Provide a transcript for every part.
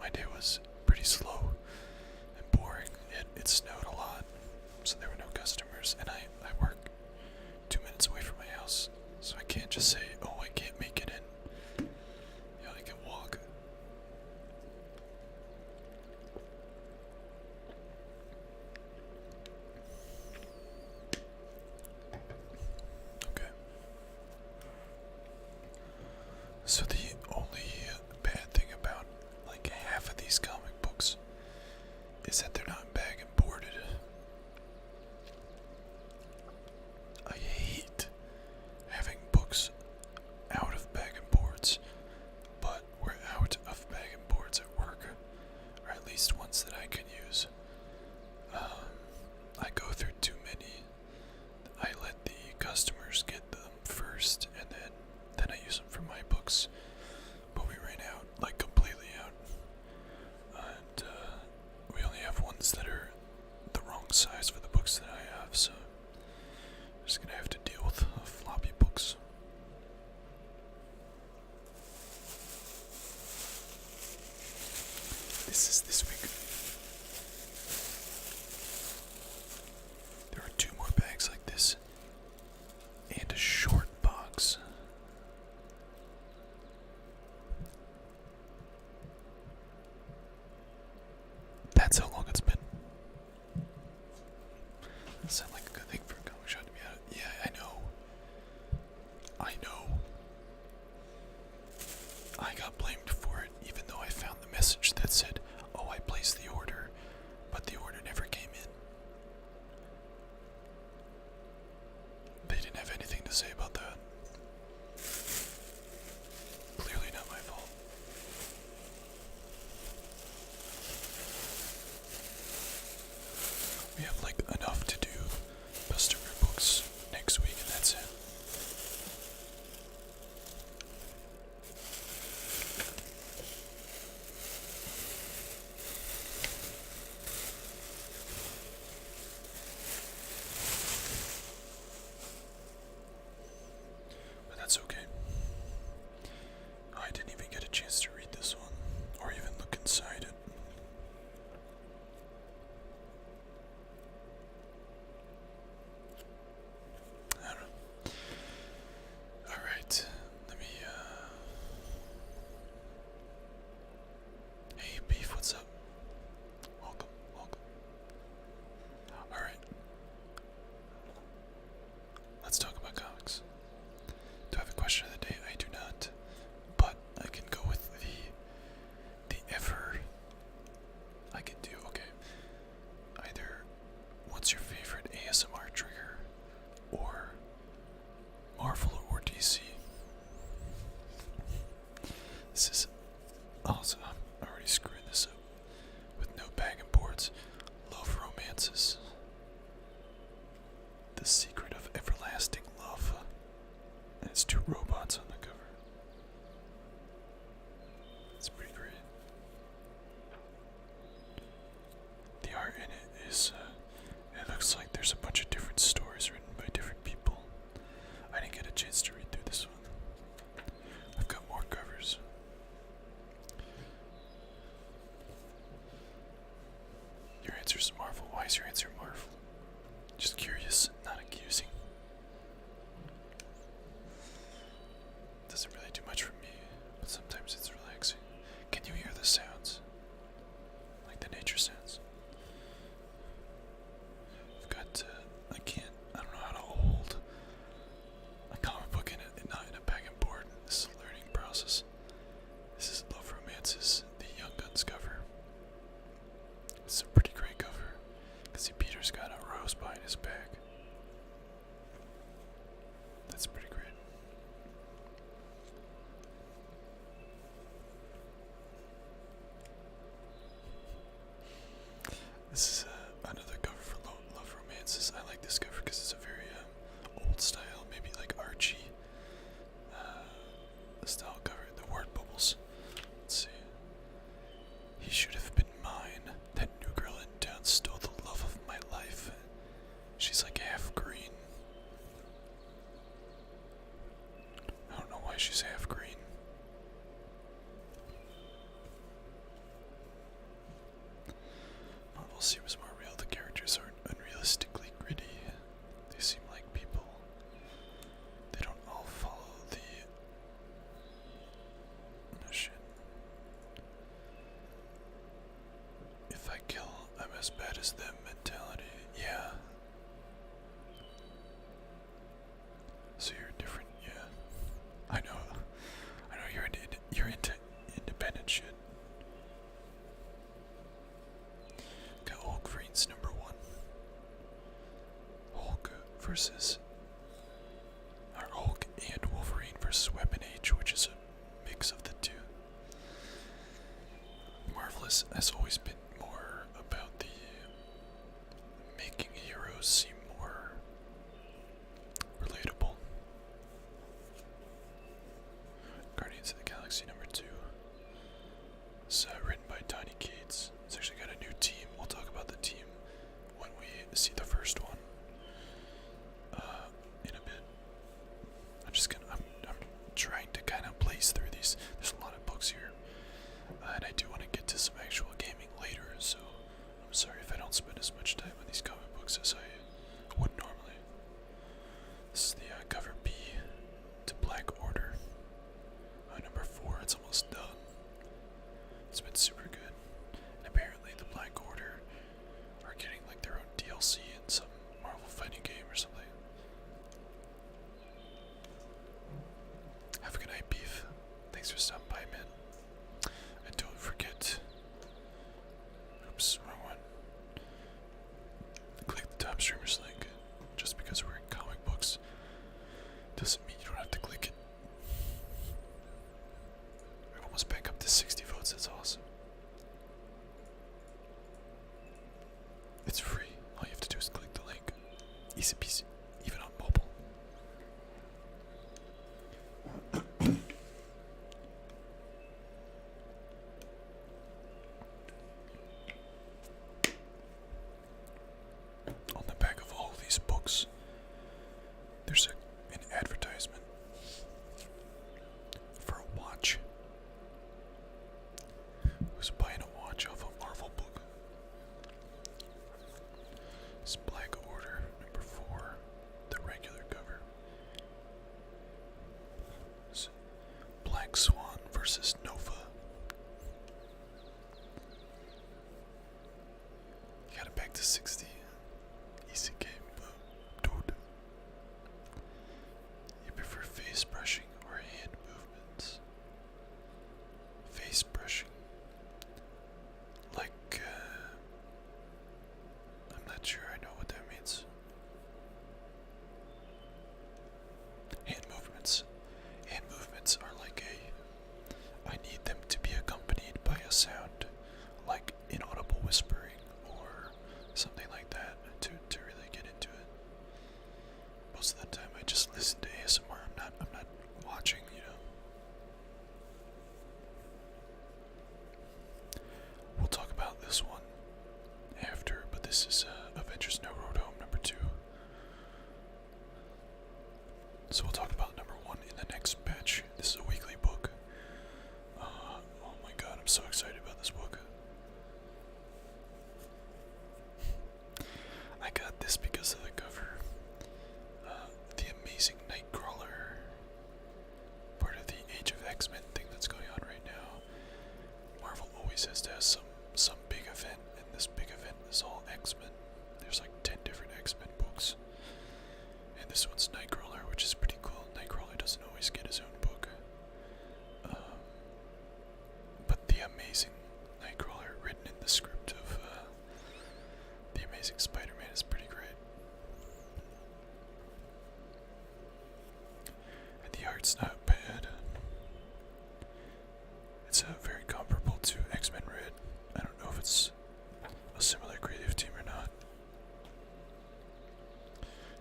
my day was pretty slow and boring. It snowed a lot, so there were no customers, and I work 2 minutes away from my house, so I can't just say, oh, I can't make it in. Yeah, I can walk. Okay. So the only bad thing about like half of these comic books is that they're not bag and boarded. I hate having books out of bag and boards, but we're out of bag and boards at work, or at least ones that I can use. I go through too many. I let the customers get them first, and then I use them for my books. But we ran out, like completely out, and we only have ones that are the wrong size for the books that I have, so I'm just gonna have to deal with floppy books. This is this week. There are 2 more bags like this, and a short box. That's how long it's been. That sounds like a good thing for a comic shop to be out. Yeah, I know. I know. I got blamed for it, even though I found the message that said, oh, I placed the order, but the order never came in. They didn't have anything to say about that. Clearly not my fault. We have like enough to do customer books next week, and that's it. But that's okay. I didn't even get a chance to read this one, or even look inside it. I don't know. Alright, let me, Hey, Beef, what's up? Welcome, welcome. Alright. Let's talk about comics. Do I have a question of the day? I do not. But I can go with the ever. I can do, okay. Either what's your favorite ASMR trigger, or Marvel or DC? This is also, I'm already screwing this up with no bag and boards. Love romances. The Secret of Everlasting Love. And it's 2 robots on the cover. It's pretty great. The art in it is, it looks like there's a bunch of different stories written by different people. I didn't get a chance to read through this one. I've got more covers. Your answer is Marvel. Why is your answer Marvel? Just curious, not accusing. Doesn't really do much for me, but sometimes it's relaxing. Can you hear the sounds? Like the nature sounds? I've got, I don't know how to hold a comic book in it, and not in a bag and board. This is a learning process. This is Love Romances, the Young Guns cover. It's a pretty great cover. See, Peter's got a rose behind his back. That's pretty great. This is another cover for Love Romances. I like this cover because it's a very old style, maybe like Archie style cover. The word bubbles. Let's see. He should have been mine. That new girl in town stole the love of my life. She's like half green. I don't know why she's half green. seems more real. The characters aren't unrealistically gritty. They seem like people. They don't all follow the... No shit. If I kill, I'm as bad as them mentality. Yeah. So you're different, yeah. I know you're into independent shit. Got Hulk Green's number 1. Hulk versus or Hulk and Wolverine versus Weapon H, which is a mix of the two. Marvelous has always been more about the making heroes seem more relatable. Guardians of the Galaxy number 2. It's written by Tiny Cates. It's actually got a new team. We'll talk about the team when we see the first one in a bit. I'm trying to kind of blaze through these. There's a lot of books here, and I do want to get to some actual gaming later. So I'm sorry if I don't spend as much time on these comic books as I would normally. This is the cover B to Black Order. Number 4, it's almost done. It's been super good. And apparently the Black Order are getting like their own DLC in some Marvel fighting game or something. Have a good night, Beef. Thanks for stopping by, man. And don't forget... Oops, wrong one. Click the top streamers link. Just because we're in comic books doesn't mean you don't have to click it. We're almost back up to 60 votes, that's awesome. It's free. All you have to do is click the link. Easy peasy, even on mobile. On the back of all these books, there's an advertisement for a watch. Who's buying a watch off a Marvel book? It's Black Order number 4, the regular cover. It's Black Swan versus Nova. You got it back to 60. Easy game, dude. You prefer face brushing or hand movements? Face brushing. Like, I'm not sure I know what that means. Hand movements. Hand movements are like I need them to be accompanied by a sound, like inaudible whispering or something like that to really get into it. Most of the time I just listen to ASMR. I'm not watching, you know. We'll talk about this one after, but this is Avengers No Road Home number 2. So we'll talk about number 1 in the next batch. This is a weekly book. Oh my god, I'm so excited about this book. I got this because of the cover. The Amazing Nightcrawler. Part of the Age of X-Men thing that's going on right now. Marvel always has to have some big event, and this big event is all X-Men. There's like 10 different X-Men books. And this one's Nightcrawler, which is pretty cool. Nightcrawler doesn't always get his own book. But the Amazing Nightcrawler, written in the script of The Amazing Spider-Man, is pretty great. And the art's not bad. It's very comparable to X-Men Red. I don't know if it's a similar creative team or not.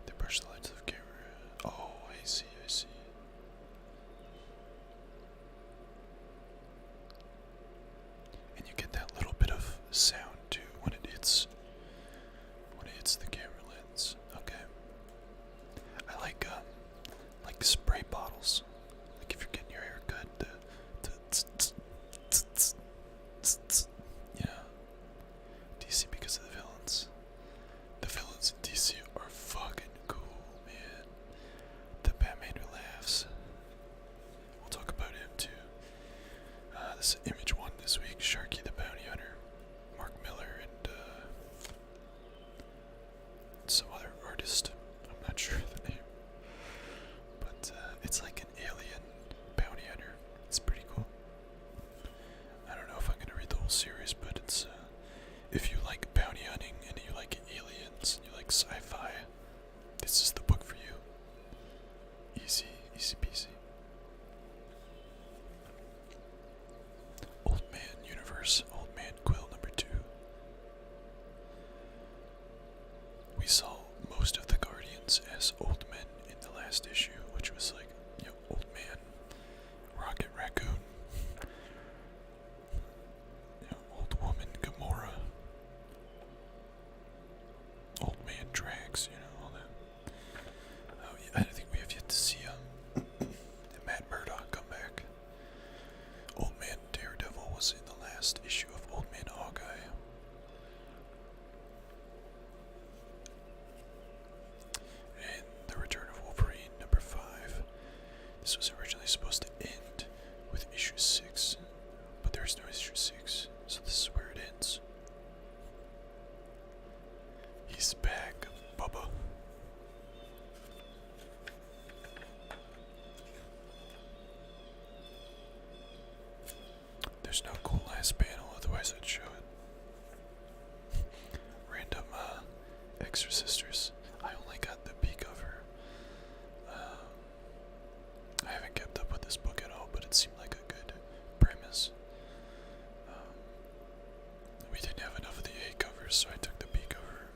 They brush the lights of camera. Oh, I see. And you get that little bit of sound too when it hits the camera lens. Okay. I like spray bottles. Like if you're getting your hair cut, yeah. Do you see because of the this week, Sharky the Bounty Hunter, Mark Miller, and some other artist. I'm not sure the name. But it's like an alien bounty hunter. It's pretty cool. I don't know if I'm gonna read the whole series, but it's if you like bounty hunting and you like aliens and you like sci-fi, this is the book for you. Easy, easy peasy. Old Man Universe, Old Man Quill #2. We saw most of the Guardians as old men in the last issue, which was like, you know, Old Man, Rocket Raccoon, you know, Old Woman Gamora, Old Man Drax, you know, all that. Oh, yeah, I think we have yet to see Matt Murdock come back. Old Man Daredevil was in the last issue of Old Man Hawkeye. And The Return of Wolverine #5. This was originally supposed to end with issue 6, but there's no issue 6, so this is where it ends. He's back, Bubba. There's no cool last panel, otherwise I'd show it. Random Extra Sisters. I only got the B cover. I haven't kept up with this book at all, but it seemed like a good premise. We didn't have enough of the A covers, so I took the B cover.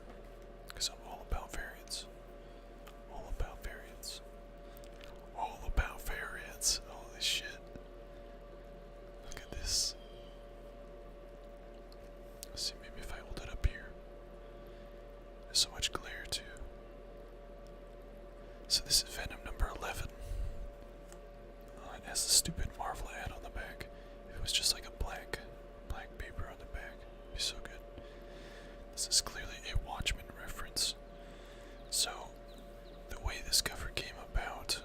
Because I'm all about variants. All about variants. All about variants. Holy shit. Look at this. Let's see, maybe if I hold it up here. There's so much glare too. So this is Venom #11. Oh, it has the stupid Marvel ad on the back. If it was just like a black paper on the back, it'd be so good. This is clearly a Watchmen reference. So, the way this cover came about,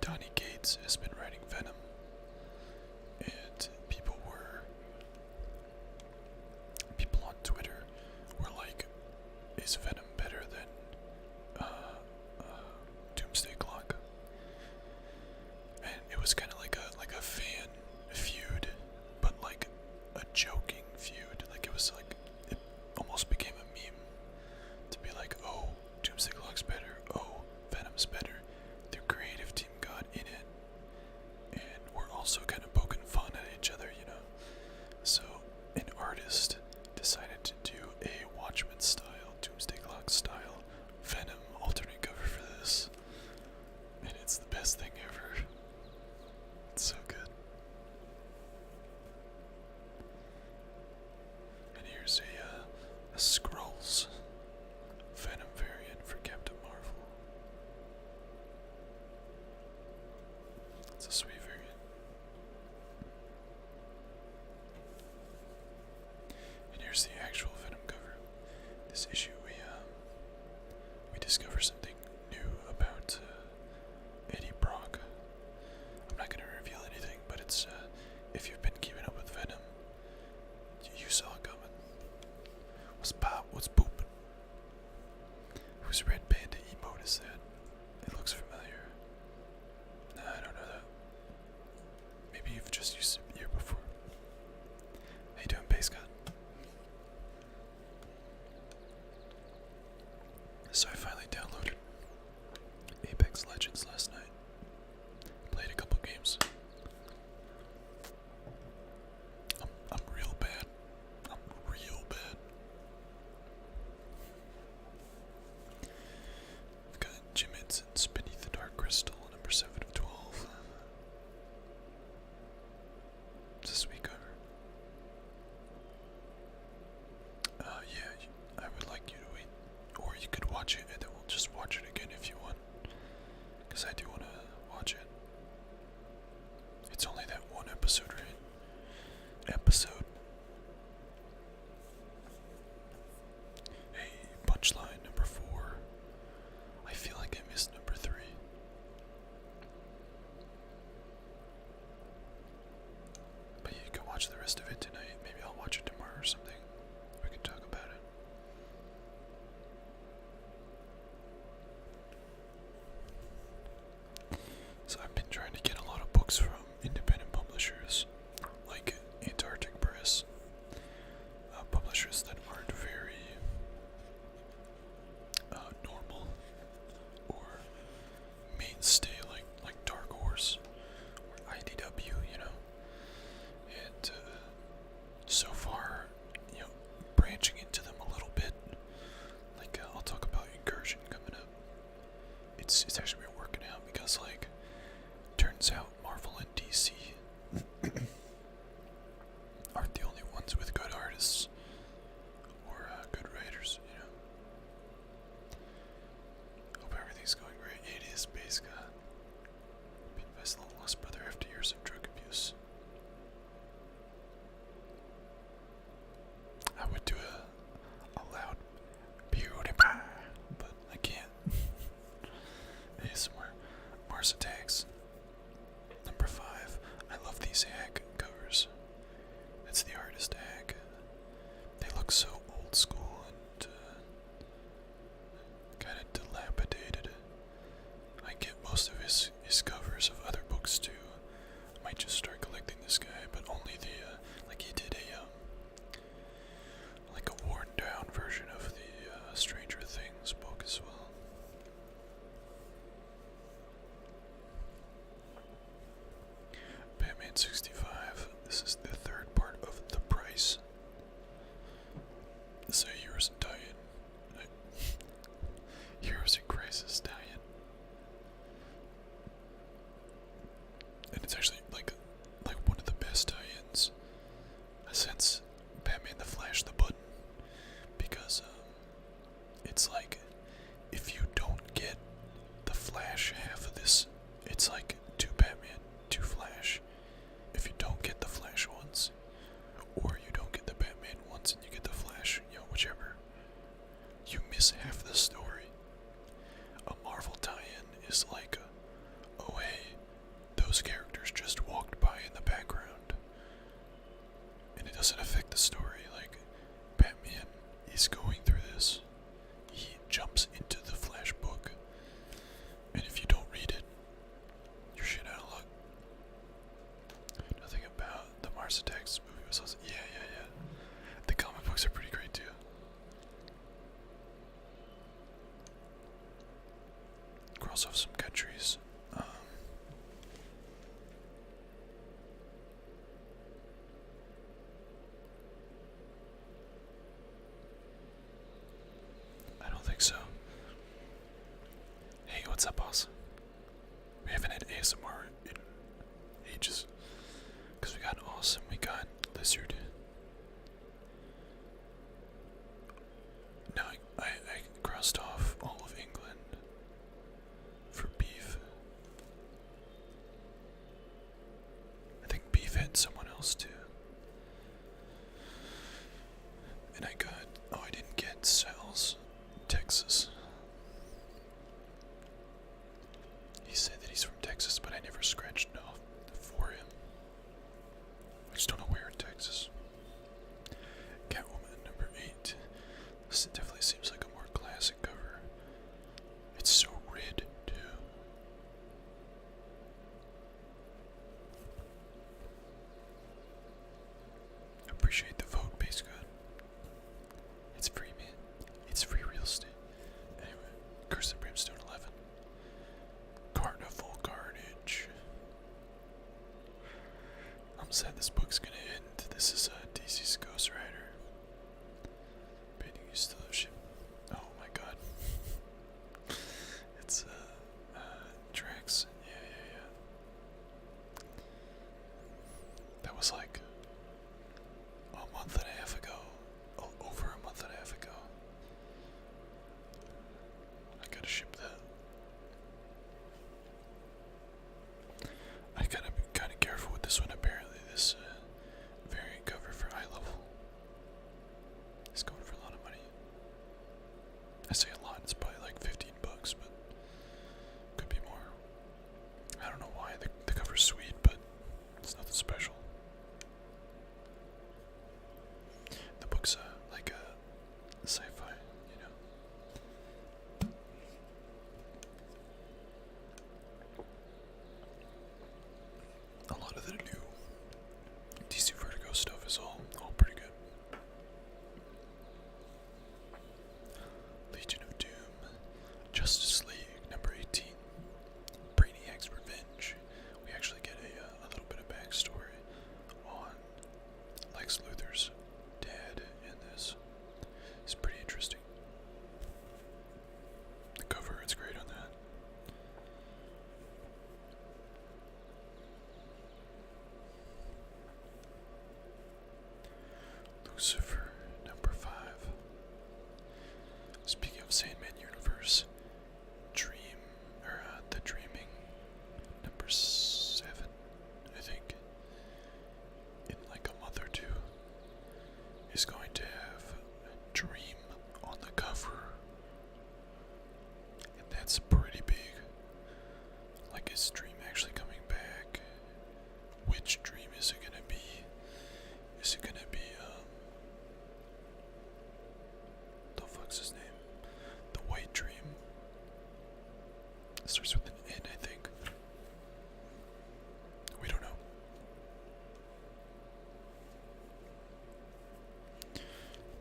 Donny Cates has been writing Venom, and people on Twitter were like, is Venom better than Doomsday Clock? And it was kind of like a fan feud, but like a joking feud. Like it was like, it almost became a meme to be like, oh, Doomsday Clock's better, oh, Venom's better. Their creative team got in it, and we're also kind of poking fun at each other, you know. So an artist decided to do a Watchmen style, Doomsday Clock style, Venom alternate cover for this, and it's the best thing ever. It's so good. And here's a Skrulls Venom variant for Captain Marvel. It's a sweet variant. And here's the actual Venom cover. This issue we discover something new about Eddie Brock. I'm not gonna reveal anything, but it's if you've been keeping up with Venom, you saw it coming. What's pop? What's poopin'? Whose Red Panda emote is that? It looks familiar. Nah, I don't know that. Maybe you've just used it here before. How you doing, Base God? So I finally downloaded Apex Legends last night. Played a couple games. I'm real bad. I'm real bad. I've got Jim Henson's Beneath the Dark Crystal, #7 of 12. It's a sweet cover. Yeah, I would like you to wait. Or you could watch it and then we'll just watch it again if you want. Because I do want to watch it. It's only that one episode, right? Episode. Hey, punchline #4. I feel like I missed #3. But you can watch the rest of it tonight. Maybe I'll watch it tomorrow or something. We can talk about it. So I've been trying to get a lot of books from independent publishers, like Antarctic Press, publishers that aren't very normal or mainstay, like Dark Horse or IDW, you know. And so far, you know, branching into them a little bit, like I'll talk about Incursion coming up. It's actually been working out because, like, turns out Marvel and DC aren't the only ones with good artists or good writers, you know. Hope everything's going great. It is Space God. Beat by his little lost brother after years of drug abuse. I would do a loud PewDiePie, but I can't. ASMR. Mars Attacks. Number 5. I love these hack covers. That's the artist hack. They look so old school and kind of dilapidated. I get most of his covers of other books too. I might just start collecting this guy, but only the like he did a like a worn down version of the Stranger Things book as well. Batman 65. This is the third part of The Price. This is a Heroes in tie-in. Heroes in Crisis tie-in. And it's actually like one of the best tie-ins since Batman the Flash the Button, because it's like, if you don't get the Flash half of this, it's like 2 Batman, 2 Flash. If you don't get the Flash once, or you don't get the Batman once and you get the Flash, you know, whichever, you miss half the story. A Marvel tie-in is like, oh hey, those characters just walked by in the background, and it doesn't affect the story. Like, Batman is going through this, he jumps into the Flash book, and if you don't read it, you're shit out of luck. Nothing about the Mars Attacks movie was awesome. Yeah. The comic books are pretty great too. Cross off some countries. I don't think so. Hey, what's up, boss? We haven't had ASMR in ages. Because we got Awesome, we got Lizard. Now I crossed off all of England for Beef. I think Beef had someone else too. And I didn't get Sal's, Texas. He said that he's from Texas, but I never scratched off for him. I just don't know where in Texas. Catwoman number 8. This definitely seems like a more classic cover. It's so red, too. Appreciate the vote, Base God. It's free, man. It's free real estate. Anyway, Curse of Brimstone 11. Carnival Carnage. I'm sad this book's gonna end. This is DC's Ghost Rider. Painting you still have ship. Oh my god. It's Drax. Yeah. That was like a month and a half ago. Oh, over a month and a half ago. I gotta ship that. I gotta be kind of careful with this one. Apparently, this variant cover for eye level is going for a lot of money. I say a lot. It's probably like $15, but could be more. I don't know why. The cover's sweet, but it's nothing special. Lucifer, number 5. Speaking of Sandman Universe, The Dreaming, number 7, I think, in like a month or two, is going to have Dream on the cover. And that's pretty big. Like, is Dream actually coming back? Which Dream is it gonna be? Is it gonna be, the fuck's his name? The White Dream. It starts with an N, I think. We don't know.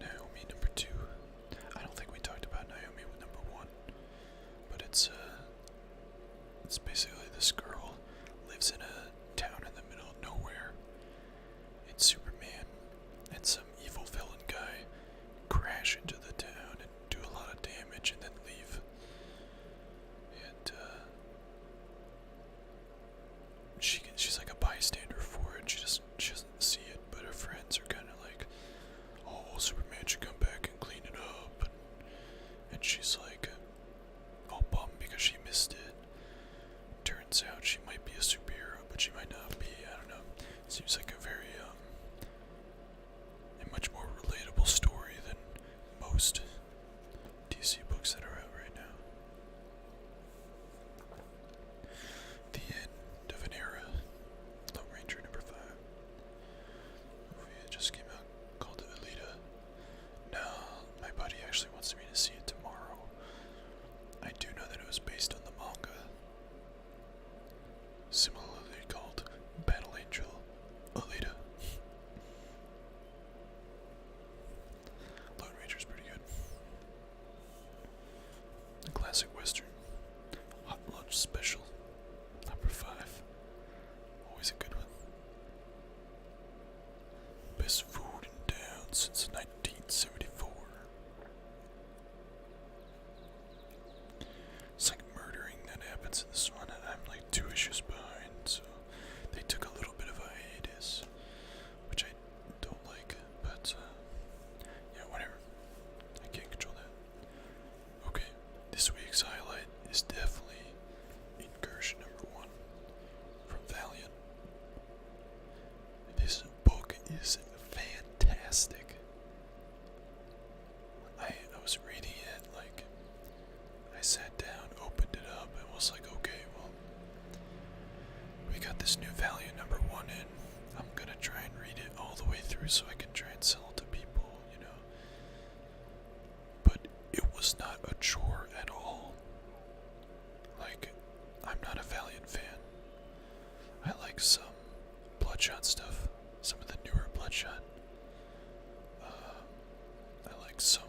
Naomi, number 2. I don't think we talked about Naomi with number 1. But it's basically this girl lives in a town in the middle of nowhere. It's Superman and some evil villain guy crash into the town and do a lot of damage and then leave. And she's like a bystander for it. She doesn't see it, but her friends are kind of like, "Oh, Superman should come back and clean it up." And she's like all bummed because she missed it. Turns out she might be a superhero, but she might not be. I don't know. Seems like a very a much more relatable story than most DC books that are out right now. The end of an era. Lone Ranger number 5. Movie that just came out called Alita. No, my buddy actually wants me to see it tomorrow. I do know that it was based on the manga, similarly called Battle Angel Alita. Lone Ranger's pretty good. The classic western. Hot Lunch Special, number 5. Always a good one. Best food in town since 1974. It's like murdering that happens in this one, and I'm like 2 issues behind, so they took a little bit of a hiatus, which I don't like, but yeah, whatever. I can't control that. Okay, this week's highlight is definitely Incursion number 1 from Valiant. This book is fantastic. I was reading it, like, I sat down, opened it up, and was like, okay, well, we got this new Valiant number 1 in. I'm gonna try and read it all the way through so I can try and sell it to people, you know. But it was not a chore at all. Like, I'm not a Valiant fan. I like some Bloodshot stuff, some of the newer Bloodshot. I like some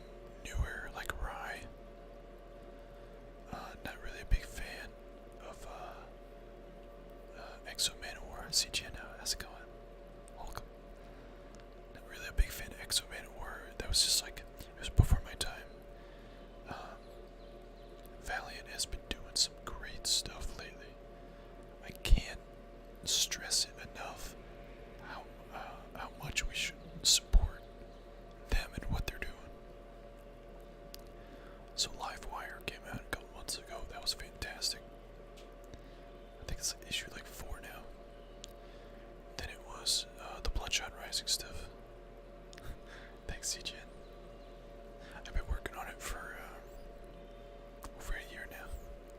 newer, like Rye. Not really a big fan of Exo Manowar. CGN, how's it going? Welcome. Not really a big fan of Exo Manowar. That was just like, it was before my time. Valiant has been doing some great stuff lately. I can't stress it enough how much we should support them and what they're doing. So Livewire came out a couple months ago. That was fantastic. I think it's issue like 4 now. Then it was the Bloodshot Rising stuff. Thanks, CGN. I've been working on it for over a year now.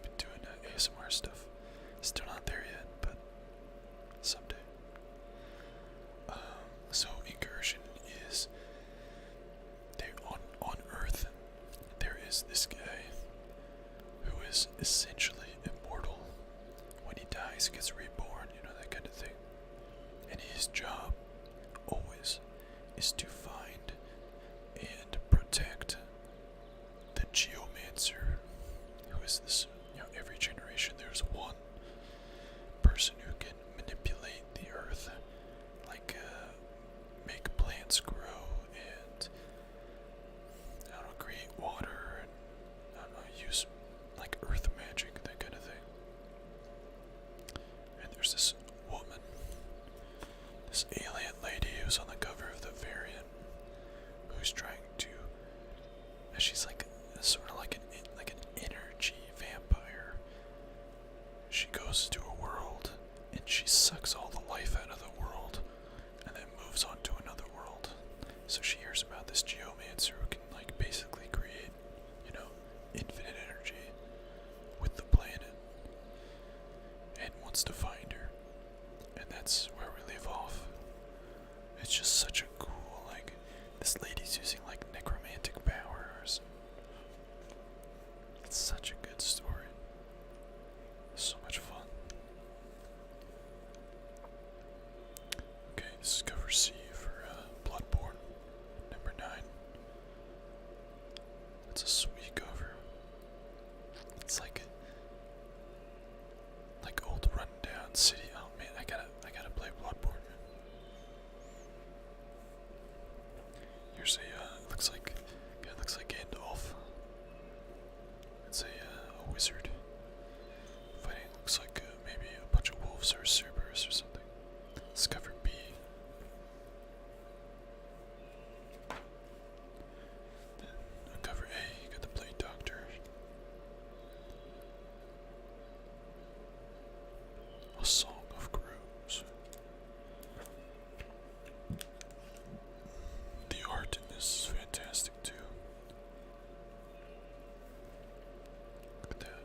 Been doing ASMR stuff. Still not there yet, but someday. So Incursion is on Earth. There is this guy who is essentially immortal. When he dies, he gets reborn, you know, that kind of thing. And his job always is to find and protect the Geomancer, who is this, you know, every generation there's one person who can manipulate the earth, like make plants grow and, I don't know, create water and, I don't know, use like earth magic, that kind of thing. And there's this woman, this alien lady who's on the cover of the variant, it's just such a cool, like, this lady's using like necromantic powers. It's such a good story. So much fun. Okay, this is cover C for Bloodborne, number 9. It's a sweet cover. It's like old rundown city. Oh man, I gotta play Bloodborne. Here's a looks like Gandalf. It's a wizard fighting. Looks like maybe a bunch of wolves or Cerberus or something. It's cover B. Then cover A, you got the Blade Doctor. A Song of Grooves. The art in this is fantastic too. Look at that.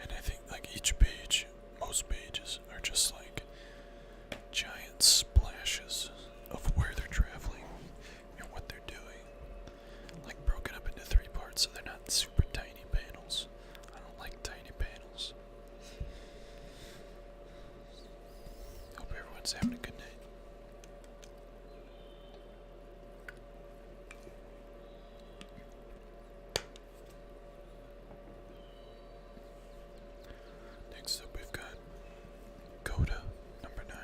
And I think like each page, most pages are just like giant splashes of where they're traveling and what they're doing. Like broken up into 3 parts so they're not super tiny panels. I don't like tiny panels. Hope everyone's having a good night. Next up we've got Coda, number 9.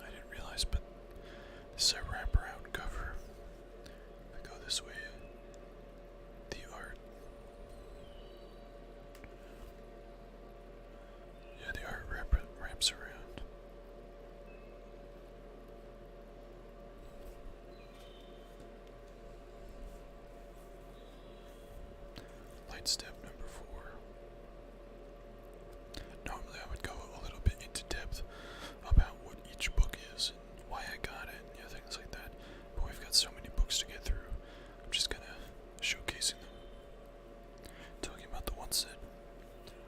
I didn't realize, but this is a wraparound cover. If I go this way, the art. Yeah, the art wraps around. Light step number 4. Normally I would go a little bit into depth about what each book is and why I got it and things like that, but we've got so many books to get through. I'm just gonna showcasing them, talking about the ones that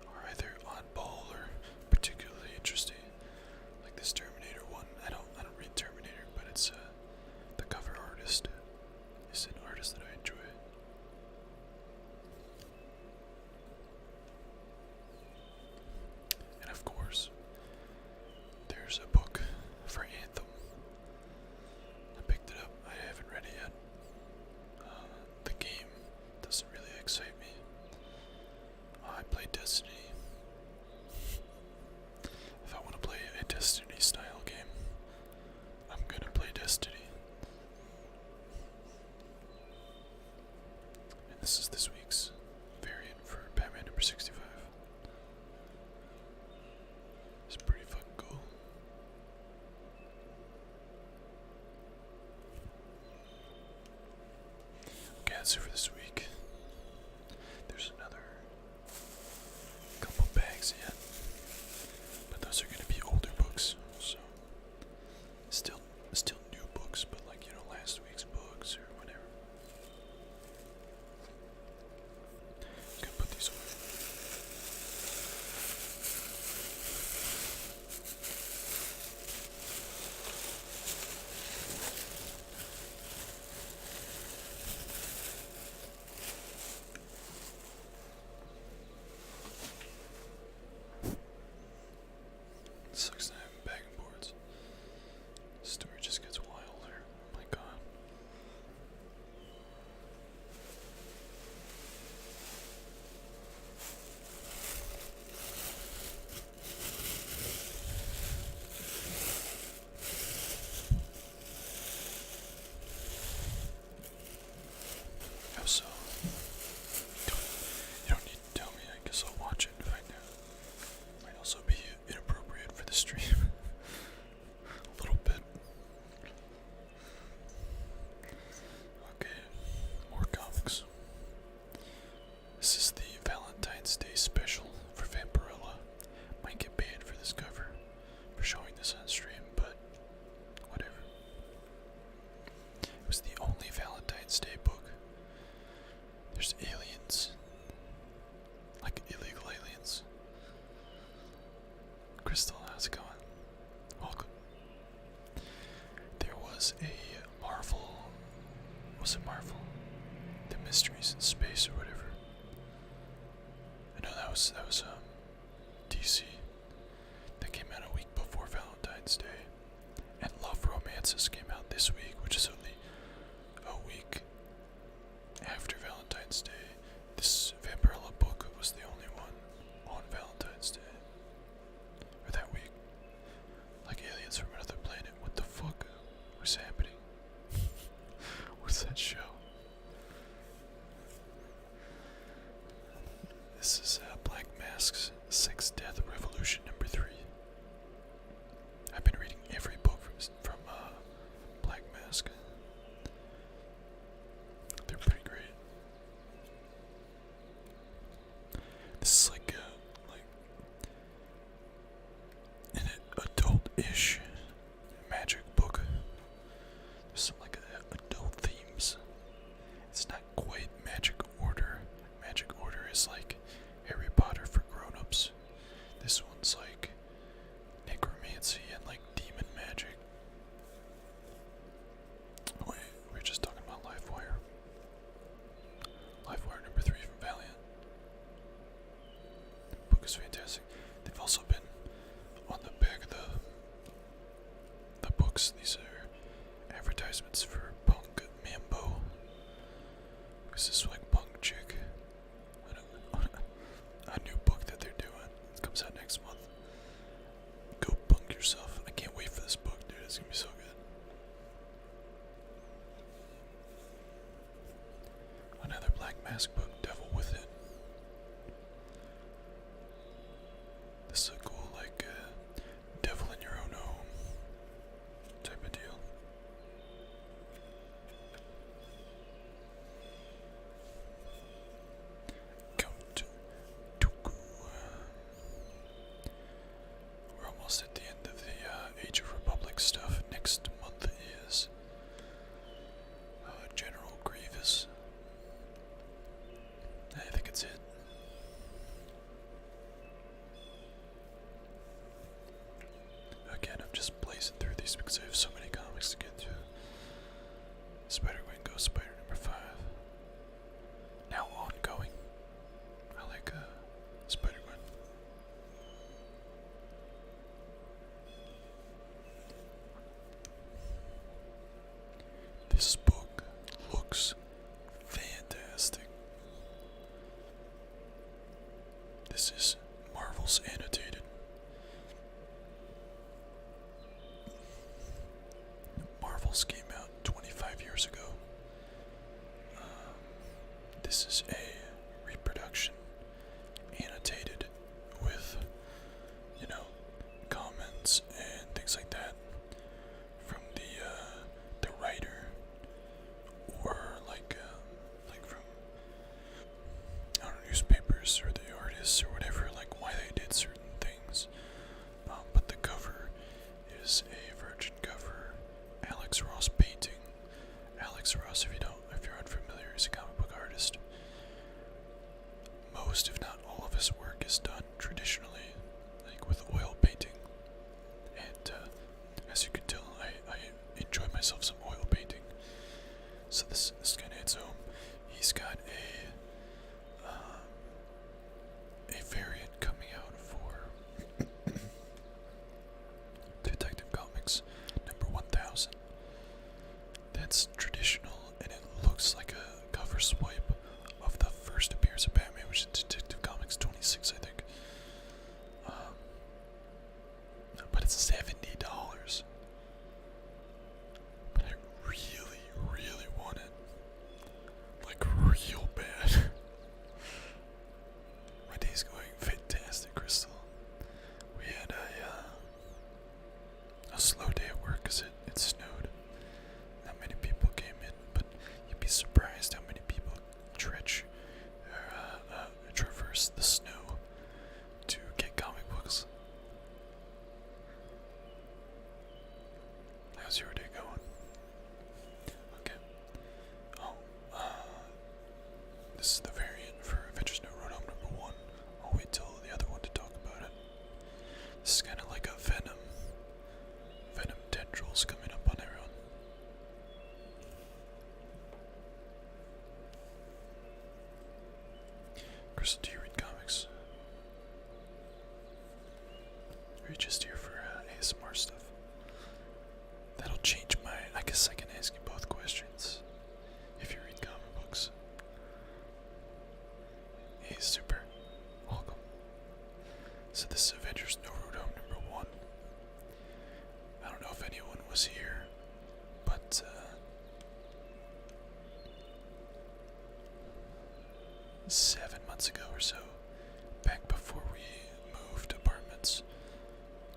are either on ball or particularly interesting, like this Terminator one. I don't read Terminator, but it's the cover artist is an artist that I enjoy. And of course, there's a book for Anthem. I picked it up. I haven't read it yet. The game doesn't really excite me. I play Destiny. If I want to play a Destiny style game, I'm gonna play Destiny. And this is this week's variant for Batman number 65. It's pretty fucking cool. Okay, that's it for this week. There's another couple bags yet, but those are gonna be older books, so still new books, but like last week's books or whatever. Gonna put these away. how's it going? Welcome. There was a Marvel, was it Marvel? The Mysteries in Space or whatever. I know that was DC. That came out a week before Valentine's Day. And Love Romances came out this week, which is only a week after Valentine's Day. This Vampirella book was the only one on Valentine's Day. Or that week. Like aliens from another planet. What the fuck? What's happening? What's that show? This is Black Mask's Sixth Death Revolution #3. I've been reading every book from Black Mask. They're pretty great. This is like an adult-ish magic book. There's some like adult themes. It's not quite Magic Order. Magic Order is like Harry Potter for grown-ups. This one's like necromancy and like demon magic. Wait, we were just talking about Livewire. Livewire #3 from Valiant. Book is fantastic. They've also been on the back of the books. These are advertisements for Punk Mambo. This is like Punk Chick. A new book that they're doing. It comes out next month. Go punk yourself. I can't wait for this book, dude. It's gonna be so good. Another Black Mask book, Devil Within. This is a cool, like, devil in your own home type of deal. Count Dooku. We're almost at the end of the Age of Republic stuff. Next month is General Grievous. I think it's it. Again, I'm just blazing through these because I have so many comics to get through. Spider-Gwen Ghost Spider #5. Now ongoing. I like Spider-Gwen. This book looks fantastic. This is Marvel's Annotated. Marvel's came out 25 years ago. This is a reproduction, annotated with, comments and things like that from the writer, or like from, I don't know, newspapers or the artists or whatever, like why they did certain things. But the cover is a virgin cover, Alex Ross painting. Alex Ross, if you're unfamiliar, is a comic book artist. Most, if not all, of his work is done traditionally, like with oil painting. And as you can tell, I enjoy myself some oil painting. So this kind of hits home. He's got a variant coming out for Detective Comics #1000. That's traditional, and it looks like a cover swipe of the first appearance of Batman, which is Detective Comics 26, I think. But it's $70. But I really, really want it. Like, real bad. My day's going fantastic, Crystal. We had a slow day at work because it snowed. Not many people came in, but you'd be surprised how many people traverse the snow to get comic books. How's your day going? Okay. Oh, this is the variant for Adventures No Road Home #1. I'll wait till the other one to talk about it. This is kind of like a you're just here for ASMR stuff. That'll change my. I guess I can ask you both questions if you read comic books. Hey, super. Welcome. So this is Avengers No Road Home #1. I don't know if anyone was here, but 7 months ago or so, back before we moved apartments,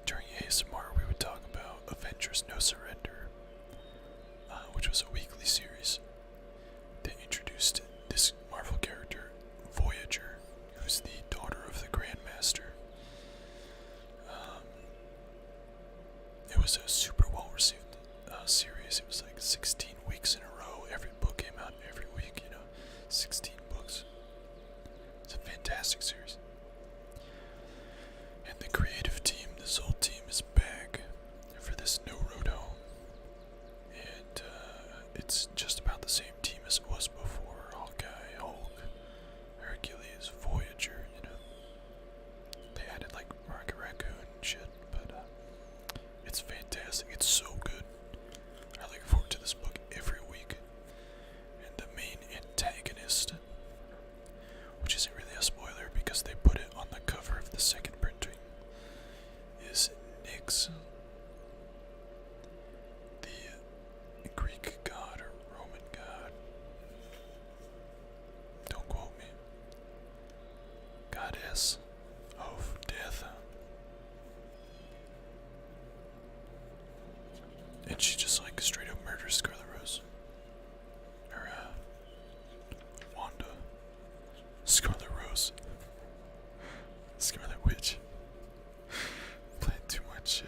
during ASMR we would talk about Avengers No Surrender, which was a weekly series that introduced this Marvel character, Voyager, who's the daughter of the Grandmaster. It was a super well received series. It was like 16 weeks in a row. Every book came out every week, 16 books. It's a fantastic series. And the creative team, this whole team, is back for this No Road Home. And it's just about the same team as it was before. Hawkeye, Hulk, Hercules, Voyager, They added like Rocket Raccoon and shit, but it's fantastic. It's so good. I look forward to this book every week. And the main antagonist, which isn't really a spoiler because they put it on the cover of the second printing, is Nyx, the Greek god or Roman god. Don't quote me. Goddess of death. And she just like straight up murders Scarlet Rose. Or Wanda. Scarlet Rose. Scarlet Witch. Playing too much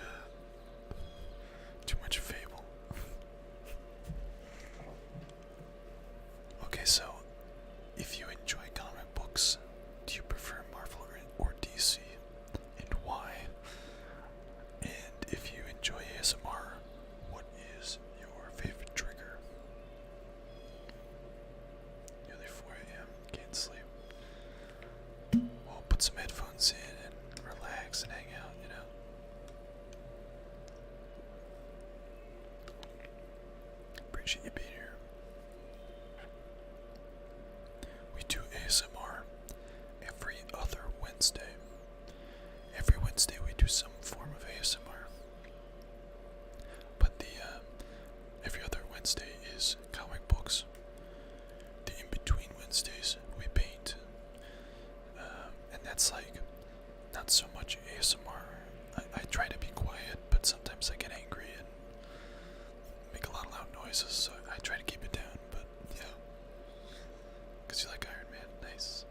Fable. Okay, so if you enjoy comic books, do you prefer Marvel or DC, and why? And if you enjoy ASMR, what is your favorite trigger? Nearly 4 a.m. Can't sleep. We'll put some headphones in and relax and hang out, Appreciate you being here. We do ASMR every other Wednesday. Every Wednesday we do some form of ASMR. But the every other Wednesday is comic books. The in-between Wednesdays we paint. And that's like not so much ASMR. I try to be quiet, but sometimes I get angry and make a lot of loud noises, so I try to keep it down, but yeah. Because you like Iron Man, nice.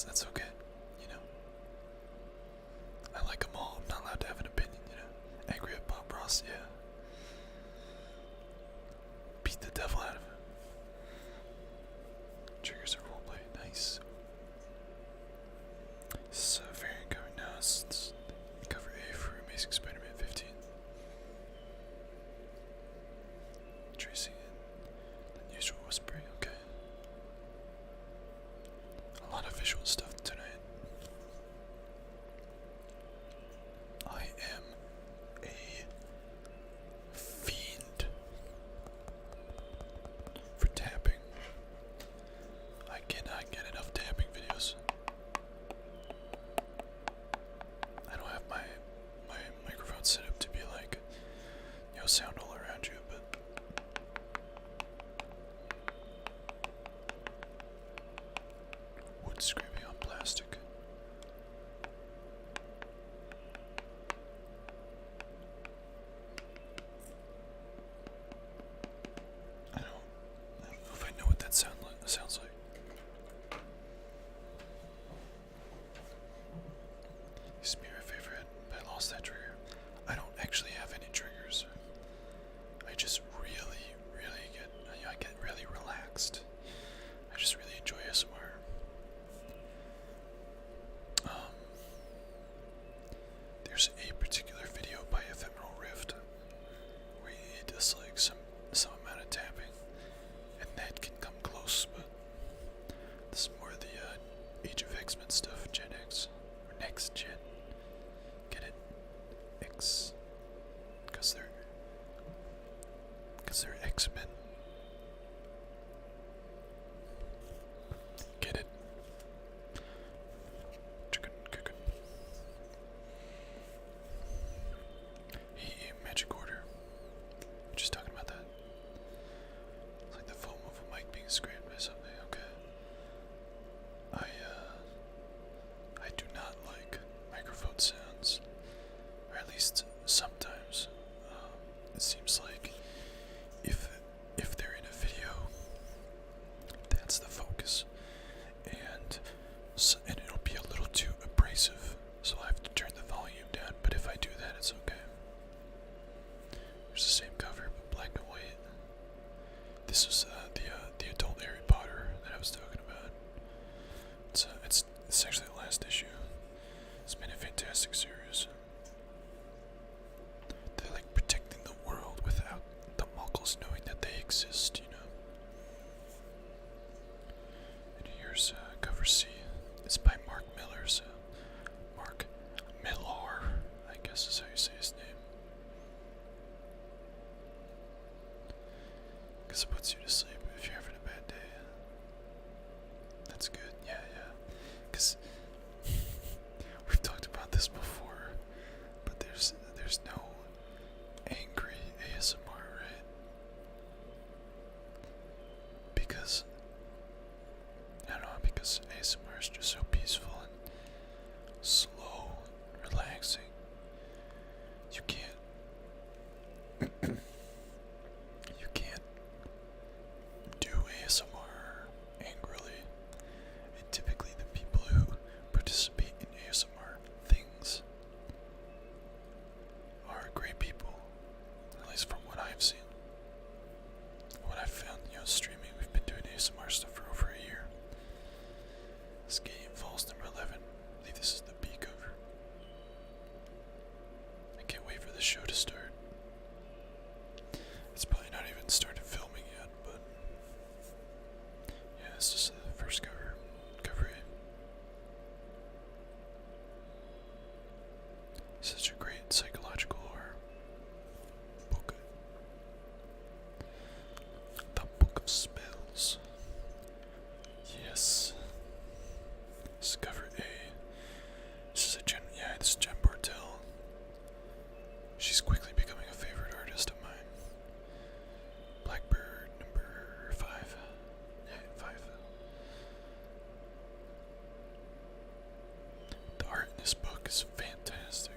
That's okay, I like them all, I'm not allowed to have an opinion, Angry at Bob Ross, yeah. Beat the devil out of it. Triggers are roleplay, nice. This variant cover now, it's cover A for Amazing Spider-Man 15. Tracing in unusual whispering, okay. A lot of visual stuff tonight. I am a fiend for tapping. I cannot get enough tapping videos. I don't have my microphone set up to be like, sound all around you, but wood scraping on plastic. I don't know if I know what that sounds like. Used to be my favorite, but I lost that trigger. I don't actually have any triggers. I just really I get really relaxed. I just really enjoy ASMR. There's a particular video by Ephemeral Rift where he does like some amount of tapping, and that can come close, but this is more the Age of X-Men stuff, Gen X, or Next slow, relaxing. You can't you can't do ASMR angrily. And typically the people who participate in ASMR things are great people, at least from what I've seen. What I've found, streaming, we've been doing ASMR stuff for over a year. This game, Falls number 11. I believe this is the B cover. I can't wait for the show to start. It's probably not even started filming yet, but yeah, this is the first cover. Cover A. Such a great psychological horror book. The Book of Spells. Yes. This is cover A. This is this is Jen Bartel. She's quickly becoming a favorite artist of mine. Blackbird number 5. Yeah, 5. The art in this book is fantastic.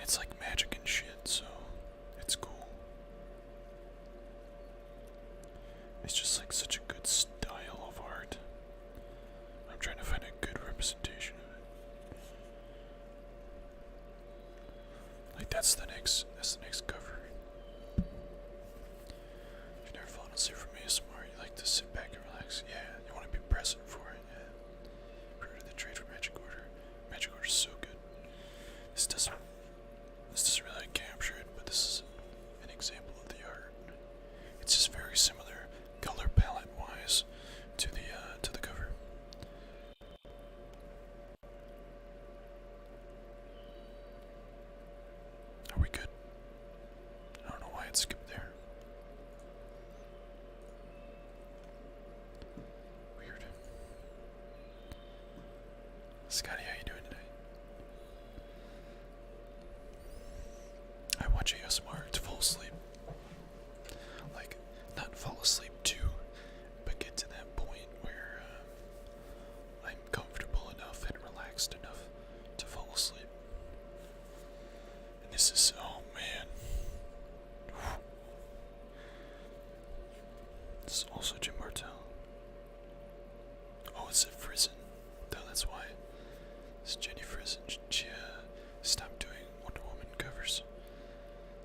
It's like magic and shit, so it's cool. It's just like such a good style of art. I'm trying to find a good representation of it. Like that's the next cover. If you've never fallen asleep from ASMR, you like to sit back and relax. Yeah, you want to be present for it. Yeah. Heard of the trade for Magic Order. Magic Order is so good. This doesn't really capture it, but this is an example of the art. It's just very similar, color palette wise, to the cover. Are we good? I don't know why it skipped there. Weird. Scotty, how you doing today? I watch ASMR to fall asleep. Like, not fall asleep to, but get to that point where I'm comfortable enough and relaxed enough to fall asleep. And this is, oh man. This is also Jim Martell. Oh, it's a Frizen. No, that's why. It's Jenny Frizen. She stopped doing Wonder Woman covers.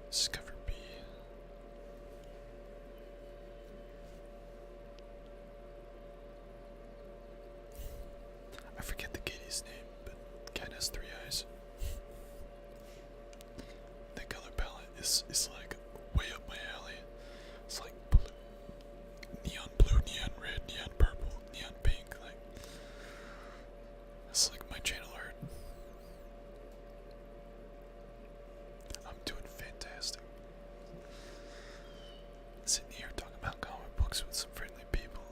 This is cover B. I forget the kitty's name, but cat has 3 eyes. The color palette is like way up my alley. It's like blue, neon red, neon purple, neon pink. Like it's like my channel art. I'm doing fantastic. Sitting here talking about comic books with some friendly people.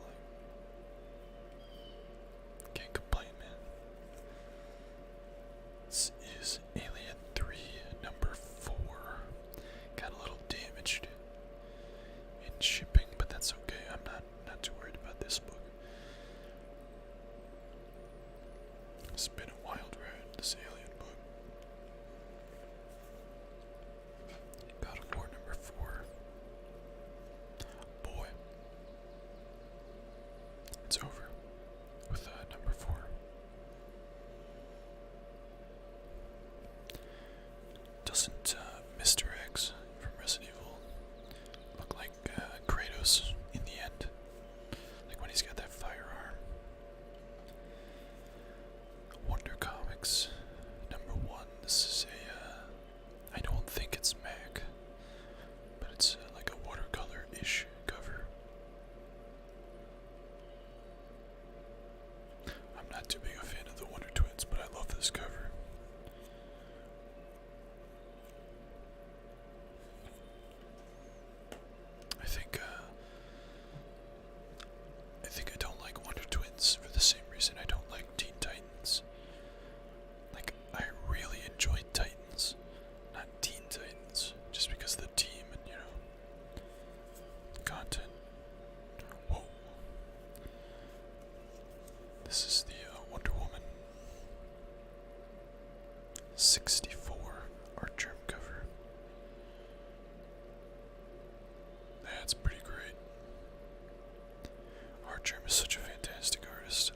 Can't complain, man. This is Alien 3, number 4. Got a little damaged in shipping, but that's okay. I'm not too worried about this book. It's been a wild ride, this Alien book. God of War number 4. Boy. It's over with number 4. Doesn't Mr. X from Resident Evil look like Kratos in the end? Like when he's got that firearm. Wonder Comics number 1. This is I don't think it's Mac, but it's like a watercolor-ish cover. I'm not too big a fan of the Wonder Twins, but I love this cover. 64 art germ cover. That's pretty great. Art germ is such a fantastic artist.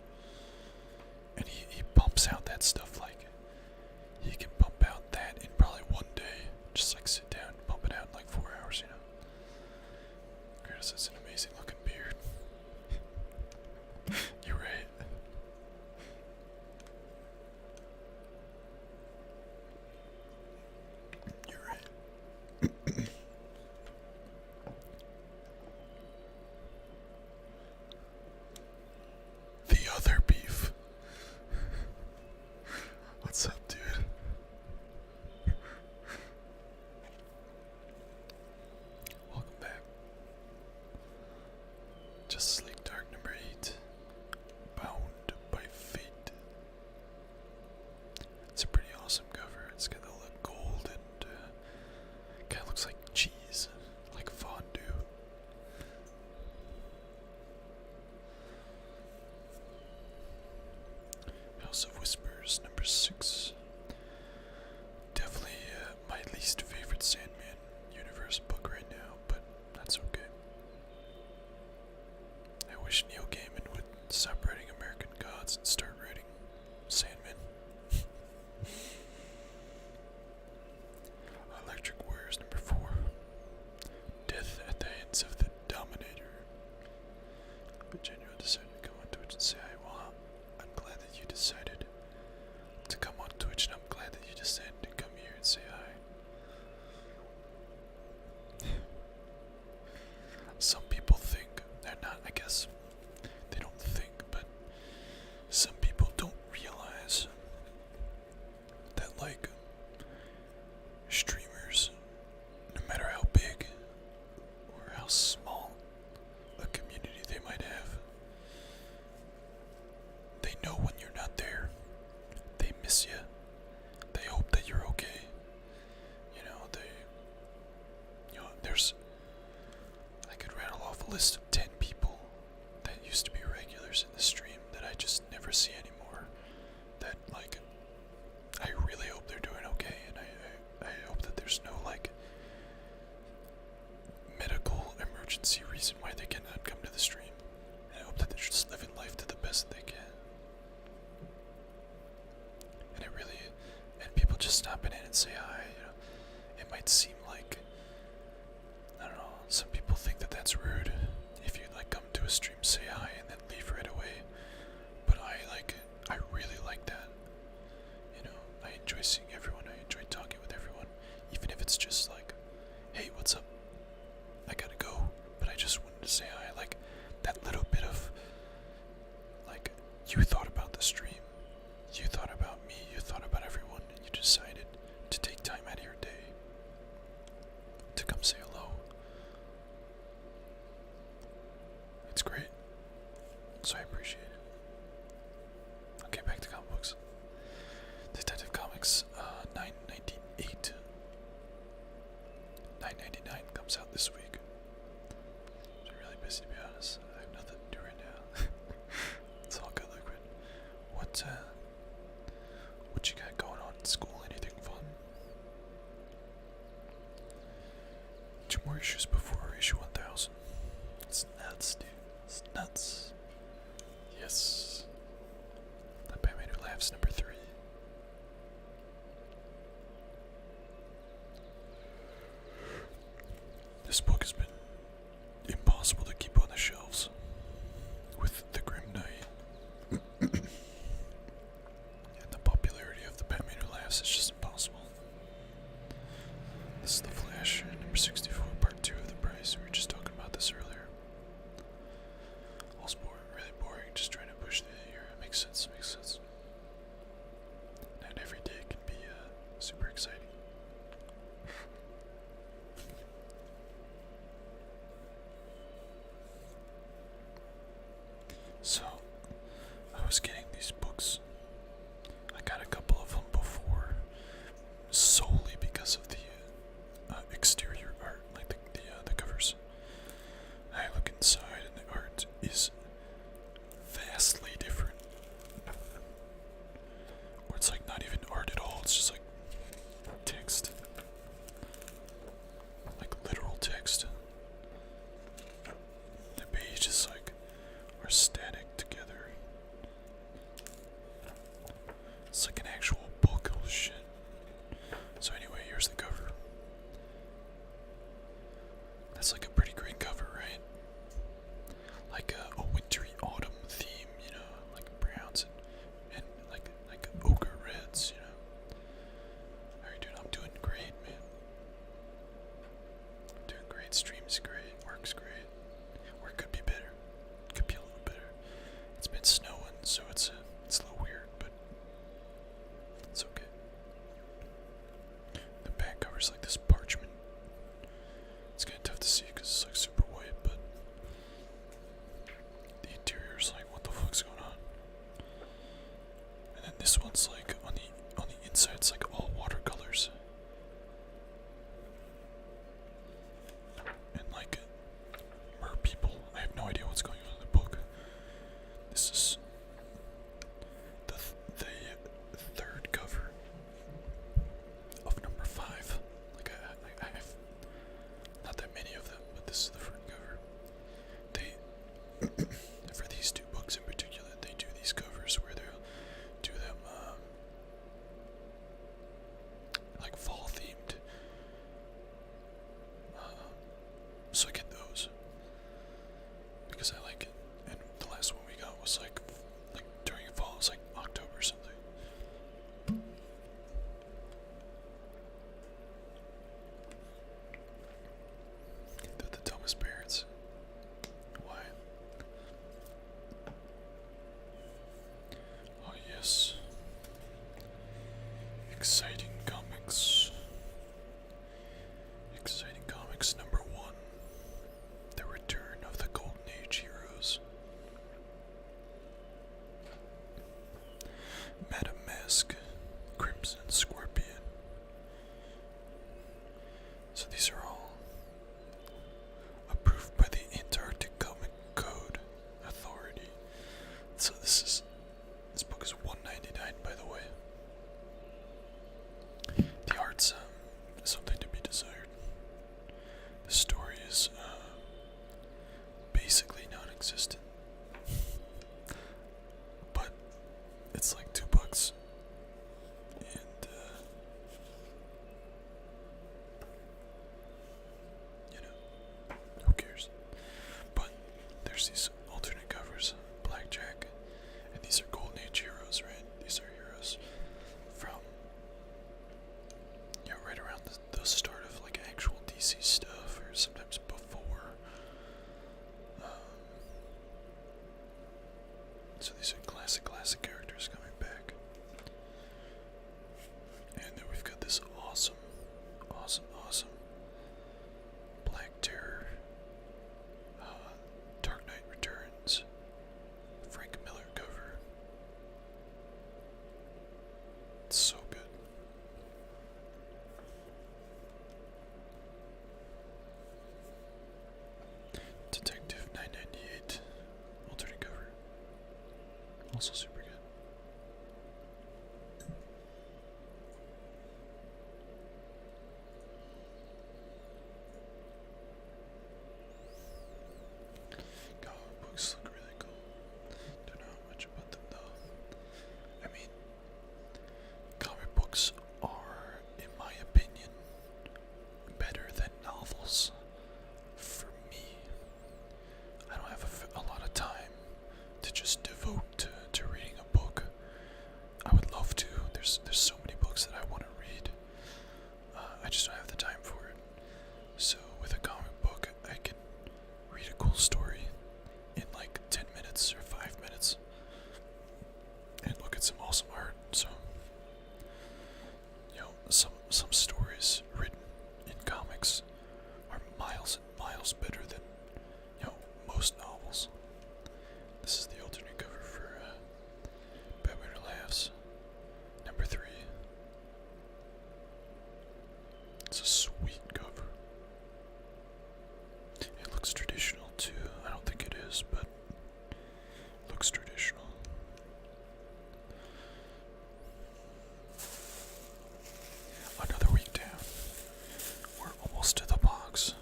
And he pumps out that stuff like he can pump out that in probably one day. Just like sit down and pump it out in like 4 hours, you know. Curtis has an amazing looking beard. You're right. You're right. The other beef. What's up, dude? Welcome back. Justice League Dark number 8. Bound by Fate. It's a pretty awesome cover. It's got all the gold and kind of looks like cheese, like fondue. House of Whispers number 6. Definitely my least favorite Sandman universe book right now, but that's okay. I wish Neil Gaiman would stop writing American Gods and start writing Sandman. Electric Warriors number 4. Death at the Hands of the Dominator. But Genuine decided to come on Twitch and say hi. Well, I'm glad that you decided to come on Twitch, and I'm glad that you decided to come here and say hi. Some people think they're not, I guess they don't think, but some people don't realize that, like, streamers, no matter how big or how small a community they might have, they know when you're not there. They miss you. They hope that you're okay. There's, I could rattle off a list of 10 people that used to be regulars in the stream that I just never see anymore. That, like, I really hope they're doing okay, and I hope that there's no, like, medical emergency reason why they cannot come to the stream. And I hope that they're just living life to the best they can. And people just stopping in and say hi, you know. It might seem like, I don't know, some people think that that's rude if you, like, come to a stream, say hi, and then leave right away. But I really like that. You know, I enjoy seeing everyone, I enjoy talking with everyone, even if it's just like, hey, what's up? I gotta go, but I just wanted to say hi. Like, that little bit of, like, you thought about the stream, you thought about me, you thought about everyone, and you decided to take time out of your day to come say hello. It's great. So I appreciate it. Okay, back to comic books. Detective Comics, 998. 999 comes out this week. I'm really busy, to be honest. I have nothing to do right now. It's all good, Liquid. What you got going on in school? Anything fun? 2 more issues before issue 1000. It's nuts, dude. It's nuts. Yes. The Batman Who Laughs number 3. This book has been impossible to keep on the shelves with the Grim Knight. And the popularity of the Batman Who Laughs is just impossible. This is The Flash, number 64, part 2 of the price. We were just talking about this earlier. All's really boring, just trying to push the year. Makes sense, makes sense. Not every day can be super exciting. So, I was getting these books. I got a couple of them before, solely because of the exterior art, like the covers. I look inside, and the art is vastly different. Or it's like not even art at all. It's just like It's like an actual book. Oh shit. So anyway, here's the cover. That's like a pretty great cover, right? Like a wintry autumn theme, you know, like browns and like ochre reds, you know. How are you doing? I'm doing great, man. I'm doing great. Stream's great. Work's great. Or it could be better. It could be a little better. It's been snowing, so it's a little weird, but it's okay. The back cover's like this parchment. It's kind of tough to see because it's like super white, but the interior's like, what the fuck's going on? And then this one's like on the inside, it's like all watercolors. And like mer people. I have no idea what's going on in the book. This is the third cover of number 5. Like I have not that many of them, but this is the front cover. They for these two books in particular, they do these covers where they'll do them like fall themed. So I get those because I like it. And the last one we got was like during fall. It was like October or something. They're the dumbest parents. Why? Oh yes. Exciting comics. Exciting comics number 1. The Return of the Golden Age Heroes. Madame Mask, Crimson Scorpion. So these are all approved by the Antarctic Comic Code Authority. So this book is $1.99, by the way. The art's something to be desired. The story is basically non-existent, but it's like $2, and you know, who cares? But there's these alternate covers, Blackjack, and these are Golden Age heroes, right? These are heroes from, you know, right around the start of like actual DC stuff, or sometimes before. So these are classic characters coming back. And then we've got this awesome Black Terror, Dark Knight Returns, Frank Miller cover. It's so good. Detective 998, alternate cover. Also super good. Comic books look really cool. Don't know much about them though. I mean, comic books are, in my opinion, better than novels. For me, I don't have a lot of time to just devote to reading a book. I would love to. There's so many books that I want to read. I just don't have the time for it. So with a comic book, I can read a cool story in like 10 minutes or 5 minutes and look at some awesome art. So, you know, some stories written in comics are miles and miles better than, you know, most novels. This is the alternate cover for Bedwinter Laughs, number 3. It's a sweet cover. It looks traditional too. I don't think it is, but it looks traditional. Another week down. We're almost to the box.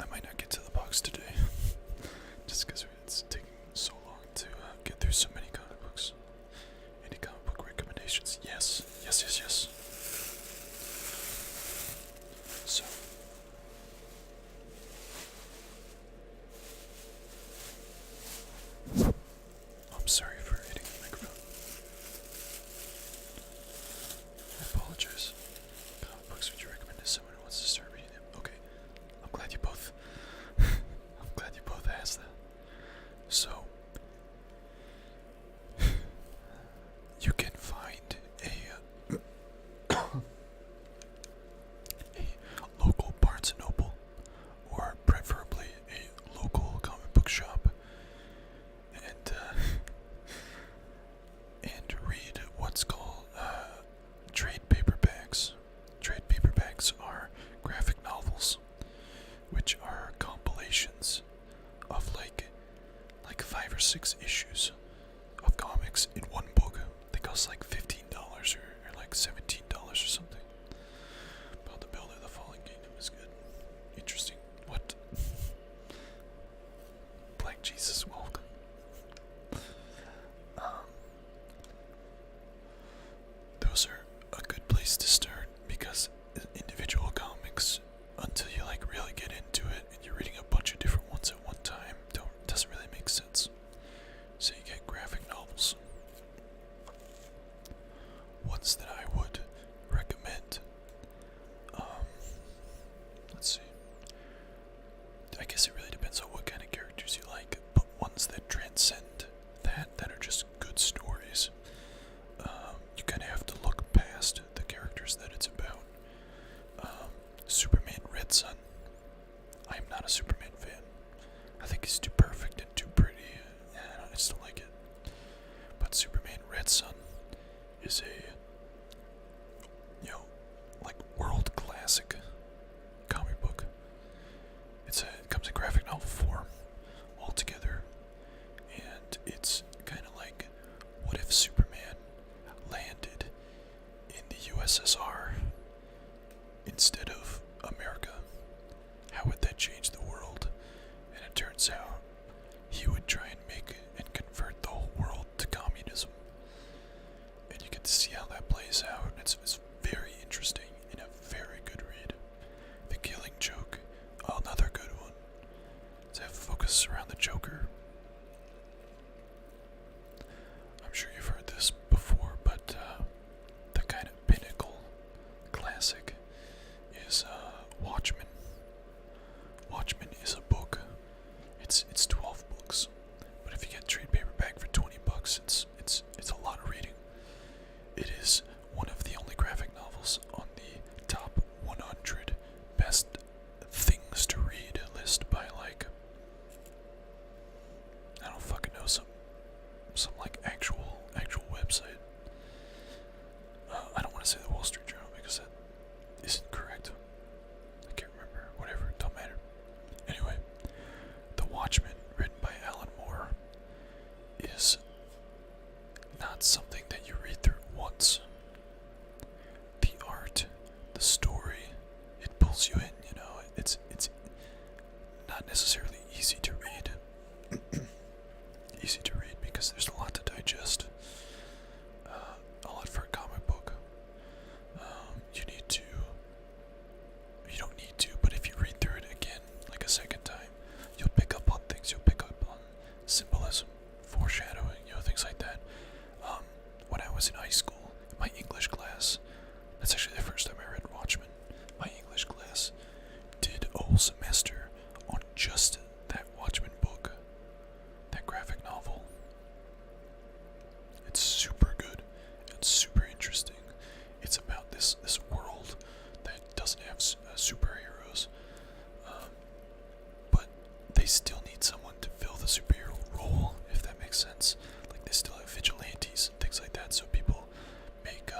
I might not get to the box today, just because it's taking so Congratulations. Yes. Yes, yes, yes. So. I'm sorry for hitting the microphone. I apologize. Comic books would you recommend to someone who wants to start reading them? Okay. I'm glad you both I'm glad you both asked that. So you can find a local Barnes and Noble, or preferably a local comic book shop, and read what's called trade paperbacks. Trade paperbacks are graphic novels, which are compilations of like 5 or 6 issues of comics in one book. They cost like $15 or like $17 or something. But the Builder of the Fallen Kingdom is good. Interesting. What? Black Jesus, welcome. Those are a good place to start because individual comics, until you like really get into it and you're reading a bunch of different ones at one time, doesn't really make sense. So you get graphic novels. Ones that I would recommend. Let's see. I guess it really depends on what kind of characters you like, but ones that transcend that are just good stories. You kind of have to look past the characters that it's about. Superman Red Sun. I am not a Superman fan. I think he's too perfect and too pretty, and I just don't like it. But Superman Red Sun is a, like world classic comic book. It comes in graphic novel form altogether, and it's kind of like, what if Superman landed in the USSR instead of America? How would that change the world? And it turns out he would try and make and convert the whole world to communism. And you get to see how that plays out. It's very interesting and a very good read. The Killing Joke, another good one. Does that focus around the Joker? I'm sure you've heard this before, but the kind of pinnacle classic is Watchmen. Watchmen is a book. It's 12 books, but if you get trade paperback for $20, it's a lot of reading. It is one of the only graphic novels on the top 100 best things to read list by like, I don't fucking know, some like actual website. I don't want to say the Wall Street Journal because that isn't correct. I can't remember. Whatever, don't matter. Anyway, The Watchmen, written by Alan Moore, is not something that you read through once. The art, the story, it pulls you in, it's not necessarily easy to read. Easy to read because there's a lot to digest. A lot for a comic book. You don't need to, but if you read through it again, like a second time, you'll pick up on things. You'll pick up on symbolism, foreshadowing, things like that. When I was in high school, my English class, that's actually the first time I read Watchmen. My English class did a whole semester on just that Watchmen book, that graphic novel. It's super good. It's super interesting. It's about this world that doesn't have superheroes, but they still need someone to fill the superhero role, if that makes sense. Like, they still have vigilantes and things like that, so people make,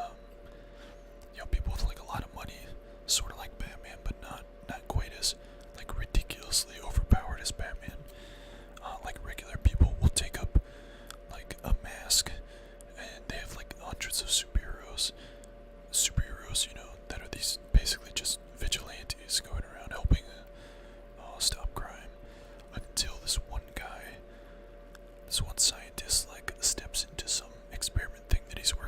people with like a lot of money, sort of like Batman, but not quite as like ridiculously overpowered as Batman. Like regular people will take up like a mask, and they have like hundreds of superheroes, that are these basically just vigilantes going around helping stop crime, until this one scientist like steps into some experiment thing that he's working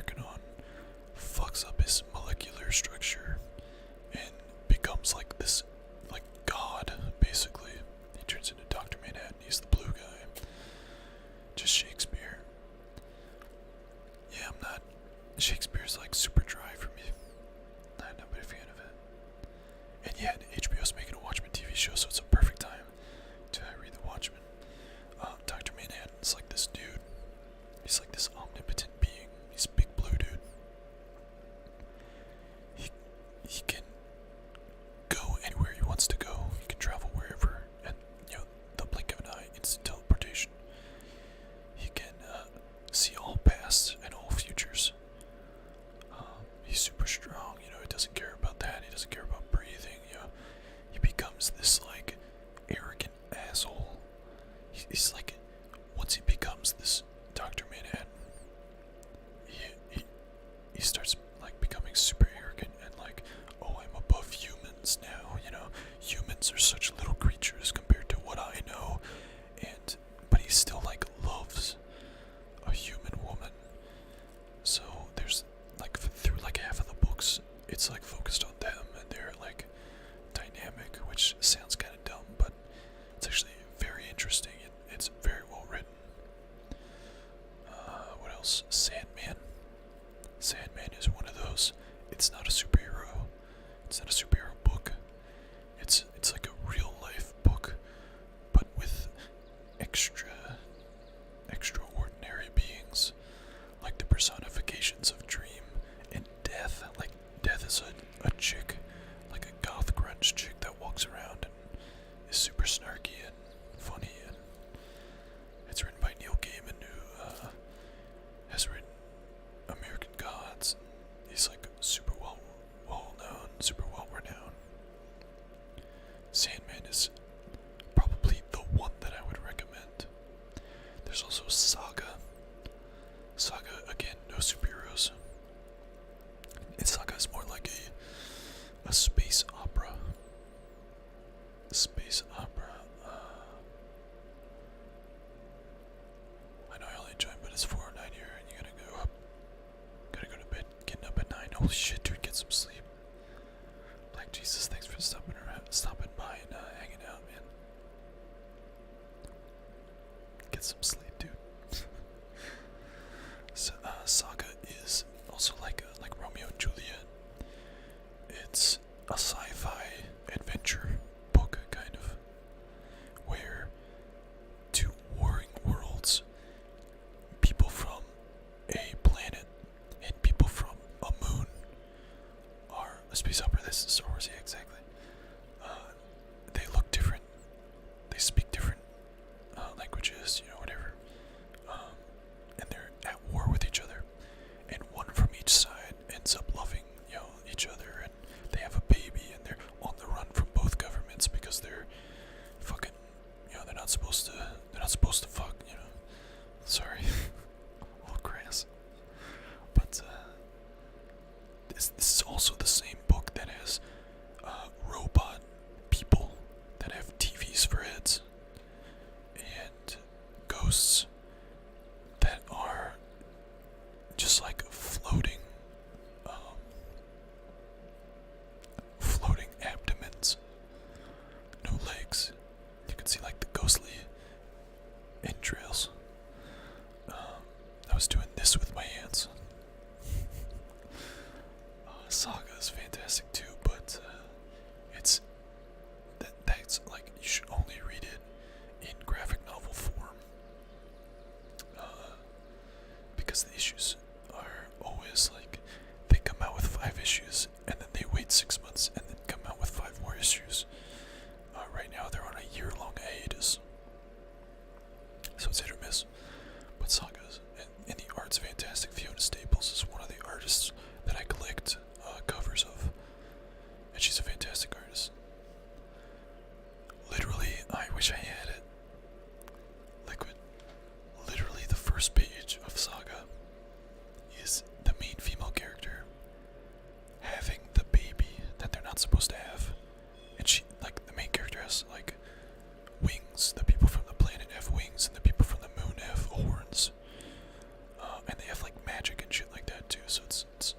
is like super dry for me. I'm not a big fan of it. And yeah, HBO's making a Watchmen TV show, so it's a perfect time to read the Watchmen. Dr. Manhattan's like this dude. He's like this omnipotent being. He's a big blue dude. He can go anywhere he wants to go. He can travel wherever, and the blink of an eye, instant teleportation. He can see all past and all futures. He's super strong. He doesn't care about that. He doesn't care about breathing. He becomes this like arrogant asshole. He's like, once he becomes this Dr. Manhattan, he starts like becoming super arrogant and like, oh, I'm above humans now. Humans are such little creatures compared to what I know, but he still like loves a human woman. So there's like through like half of the books, it's like focused on them and their like dynamic, which sounds kind of dumb, but it's actually very interesting and it's very well written. What else? Sandman. Sandman is one of those. It's not a superhero. It's not a superhero book. It's like a real life book, but with extraordinary beings, like the personifications of dream and death. Like death is a chick, like a goth grunge chick that walks around and is super snarky and funny, and it's written by Neil Gaiman, who has written American Gods. He's like super well known, super well renowned. Sandman is probably the one that I would recommend. There's also Saga. Saga, again, no superheroes. And Saga is more like a space opera. Space opera. I know I only joined, but it's 4:09 here, and you gotta go to bed, getting up at 9. Holy shit, dude, get some sleep. Like, Jesus, thanks for stopping by and hanging out, man. Get some sleep, dude. So, Saga is also like Romeo and Juliet. It's a sci-fi adventure book, kind of, where two warring worlds, people from a planet and people from a moon, are a space opera. This is Star Wars, yeah, exactly. They look different. They speak different languages, whatever. And they're at war with each other. And one from each side ends up loving, each other. And they have a baby, and they're on the run from both governments because they're fucking, they're not supposed to fuck, Sorry. A little crass. But, this is also the same book that has, robot people that have TVs for heads, and ghosts that are just like floating abdomens, no legs. You can see like the ghostly entrails. I was doing this with my hands. Saga is fantastic too, but that's like, you should only read it in graphic novel form, because the issues are always like, they come out with 5 issues and then they wait 6 months and then come out with 5 more issues. Right now they're on a year-long hiatus, so it's hit or miss. But Saga's, and the art's fantastic. Fiona Staples is one of the artists that I collect covers of, and she's a fantastic artist. Literally, I wish I had it. Liquid. Literally, the first page of Saga is the main female character having the baby that they're not supposed to have, and she, like, the main character has like wings. The people from the planet have wings, and the people from the moon have horns, and they have like magic and shit like that too. So it's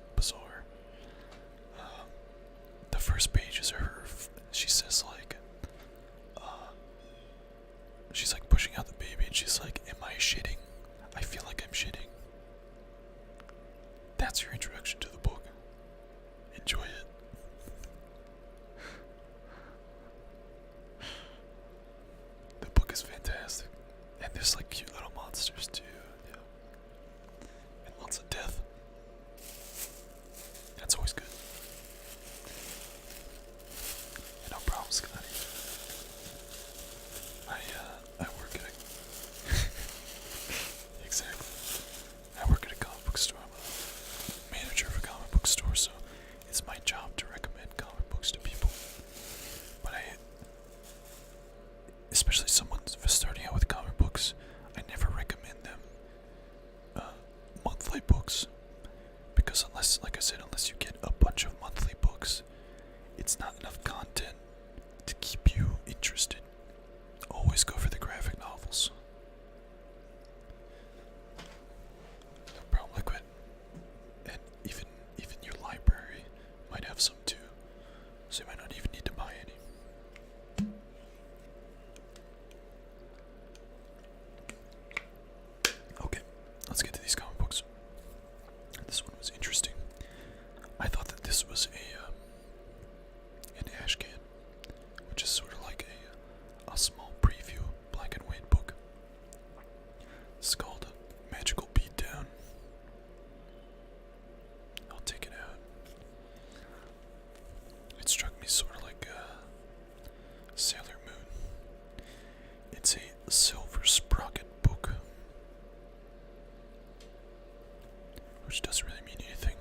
That's always good. No problem, Scotty. I work at a exactly. I work at a comic book store. I'm a manager of a comic book store, so it's my job to recommend comic books to people. But especially someone starting out with comic books, I never recommend them monthly books, because unless, like I said, unless you get a bunch of monthly books, it's not enough content to keep you interested. Always go for the graphic novels. No problem, Liquid. And even your library might have some too, so you might not even need to buy any. Okay, let's get to these comic books. This one was interesting. I thought that this was an ash can, which is sort of like a small preview black and white book. It's called Magical Beatdown. I'll take it out. It struck me sort of like Sailor Moon. It's a silver sprocket book, which doesn't really mean anything.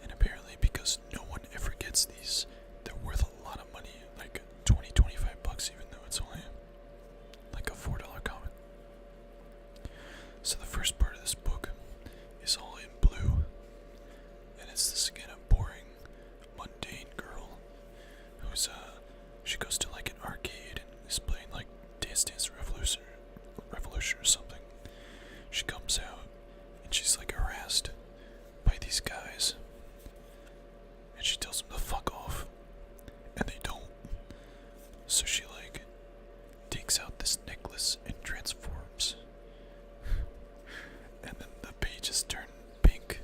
And apparently, because no one ever gets these, they're worth a lot of money, like $20-25, even though it's only like a $4 comic. So the first part of this book is all in blue, and it's this kind of boring, mundane girl who's she goes to like an arcade and is playing like Dance Dance Revolution or something. She comes out and she's like harassed by these guys, and she tells them to fuck off, and they don't. So she like takes out this necklace and transforms, and then the pages turn pink,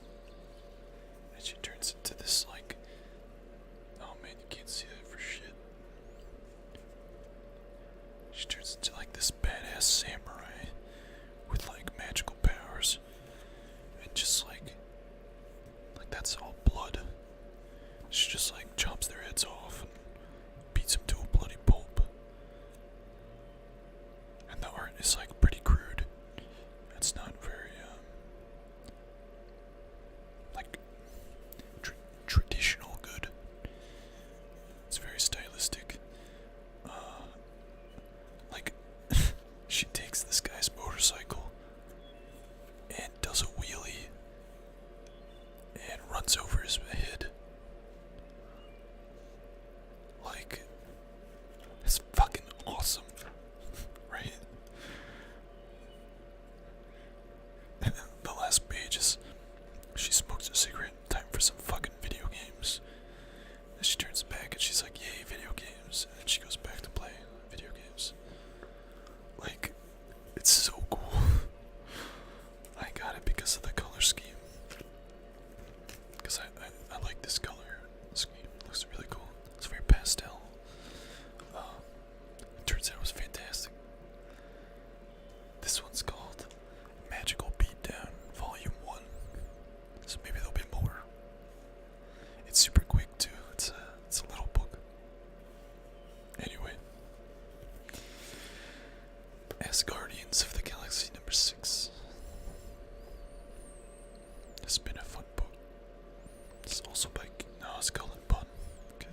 and she turns into this like, oh man, you can't see that for shit. She turns into like this badass samurai with like magical powers, and just like that's all blood. She just like chops their heads off and beats them to a bloody pulp. And the art is like pretty crude. It's not very like traditional good. It's very stylistic. Like she takes this guy's motorcycle and does a wheelie and runs over his head. Like, it's fucking awesome, right? And then the last page is she smokes a cigarette, time for some fucking video games. And she turns back and she's like, yay, video games. And then she goes back to play video games. Like, it's so cool. I got it because of the color scheme. Because I like this color scheme. It looks really cool. It's very pastel. It turns out it was fantastic. This one's called Magical Beatdown Volume 1. So maybe there'll be more. It's super quick too. It's a little book. Anyway. As Guardians of the Galaxy number 6. It's been a fun book. It's also by Skull and Bun. Okay.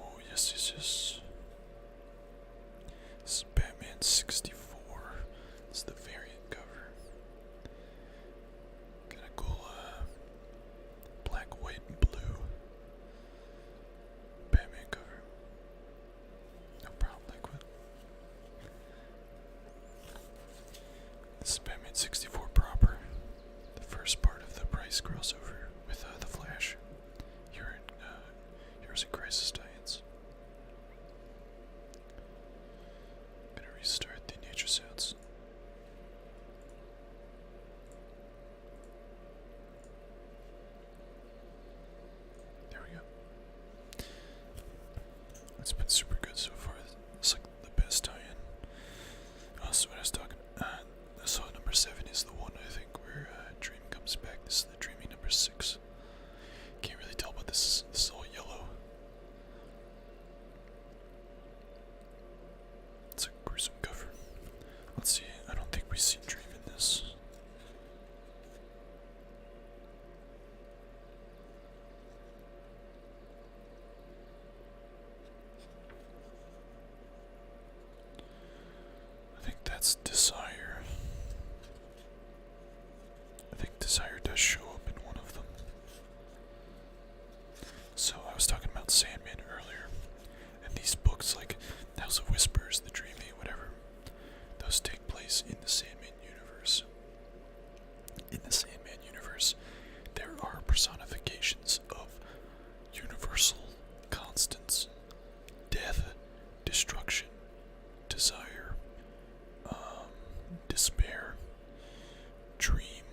Oh yes. This is Batman 64. It's the variant cover. Kinda cool black, white, and blue Batman cover. No problem, Liquid. This is Batman 64 proper. The first part of number 6. Can't really tell, but this is all yellow. It's a gruesome cover. Let's see. I don't think we see Dream in this. I think that's Desire. I think Desire does show up in one of them. So I was talking about Sandman earlier, and these books like House of Whispers, The Dreaming, whatever, those take place in the Sandman universe. In the Sandman universe, there are personifications of universal constants: death, destruction, desire, despair, dream,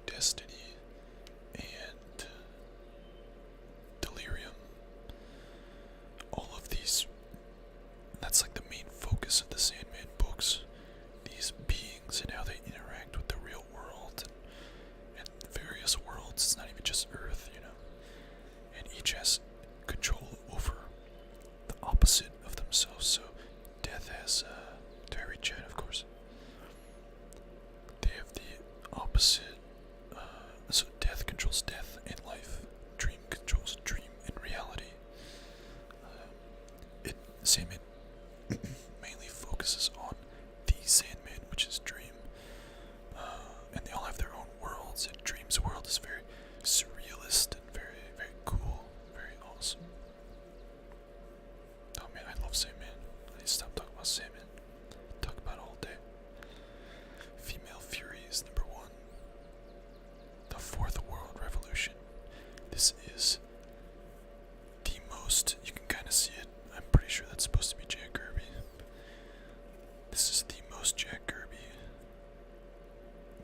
destiny, and delirium. All of these, that's like the main focus of the Sandman books. These beings and how they interact with the real world and various worlds. It's not even just Earth, you know. And each has control over the opposite of themselves. So Death has, do I read chat? Of course. They have the opposite. So Death controls death and life. Dream controls dream and reality. Sandman mainly focuses on the Sandman, which is Dream. And they all have their own worlds, and Dream's world is very surrealist and very, very cool, very awesome. Oh man, I love Sandman. I need to stop talking about Sandman. Talk about it all day. Female Fury is number 1. The Fourth World Revolution. This is the most, you can kind of see it. I'm pretty sure that's supposed to be Jack Kirby. This is the most Jack Kirby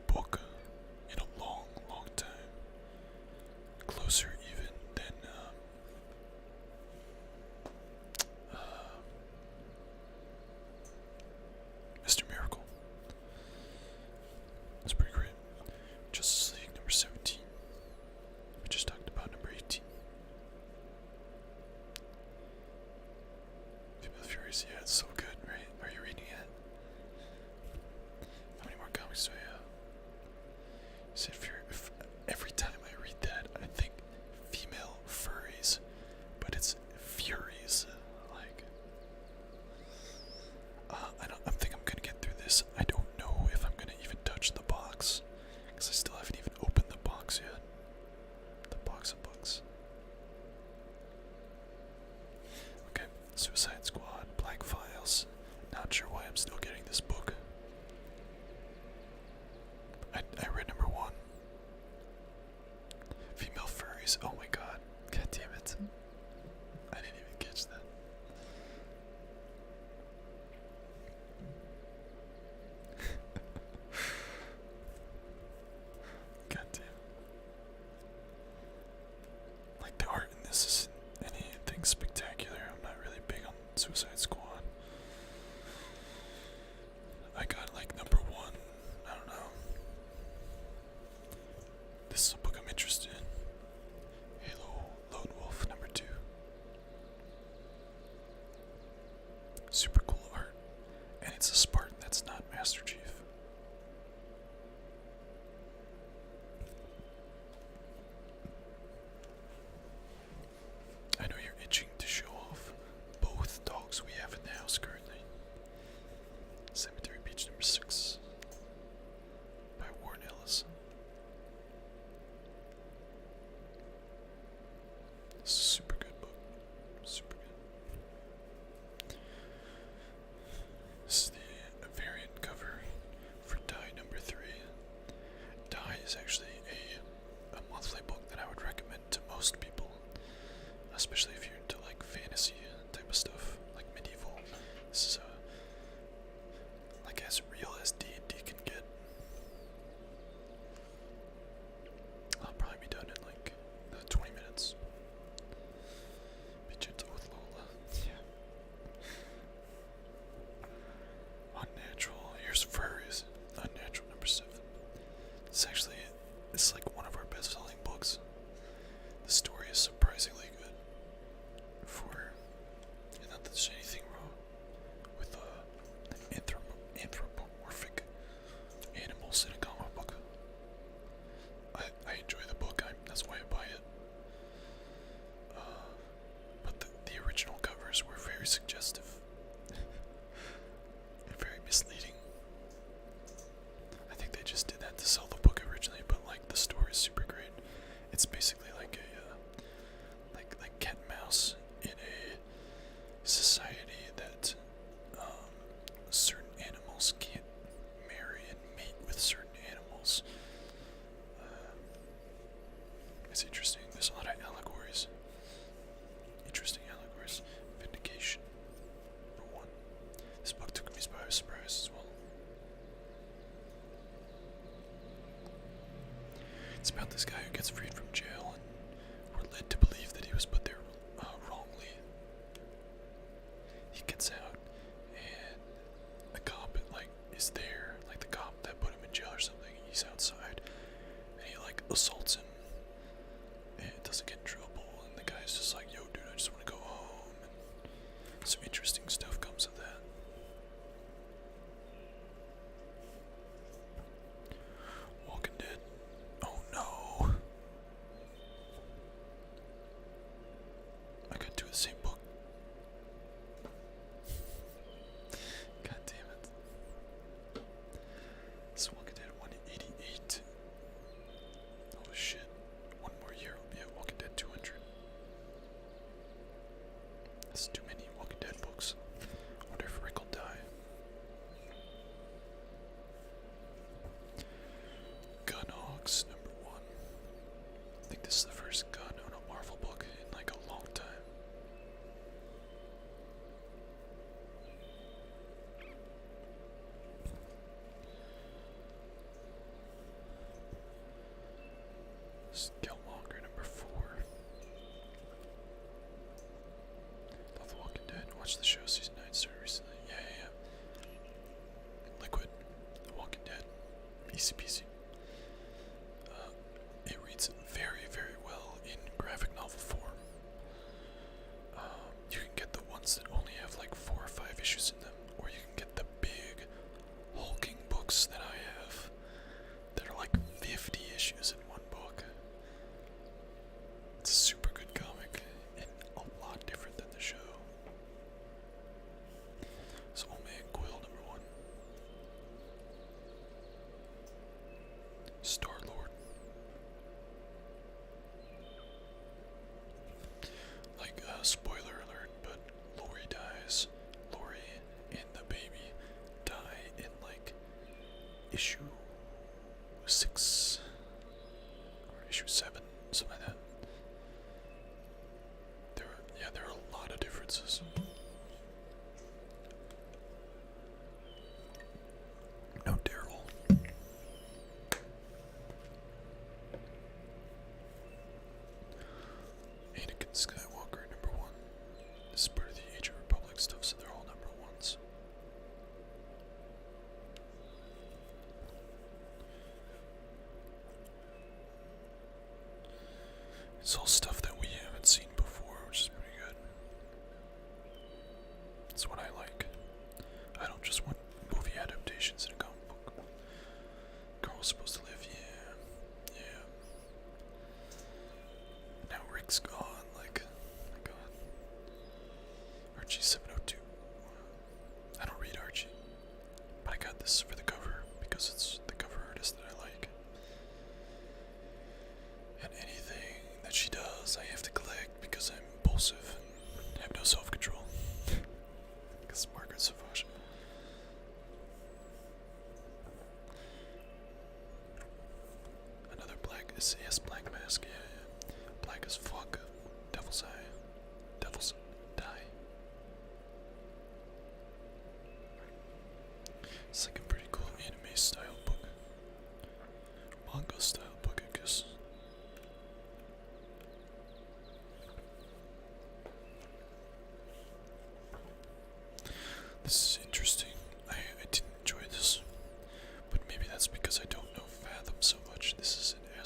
book in a long, long time. Closer even than Mr. Miracle. That's pretty great. Justice League number 17. We just talked about number 18. Female Furies, yeah, it's so good, right? Are you reading it? How many more comics do I have? You said Fury. Every time I read that, I think Female Furries, but it's Furies. Like, I think I'm gonna get through this. I don't know if I'm gonna even touch the box, because I still haven't even opened the box yet. The box of books. Okay, Suicide Squad, Black Files. Not sure why I'm still getting this book. I read number 1. Female Furries. Oh my god. God damn it. I didn't even catch that. God damn. Like, the art in this isn't anything spectacular. I'm not really big on Suicide Squad. I got like number 1. I don't know. This is a book I'm interested in. Halo Lone Wolf number 2. Super cool art. And it's a Spartan that's not Master Chief. I know you're itching to show off both dogs we have in the house currently. Cemetery Beach number 6 by Warren Ellis. Super good book. Super good. This is the variant cover for Die number 3. Die is actually a monthly book that I would recommend to most people, especially if you're into like fantasy type of stuff, like medieval. This is like as real as D&D can get. I'll probably be done in like 20 minutes. Be gentle with Lola. Yeah. Unnatural. Here's Furries. Unnatural number 7. It's actually It's like one of our best-selling books. The story is surprisingly good. And not that there's anything wrong with anthropomorphic animals in a comic book. I enjoy the book. That's why I buy it. But the original covers were very suggestive and very misleading. I think they just did that to sell the book originally, but like the story is super great. It's basically like like cat and mouse in a society that certain animals can't marry and mate with certain animals. It's interesting. There's a lot of allegories. Interesting allegories. Vindication. For one. This book took me by surprise as well. It's about this guy who gets freed from jail, and we're led to believe that he was put there wrongly. He gets out, and the cop is there, like the cop that put him in jail or something. He's outside, and he assaults him, and doesn't get in trouble. And the guy's just like, "Yo, dude, I just want to go home." And some interesting stuff comes of that. Walking Dead. Oh no. I got two of the same book. God damn it. This Walking Dead 188. Oh shit. One more year I'll be at Walking Dead 200. That's too many Walking Dead books. Wonder if Rick will die. Gunhawks #1. I think this is the first gun on a Marvel book in a long time. Killmonger #4. Love The Walking Dead. Watched the show season 9 started recently. Yeah. Liquid. The Walking Dead. Easy peasy. It reads very, very well in graphic novel form. You can get the ones that only have 4 or 5 issues in them, or you can get the big hulking books that I have that are 50 issues in one book. It's a super good comic and a lot different than the show. So Old Man Quill #1. Star-Lord. Spoiler alert, but Lori dies. Lori and the baby die in issue 6 or issue 7, something like that. There are a lot of differences. No Daryl. Anakin Skywalker #1. This is part of the Age of Republic stuff, so they're all #1s. It's all stuff that we haven't seen before, which is pretty good. That's what I like. I don't just want movie adaptations in a comic book. Carl's supposed to live, yeah. Now Rick's gone, oh my god. Archie 702. I don't read Archie, but I got this for the cover because it's the cover artist that I like. And anything that she does, I have to collect because I'm impulsive and have no self-control. Because Margaret Savage. Another black, yes, Black Mask, yeah. Black as fuck. Devil's Eye. Devil's Die. It's a pretty cool anime style book. Manga style book, I guess. This is interesting. I didn't enjoy this, but maybe that's because I don't know Fathom so much. This is an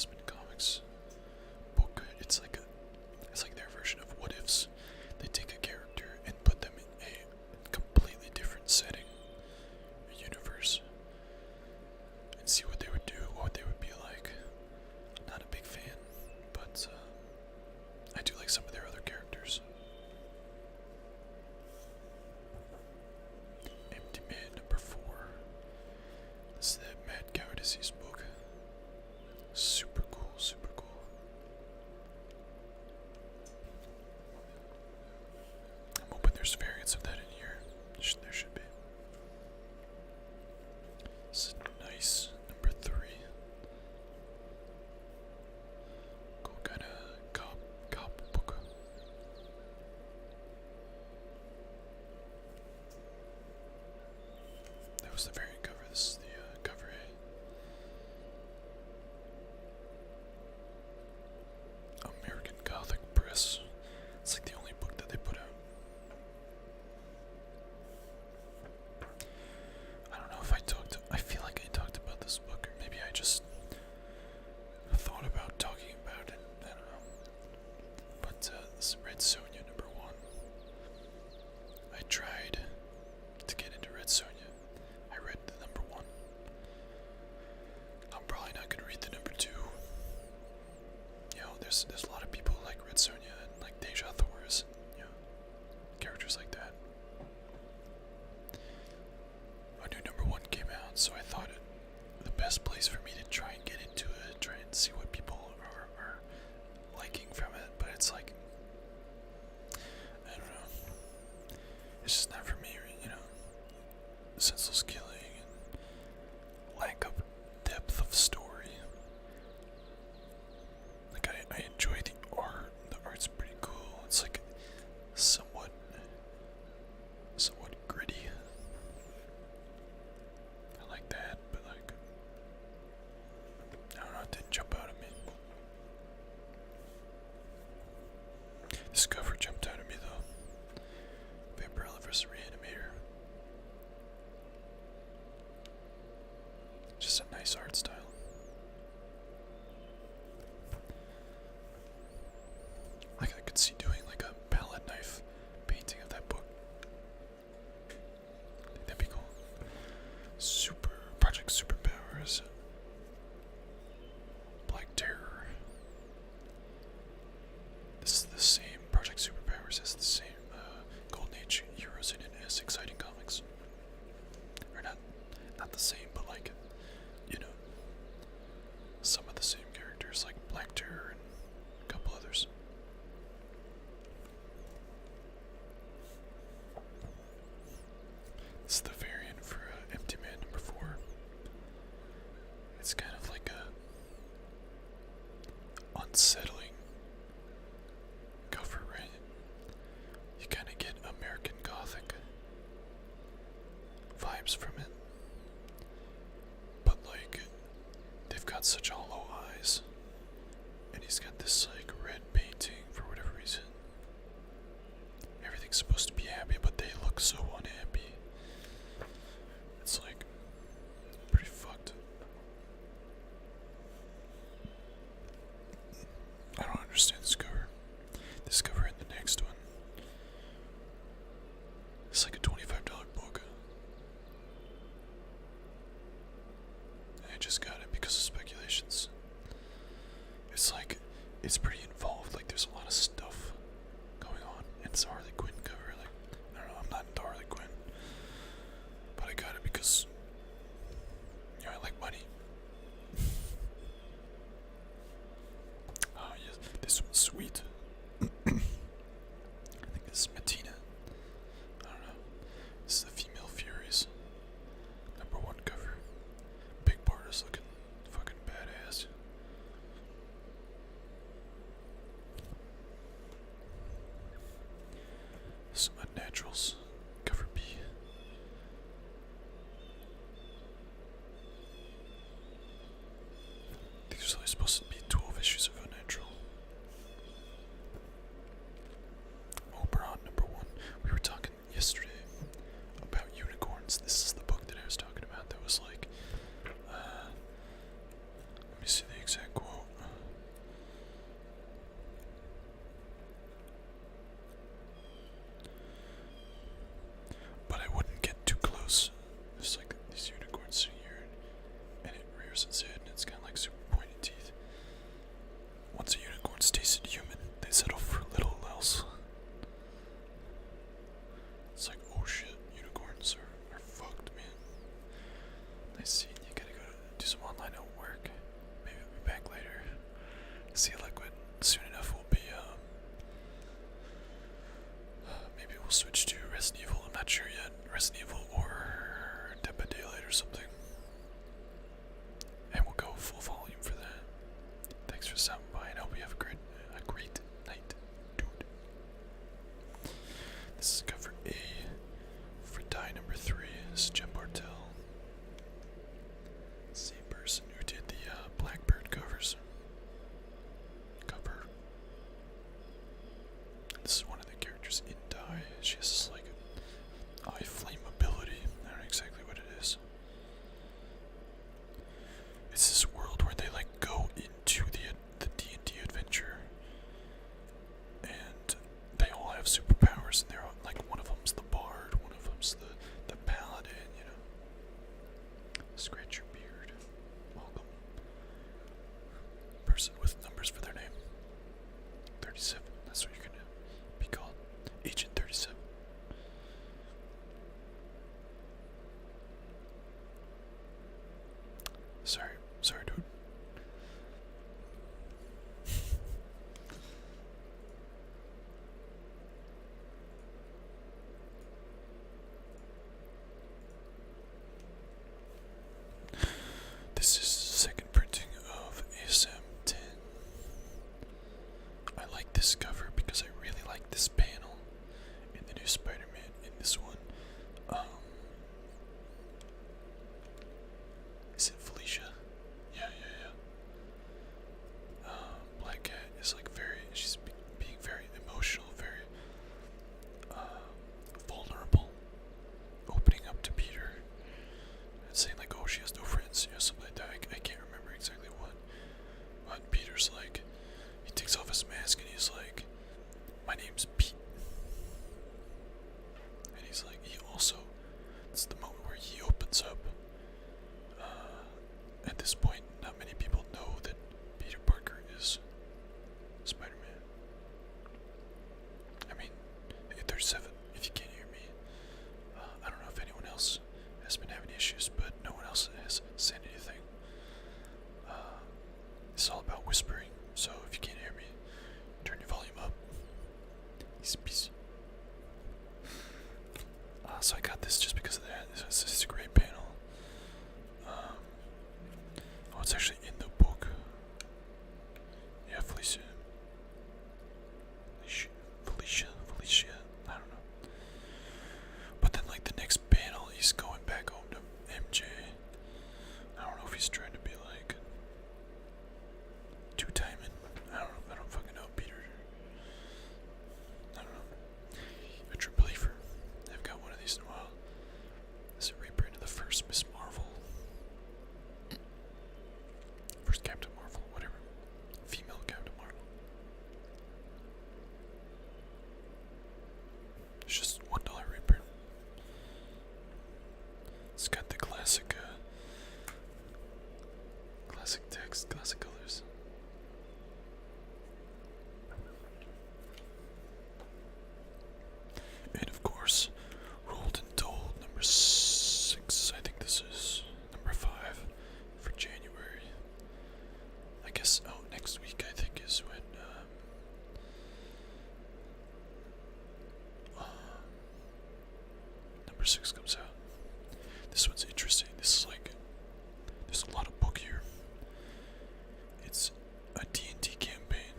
Sonja #1. I tried to get into Red Sonja. I read the #1. I'm probably not gonna read the #2. You know, there's a lot of people like Red Sonja and like Deja Thors, you know, characters like that. A new #1 came out, so I thought the best place for me to try and get into it, try and see what people are liking from it, but it's like, I don't know, it's just not for me, you know, senseless killing and lack of depth of story. Like, I enjoy the art. The art's pretty cool. It's like somewhat gritty. I like that, but like, I don't know, it didn't jump out at me. This cover jumped out at me though. Vampirella vs. Reanimator. Just a nice art style. Like, I could see doing like a palette knife painting of that book. I think that'd be cool. Project Superpowers. Black Terror. This is the same Project Superpowers as the same Golden Age heroes in it as Exciting Comics. Or not the same, but like, you know, some of the same characters like Black Terror and a couple others. This is the variant for Empty Man #4. It's kind of like a unsettling cover, right? You kind of get American Gothic vibes from it, but like, they've got such hollow eyes, and he's got this like red painting for whatever reason. Everything's supposed to be happy, but they look so unhappy. It's like pretty fucked. I don't understand this cover. This cover and the next one. It's like a $25 book. And I just got it because of speculations. It's like, it's pretty involved. Like, there's a lot of stuff going on. And it's a Harley Quinn cover. Like, I don't know, I'm not into Harley Quinn. But I got it because, you know, I like money. Oh yes, this one's sweet. I think this is Matina. I don't know. This is the Female Furies #1 cover. Big Barda's looking fucking badass. Some Unnaturals, cover B. I think there's only supposed to be 12 issues of Unnatural. Oberon #1. We were talking yesterday about unicorns. This is the book that I was talking about that was like, let me see the exact quote. But I wouldn't get too close. There's like these unicorns sitting here, and it rears its head, and it's got like super pointy teeth. Once a unicorn's tasted human, they settle for little else. It's like, oh shit, unicorns are fucked, man. I see, you gotta go do some online homework. Maybe I'll be back later. See Liquid. Soon enough we'll be, maybe we'll switch to Resident Evil. I'm not sure yet. Resident Evil or Dead by Daylight or something. And we'll go full volume for that. Thanks for stopping by, and I hope you have a great night, dude. This is cover A for Die #3. This is Jen Bartel. Same person who did the Blackbird covers. This is one of the characters in Die. She has this like eye flame ability. I don't know exactly what it is. person with numbers for their name. 37. That's what you're gonna be called. Agent 37. Sorry, dude. This is second printing of ASM-10. I like this cover because I really like this panel in the new Spider-Man. In this one, is it Felicia? Yeah. Black Cat is like she's being very emotional, very vulnerable, opening up to Peter and saying like, oh, she has no friends, something like that. I can't remember exactly what. But Peter's like, he takes off his mask and he's like, my name's Pete. And he's like, it's the moment where he opens up. At this point, not many people know that Peter Parker is Spider-Man. I mean, 37, if you can't hear me. I don't know if anyone else has been having issues, but no one else has said anything. It's all about whispering, so if you can't hear me, turn your volume up. Peace. So I got this just because of that. It's a great panel. It's actually in the book. Yeah, Felicia. I don't know. But then, like, the next panel, he's going back home to MJ. I don't know if he's trying to be like two-timing. I don't fucking know, Peter. I don't know. A true believer. I haven't got one of these in a while. This is a reprint of the first Miss Marvel. First Captain Marvel, whatever. Female Captain Marvel. It's just $1 reprint. It's got the classic text, classic colors. And of course, Rolled and Told number 6. I think this is number 5 for January. I guess, next week I think is when number 6 comes out. This one's interesting. This is like, there's a lot of book here. It's a D&D campaign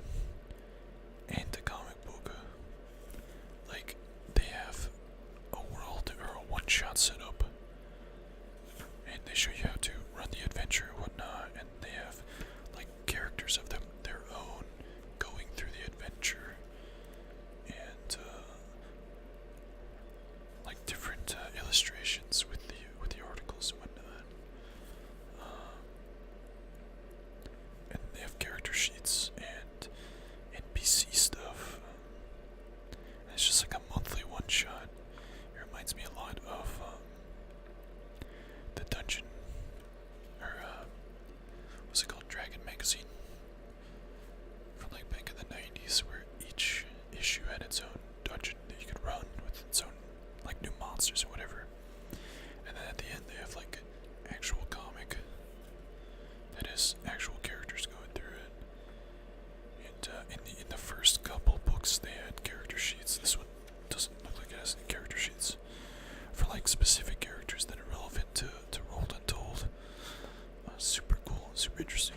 and a comic book. Like, they have a world or a one-shot setup, and they show you how to run the adventure and whatnot, and they have like characters of their own going through the adventure, and like different illustrations with the articles and whatnot. And they have character sheets and NPC stuff. And it's just like a monthly one shot. It reminds me a lot of the Dungeon, or what's it called, Dragon Magazine, from like back in the 90s, where each issue had its own dungeon that you could run with its own like new monsters or whatever. And then at the end they have like actual comic that is actual characters going through it. And in the first couple books they had character sheets. This one doesn't look like it has any character sheets for like specific characters that are relevant to Rolled and Told. Super cool, super interesting.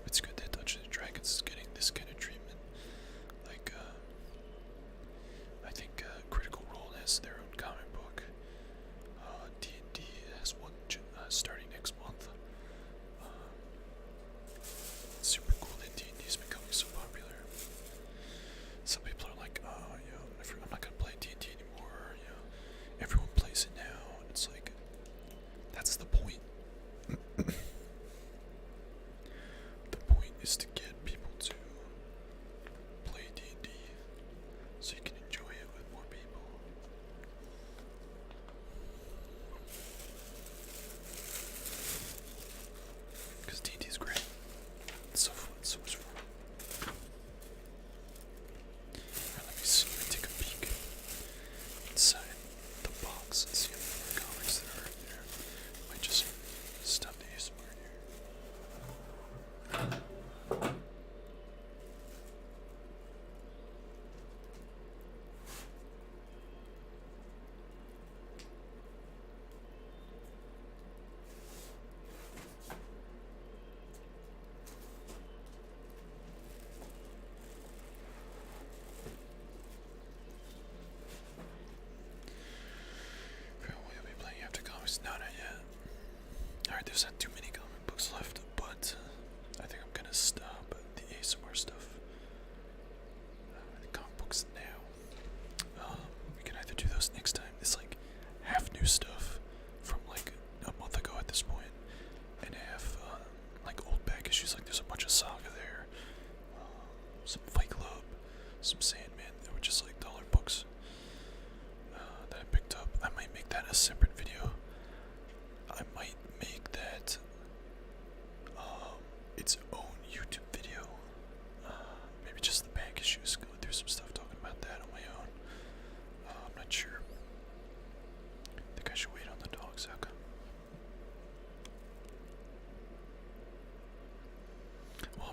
It's good that Dungeons and Dragons is getting this kind of treatment. Like, I think Critical Role has their own comic book. D&D has one starting next month. It's super cool that D&D is becoming so popular. Some people are like, oh, I'm not gonna play D&D anymore. Everyone plays it now. And it's like, that's the point. The point is to get people to play D&D so you can enjoy it with more people. Because D&D is great. It's so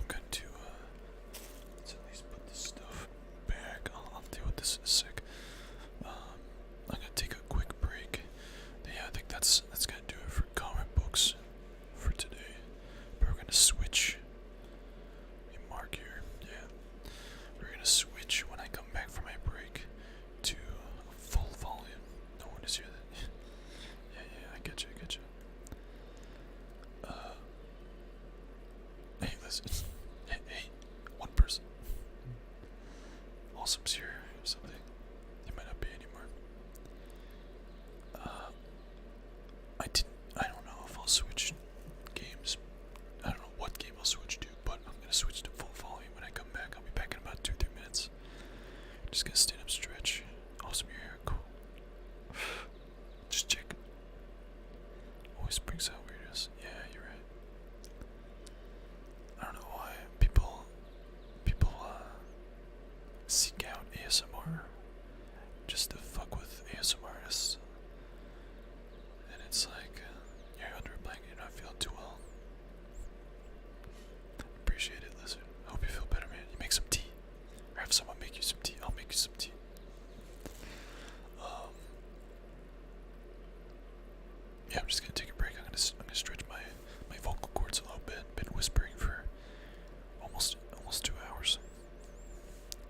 going to let's at least put this stuff back. I'll deal with this in a sec. I'm gonna take a quick break. Yeah, I think that's gonna do it for comic books for today. But we're gonna switch. Mark here. Yeah, we're gonna switch when I come back from my break to full volume. No one is here. Yeah, I get you. Hey, listen. Hey, one person. Awesome's here or something. He might not be anymore. I don't know if I'll switch games. I don't know what game I'll switch to, but I'm gonna switch to full volume when I come back. I'll be back in about 2-3 minutes. Just gonna stand up, stretch. Awesome, you're here. Cool. Just check. Always brings out weirdos. Yeah, you're right. I don't know why people seek out ASMR just to fuck with ASMR artists. And it's like, you're under a blanket, you're not feeling too well. Appreciate it, Lizard. Hope you feel better, man. You make some tea. Or have someone make you some tea. I'll make you some tea. Yeah, I'm just gonna take a break. I'm gonna stretch my vocal cords a little bit. Been whispering for almost 2 hours.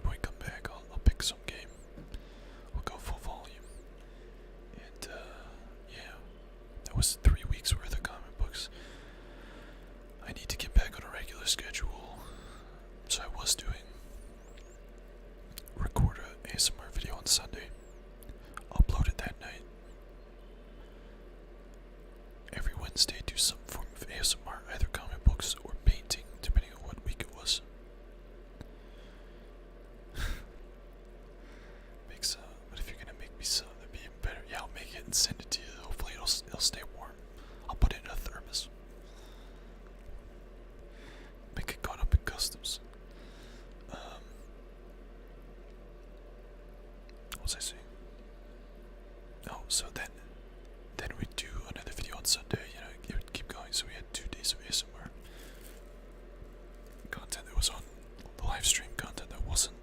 When we come back, I'll pick some game. We'll go full volume. And yeah, that was 3 weeks worth of comic books. I need to get back on a regular schedule. So I was doing record a ASMR video on Sunday, upload it that night. Every Wednesday do some form of ASMR, either comic books or painting, depending on what week it was. But if you're gonna make me some, that'd be even better. Yeah, I'll make it and send it to you. Hopefully it'll stay warm. I'll put it in a thermos. Make it caught up in customs. What was I saying? Oh, so then we do another video on Sunday, you know, it would keep going, so we had 2 days of ASMR content that was on the live stream, content that wasn't.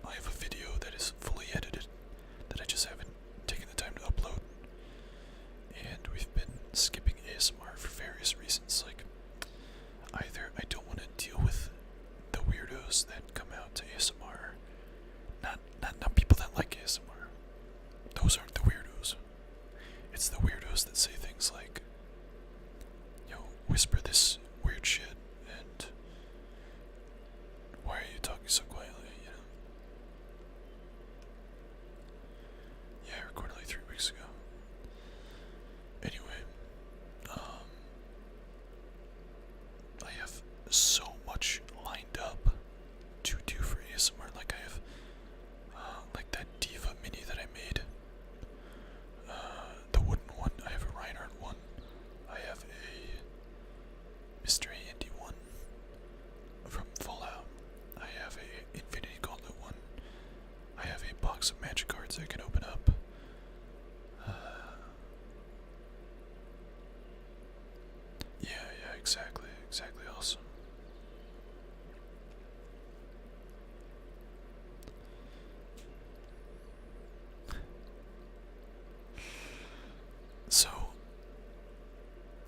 I have a video that is fully edited that I just haven't taken the time to upload, and we've been skipping ASMR for various reasons, like either I don't want to deal with the weirdos that come out to ASMR, not people that like ASMR. Those aren't the weirdos. It's the weirdos that say things like, you know, whisper this weird shit, and why are you talking so quietly, you know? Yeah, I recorded like 3 weeks ago. Anyway, I have so much lined up to do for ASMR. Like I have, like that Diva mini that I made. The wooden one. I have a Reinhardt one. I have a Mystery Indie one from Fallout. I have a Infinity Gauntlet one. I have a box of magic cards I can open up. Yeah, exactly awesome. So,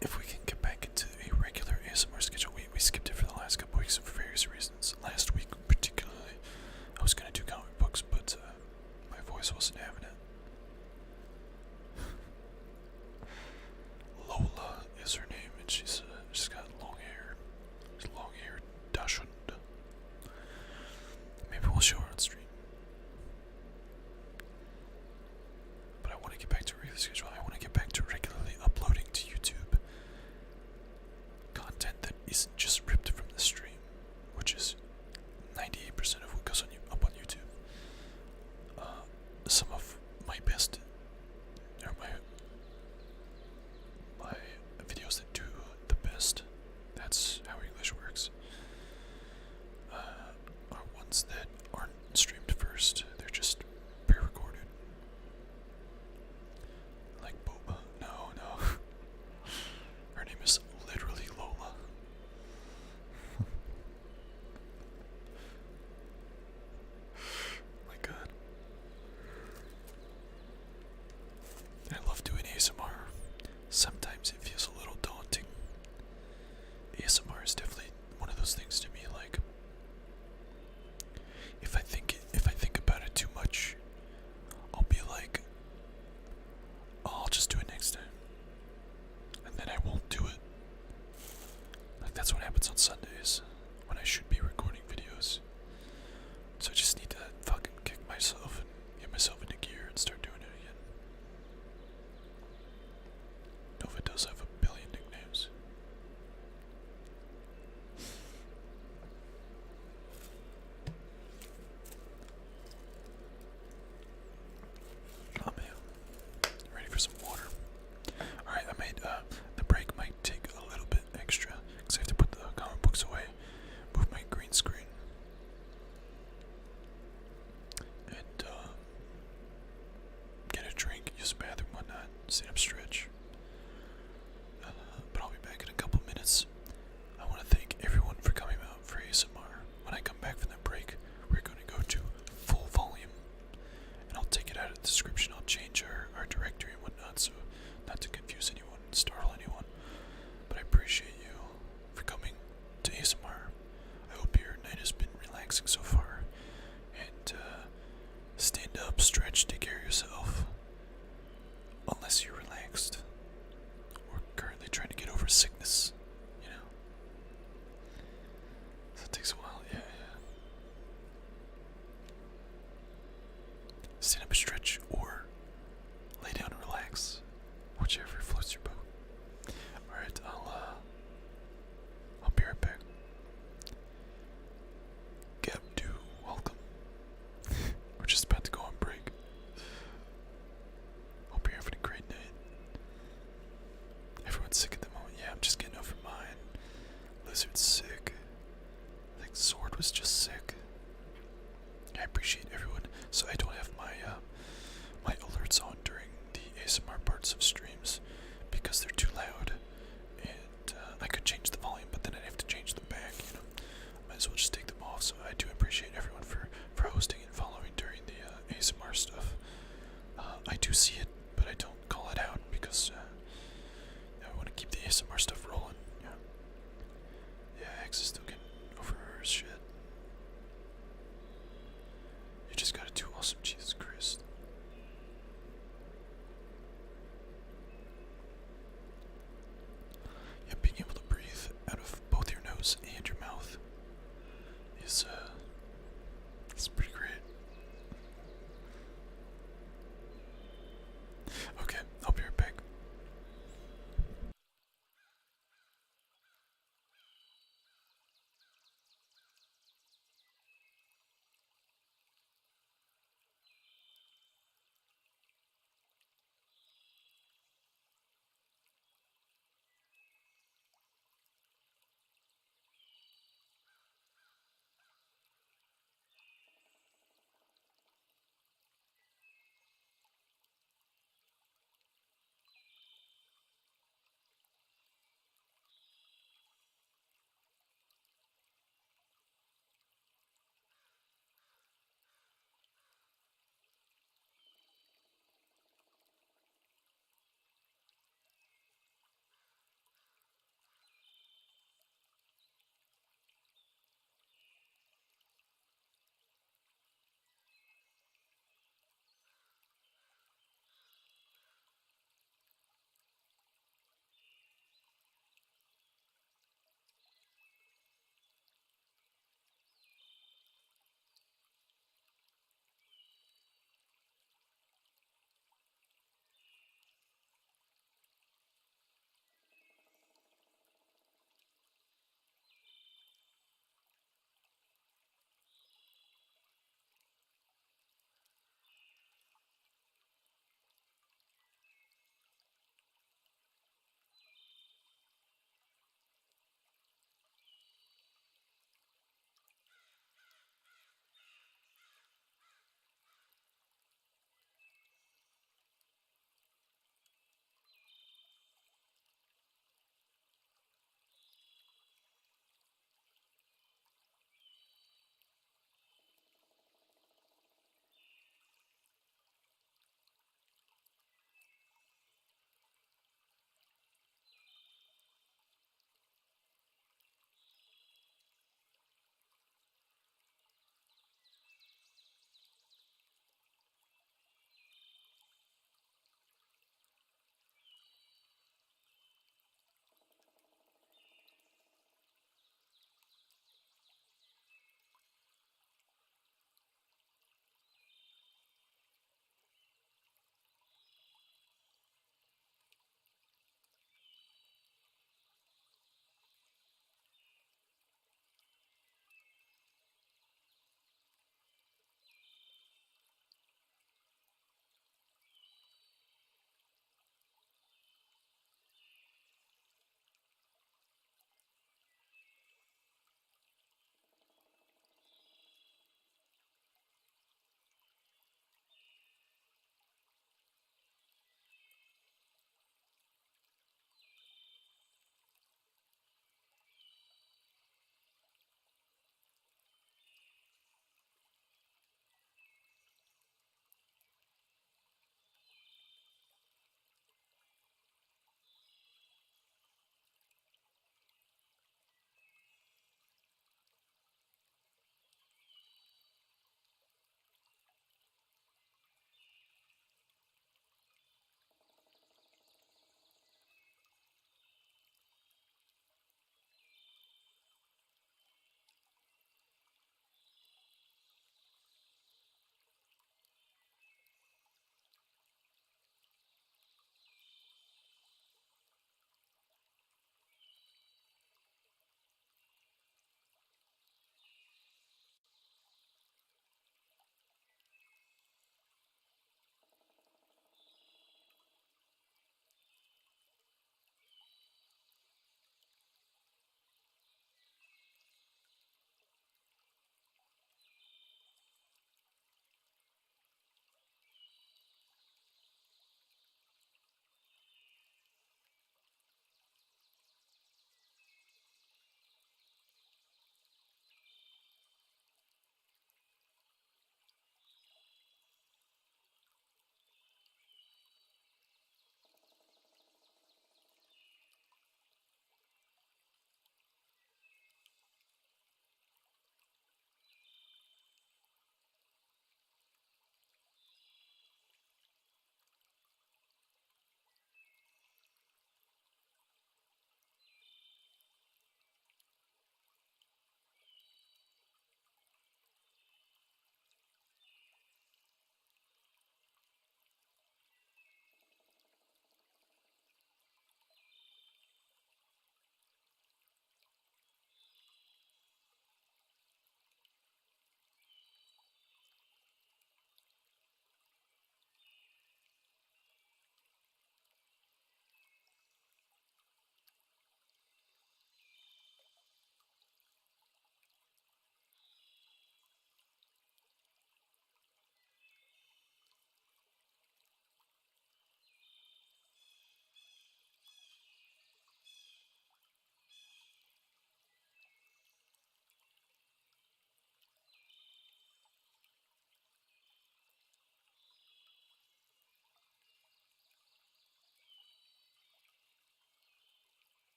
if we can get back into a regular ASMR schedule, we skipped it for the last couple weeks for various reasons. Last week, particularly, I was going to do comic books, but my voice wasn't having it. Lola is her name, and she's got long hair. She's long hair, Dachshund. Maybe we'll show her on stream. But I want to get back to a regular schedule. I want to get back to regularly uploading to YouTube content that isn't just ripped from the stream, which is 98% of what goes up on YouTube. Some of my best, or my videos that do the best, that's how English works, are ones that aren't streamed first. They're just pre-recorded. Like Boba. No. Her name is literally Lola. ASMR is definitely one of those things to me. Like, if I think about it too much, I'll be like, oh, I'll just do it next time, and then I won't do it. Like that's what happens on Sundays when I should be recording videos. So I just need to fucking kick myself and get myself into gear and start doing it again. Nova does have a billion nicknames. Oh man, ready for some water. Alright, I made, the break might take a little bit extra, because I have to put the comic books away, move my green screen, and, get a drink, use the bathroom, whatnot, sit up, stretch. But I'll be back in a couple minutes. I want to thank everyone for coming out for ASMR. When I come back from that break, we're going to go to full volume, and I'll take it out of the description. I'll change our directory and whatnot, so not to confuse anyone and startle anyone. But I appreciate you for coming to ASMR. I hope your night has been relaxing so far. And stand up, stretch, take care of yourself. Unless you're relaxed or currently trying to get over sickness, you know. So it takes a while, yeah. Stand up, stretch, or lay down and relax, whichever floats your boat. Alright, I'll be right back. Gabdo, welcome. We're just about to go on break. Hope you're having a great night. Everyone's sick at the moment. Yeah, I'm just getting over mine. Lizard's sick. I think Sword was just sick. I appreciate everyone. So I don't have my my alerts on during the ASMR parts of streams because they're too loud, and I could change the volume, but then I'd have to change them back. You know, might as well just take them off. So I do appreciate everyone for hosting and following during the ASMR stuff. I do see it, but I don't call it out because I want to keep the ASMR stuff rolling. Yeah, yeah. X is still getting over her shit. You just gotta do awesome, Jesus Christ. Yeah, being able to breathe out of both your nose and your mouth is it's pretty great. Okay, I'll be right back.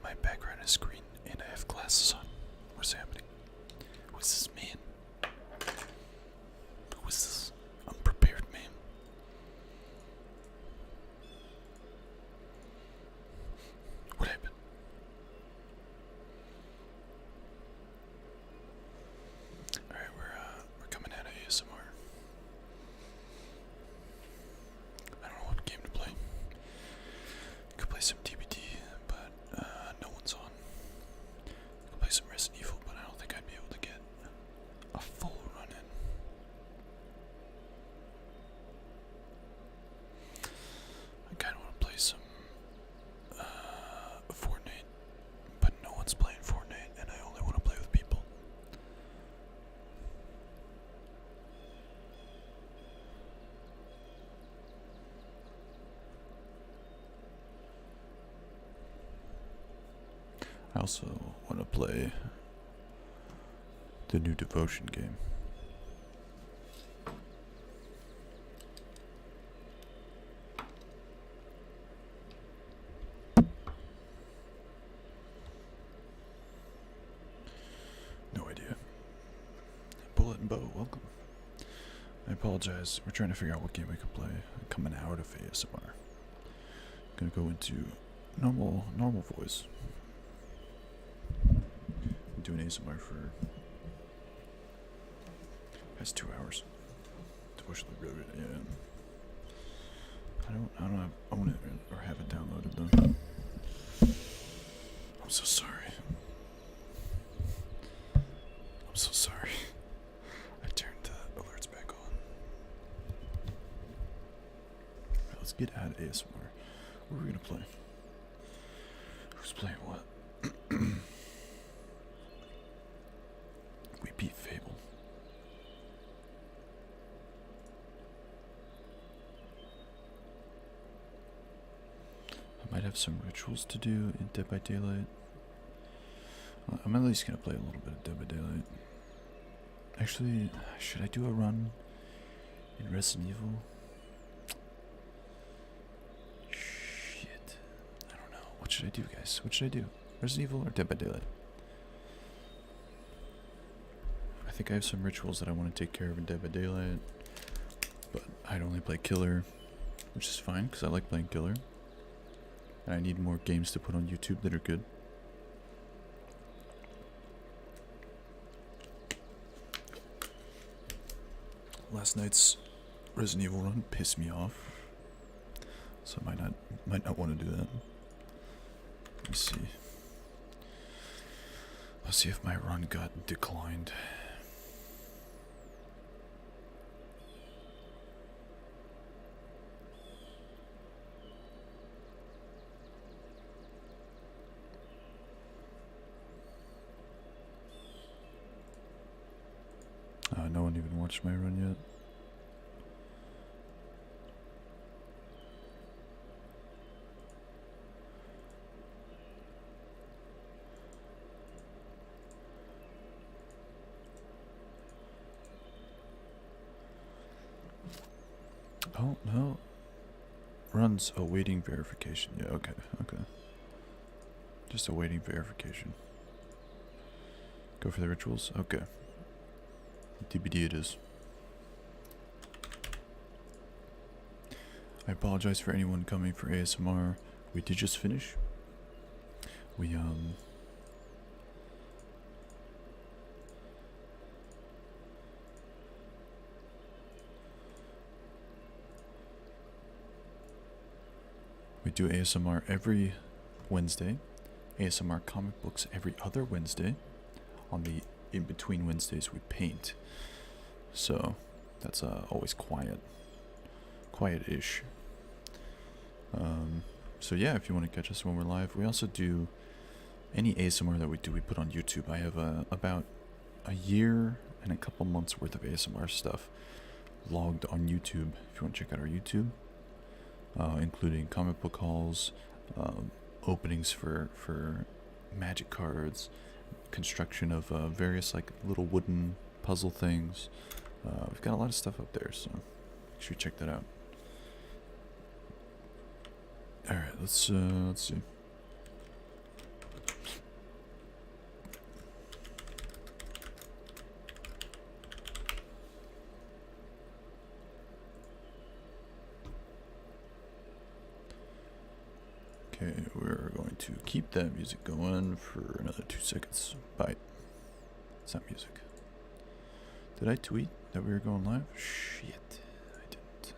My background is green and I have glasses on. What's happening? Who's this man? Who is this unprepared man? What happened? Alright, we're coming out of ASMR. I don't know what game to play. Could play some TBD, but no one's on. Could play some Resident Evil, but I don't think I'd be able to get a full run in. I kind of want to play some Fortnite, but no one's playing Fortnite, and I only want to play with people. I also want to play the new Devotion game. No idea. Bullet and Bow, welcome. I apologize. We're trying to figure out what game we could play. Coming out of ASMR. Gonna go into normal voice. Been doing ASMR for past 2 hours. Devotion really, yeah. I don't own it or have it downloaded though. I'm so sorry. I'm so sorry. I turned the alerts back on. Right, let's get out of ASMR. What are we gonna play? Who's playing what? We beat Fable. I might have some rituals to do in Dead by Daylight. I'm at least gonna play a little bit of Dead by Daylight. Actually, should I do a run in Resident Evil? Shit. I don't know. What should I do, guys? What should I do? Resident Evil or Dead by Daylight? I think I have some rituals that I want to take care of in Dead by Daylight, but I'd only play Killer, which is fine because I like playing Killer. And I need more games to put on YouTube that are good. Last night's Resident Evil run pissed me off, so I might not want to do that. Let me see. Let's see if my run got declined. No one even watched my run yet. Oh, no. Runs awaiting verification. Yeah, okay. Just awaiting verification. Go for the rituals? Okay. TBD it is. I apologize for anyone coming for ASMR. We did just finish. We do ASMR every Wednesday. ASMR comic books every other Wednesday. On the in between Wednesdays we paint. So that's always quiet-ish. So yeah, if you want to catch us when we're live, we also do any ASMR that we do, we put on YouTube. I have about a year and a couple months worth of ASMR stuff logged on YouTube. If you want to check out our YouTube, including comic book hauls, openings for magic cards, construction of various like little wooden puzzle things. We've got a lot of stuff up there, so make sure you check that out. All right, let's see. Okay, we're going to keep that music going for another 2 seconds. Bye. It's not music. Did I tweet that we were going live? Shit, I didn't.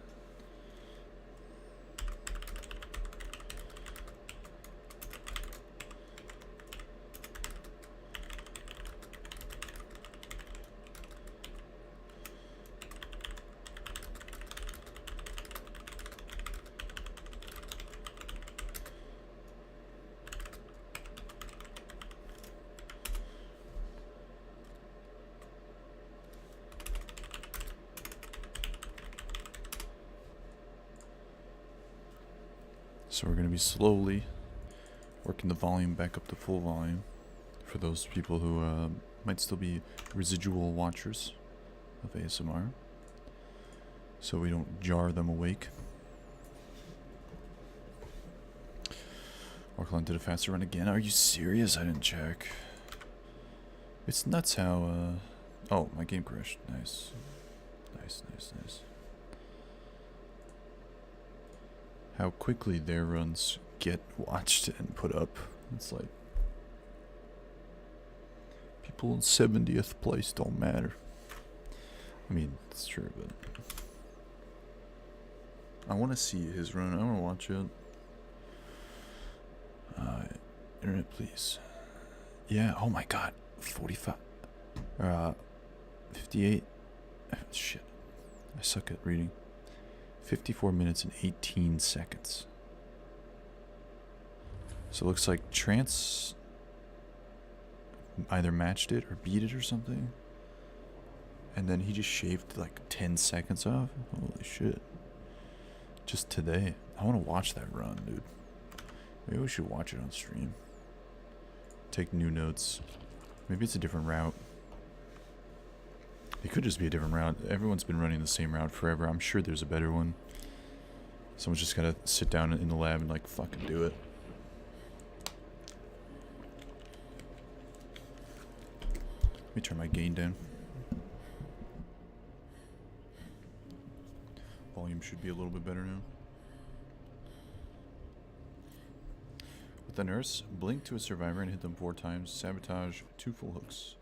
So we're going to be slowly working the volume back up to full volume for those people who might still be residual watchers of ASMR, so we don't jar them awake. Orkland did a faster run again. Are you serious? I didn't check. It's nuts how oh, my game crashed. Nice. Nice. How quickly their runs get watched and put up. It's like people in 70th place don't matter. I mean, it's true, but I want to see his run. I want to watch it. Internet, please. Yeah. Oh my God. 45. 58. Shit. I suck at reading. 54 minutes and 18 seconds. So it looks like Trance either matched it or beat it or something. And then he just shaved like 10 seconds off. Holy shit. Just today. I want to watch that run, dude. Maybe we should watch it on stream. Take new notes. Maybe it's a different route. It could just be a different route. Everyone's been running the same route forever. I'm sure there's a better one. Someone's just gotta sit down in the lab and like fucking do it. Let me turn my gain down. Volume should be a little bit better now. With the nurse, blink to a survivor and hit them 4 times. Sabotage 2 full hooks.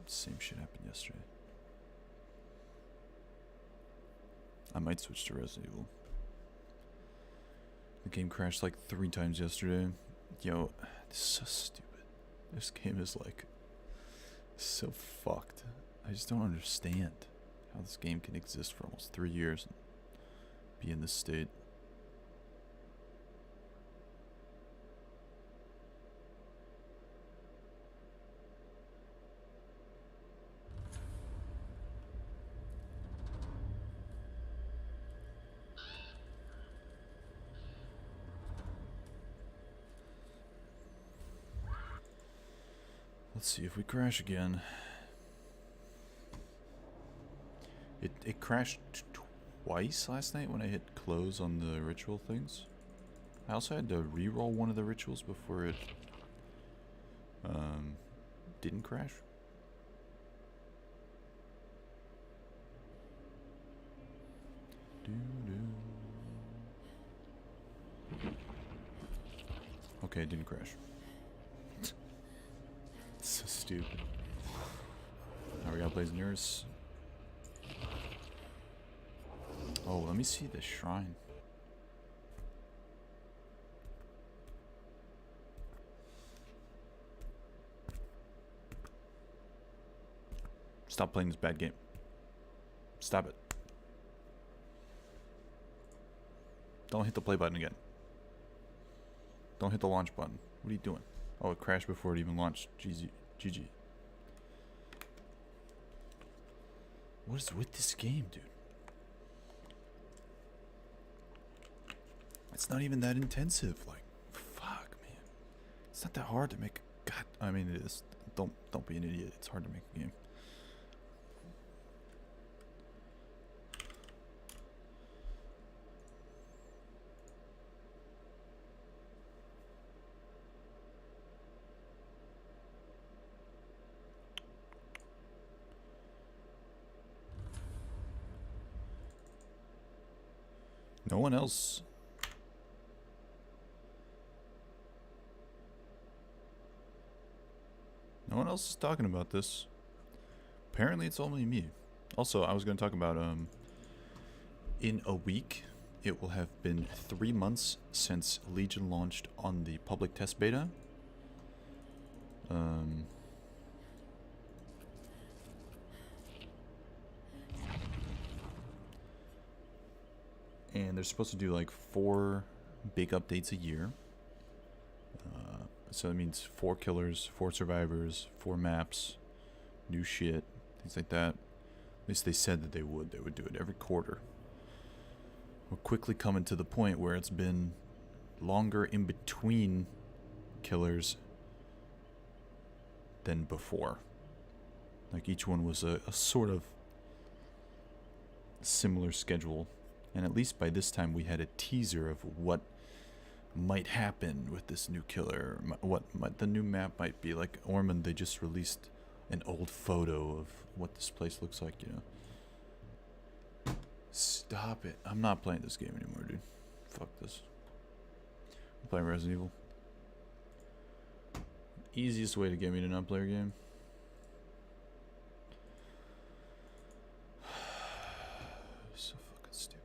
Same shit happened yesterday. I might switch to Resident Evil. The game crashed like 3 times yesterday. Yo, this is so stupid. This game is like so fucked. I just don't understand how this game can exist for almost 3 years and be in this state. Let's see if we crash again. It crashed twice last night when I hit close on the ritual things. I also had to re-roll one of the rituals before it didn't crash. Okay, it didn't crash. So stupid. Now we gotta play as nurse. Oh, let me see this shrine. Stop playing this bad game. Stop it. Don't hit the play button again. Don't hit the launch button. What are you doing? Oh, it crashed before it even launched. GG. What is with this game, dude? It's not even that intensive. Like, fuck, man. It's not that hard to make. God, I mean, it is. Don't be an idiot. It's hard to make a game. No one else. No one else is talking about this. Apparently it's only me. Also, I was going to talk about, in a week, it will have been 3 months since Legion launched on the public test beta. And they're supposed to do like 4 big updates a year. So that means 4 killers, 4 survivors, 4 maps, new shit, things like that. At least they said that they would. They would do it every quarter. We're quickly coming to the point where it's been longer in between killers than before. Like each one was a sort of similar schedule. And at least by this time we had a teaser of what might happen with this new killer, what the new map might be. Like Ormond, they just released an old photo of what this place looks like, you know. Stop it. I'm not playing this game anymore, dude. Fuck this. I'm playing Resident Evil. Easiest way to get me to not play a game. So fucking stupid.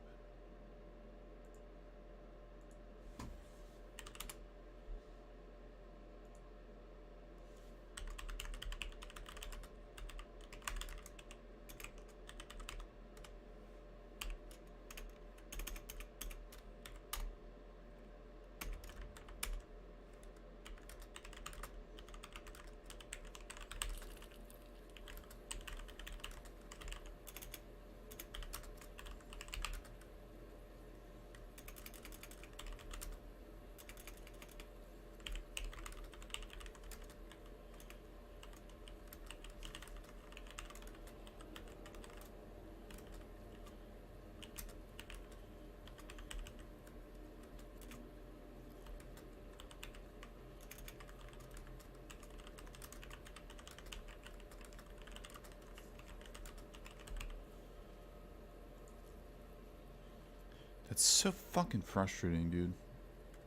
That's so fucking frustrating, dude.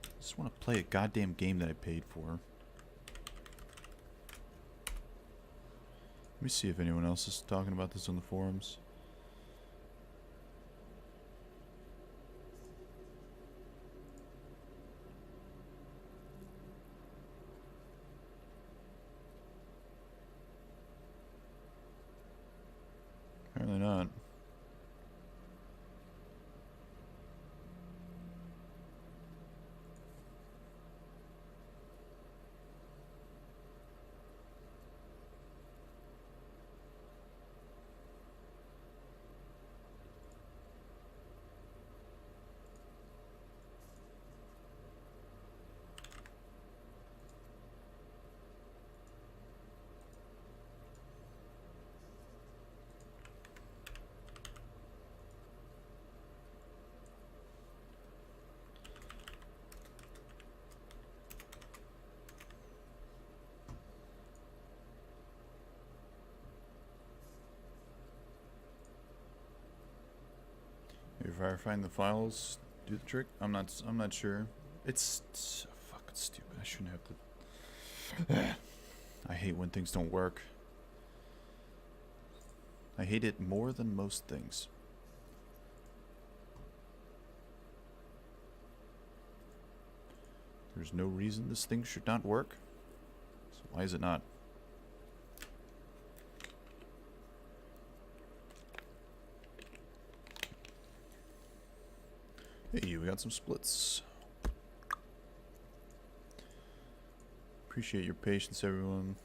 I just want to play a goddamn game that I paid for. Let me see if anyone else is talking about this on the forums. Apparently not. If I find the files, do the trick. I'm not sure. It's so fucking stupid. I shouldn't have to. I hate when things don't work. I hate it more than most things. There's no reason this thing should not work. So why is it not? Hey, we got some splits. Appreciate your patience, everyone.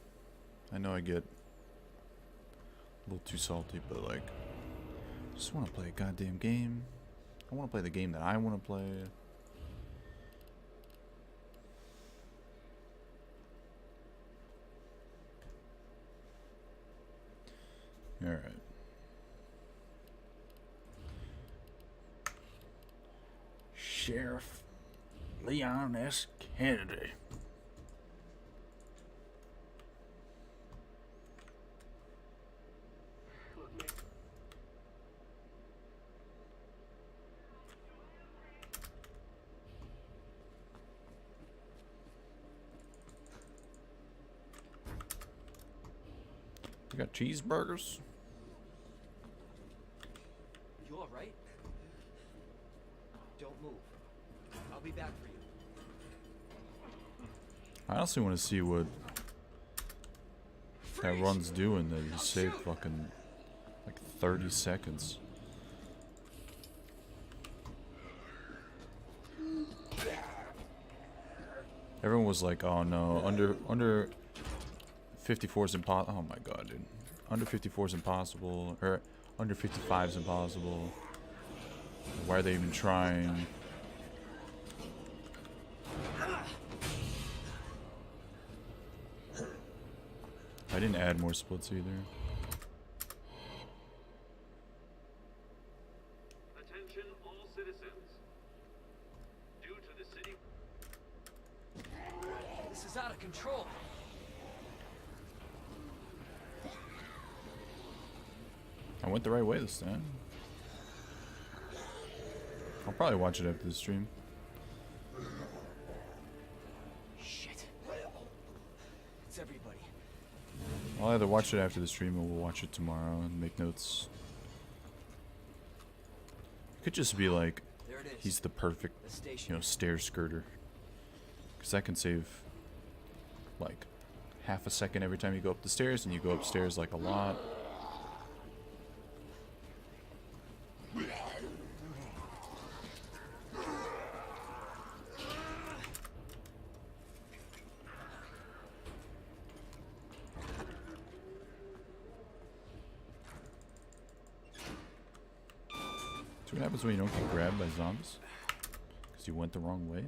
I know I get a little too salty, but like, just want to play a goddamn game. I want to play the game that I want to play. Alright. Sheriff Leon S. Kennedy. We got cheeseburgers. You all right? Don't move. I'll be back for you. I honestly want to see what that run's doing that you saved fucking like 30 seconds. Everyone was like, "Oh no, under 54 is impossible." Oh my god, dude. Under 54 is impossible, or under 55 is impossible. Why are they even trying? I didn't add more splits either. Attention all citizens. Due to the city... This is out of control. I went the right way this time. I'll probably watch it after the stream. Shit. It's everybody. I'll either watch it after the stream or we'll watch it tomorrow and make notes. It could just be like, There it is. he's the perfect, The station. stair skirter. Because that can save, like, half a second every time you go up the stairs, and you go upstairs, like, a lot. See what happens when you don't get grabbed by zombies? Because you went the wrong way?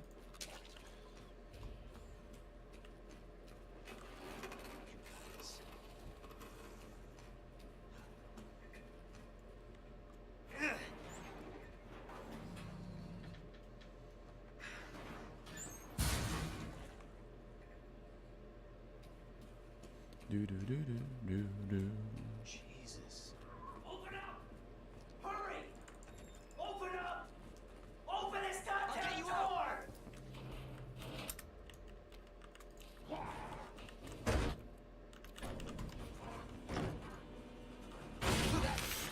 Do do do do do do. Jesus. Open up! Hurry! Open up! Open this goddamn door!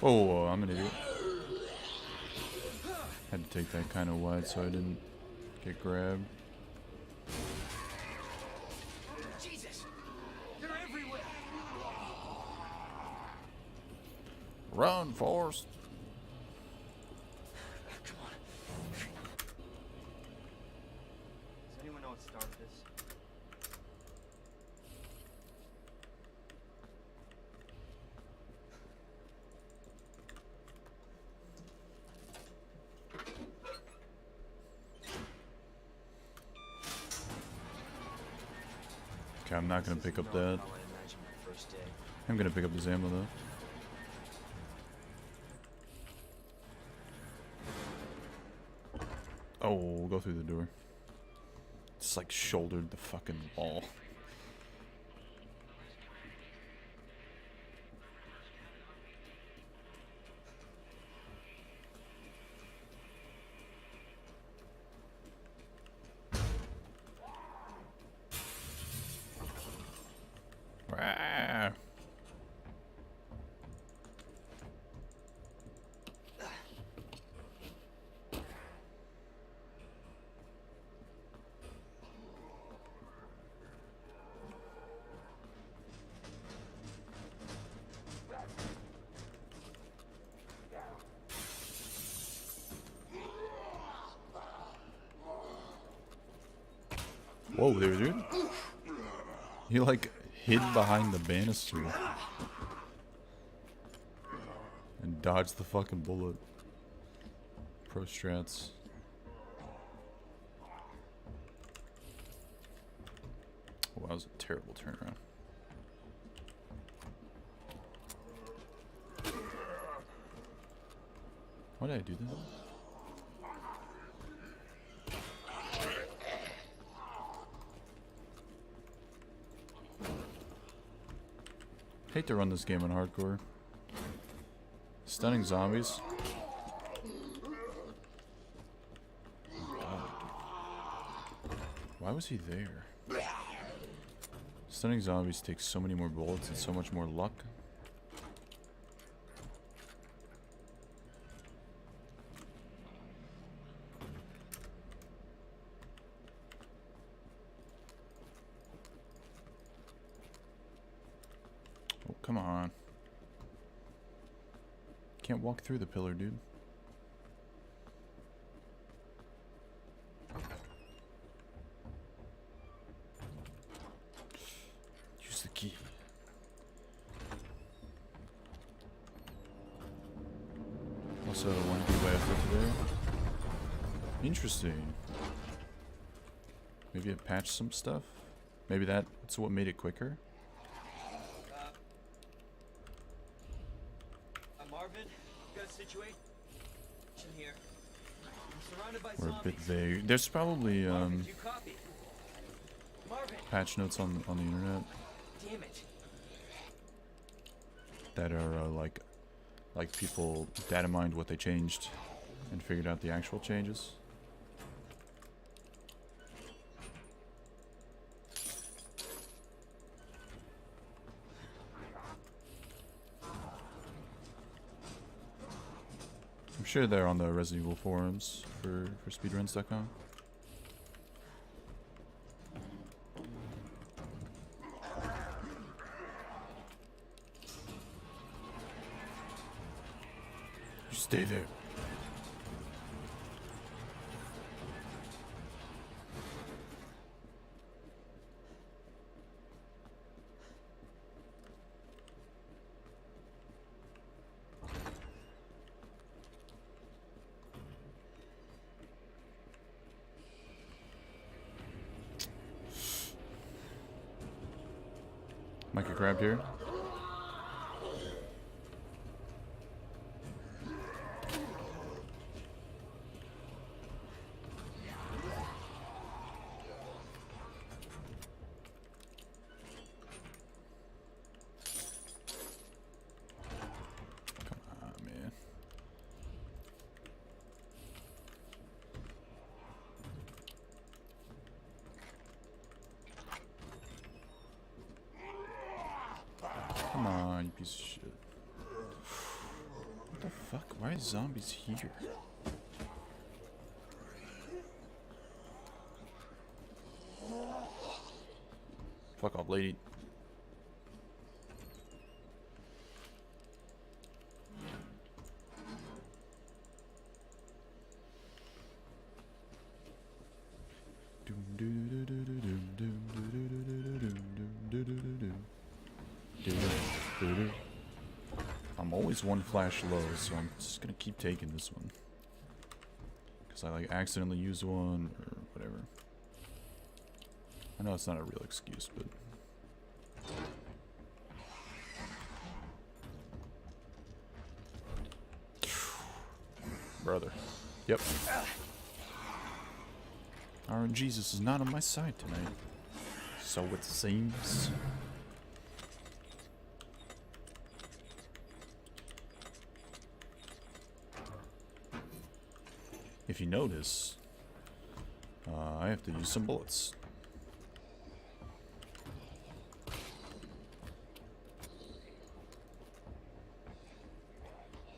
Oh, I'm an idiot. Had to take that kind of wide so I didn't get grabbed. Jesus! They're everywhere! Run, Forrest! Come on. Does anyone know what started this? Okay, I'm not gonna pick up that. I would imagine my first day. I'm gonna pick up this ammo though. Oh, we'll go through the door. It's like shouldered the fucking wall. Rah. Whoa there, dude. He like hid behind the banister and dodged the fucking bullet. Pro strats. Oh, that was a terrible turnaround. Why did I do that? Hate to run this game on hardcore. Stunning zombies. God. Why was he there? Stunning zombies take so many more bullets and so much more luck. come on. Can't walk through the pillar, dude. Use the key. Also, one key way after today. Interesting. Maybe it patched some stuff? Maybe that's what made it quicker? Marvin, got a situation here. I'm surrounded by We're a zombies. bit vague. There's probably Marvin, did you copy? Marvin, patch notes on the internet damn it. that are like people data mined what they changed and figured out the actual changes. I'm sure they're on the Resident Evil forums for speedruns.com. You stay there. Might get grabbed here. Come on, man. Come on, you piece of shit. What the fuck? Why are zombies here? Fuck off, lady. I'm always one flash low, so I'm just gonna keep taking this one. Because I like accidentally use one or whatever. I know it's not a real excuse, but... Brother. Yep. Our Jesus is not on my side tonight. So it seems. If you notice, I have to use some bullets.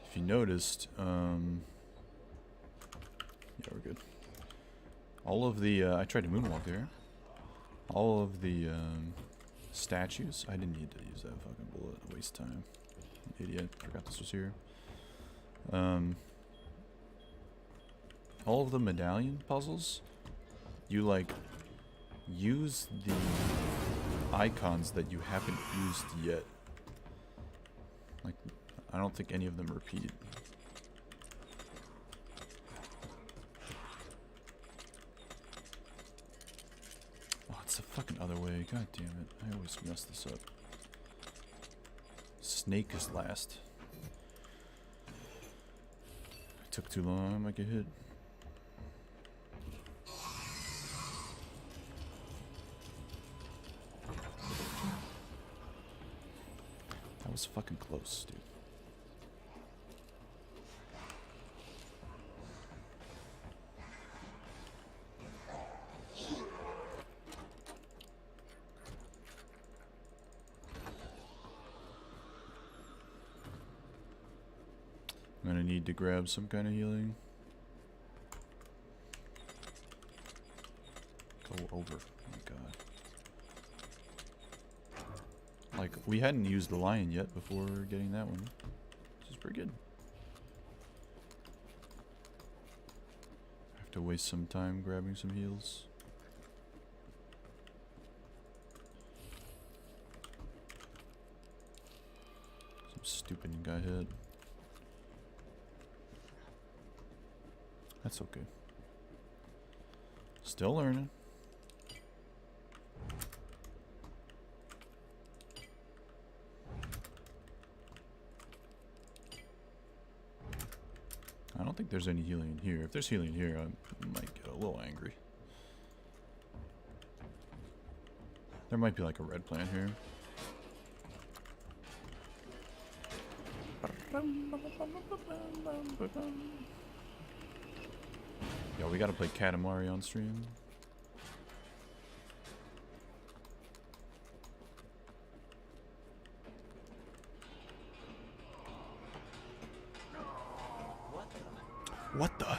If you noticed, yeah, we're good. All of the, I tried to moonwalk there. All of the, statues, I didn't need to use that fucking bullet, waste time. Idiot, forgot this was here. All of the medallion puzzles, you like, use the icons that you haven't used yet. Like, I don't think any of them repeat. Oh, it's the fucking other way. God damn it. I always mess this up. Snake is last. It took too long. I might get hit. That was fucking close, dude. I'm gonna need to grab some kind of healing. Go over. Oh my god. Like, we hadn't used the lion yet before getting that one. This is pretty good. I have to waste some time grabbing some heals. Some stupid guy head. That's okay. Still learning. I don't think there's any healing in here. If there's healing here, I might get a little angry. There might be like a red plant here. Yo, we gotta play Katamari on stream. What the?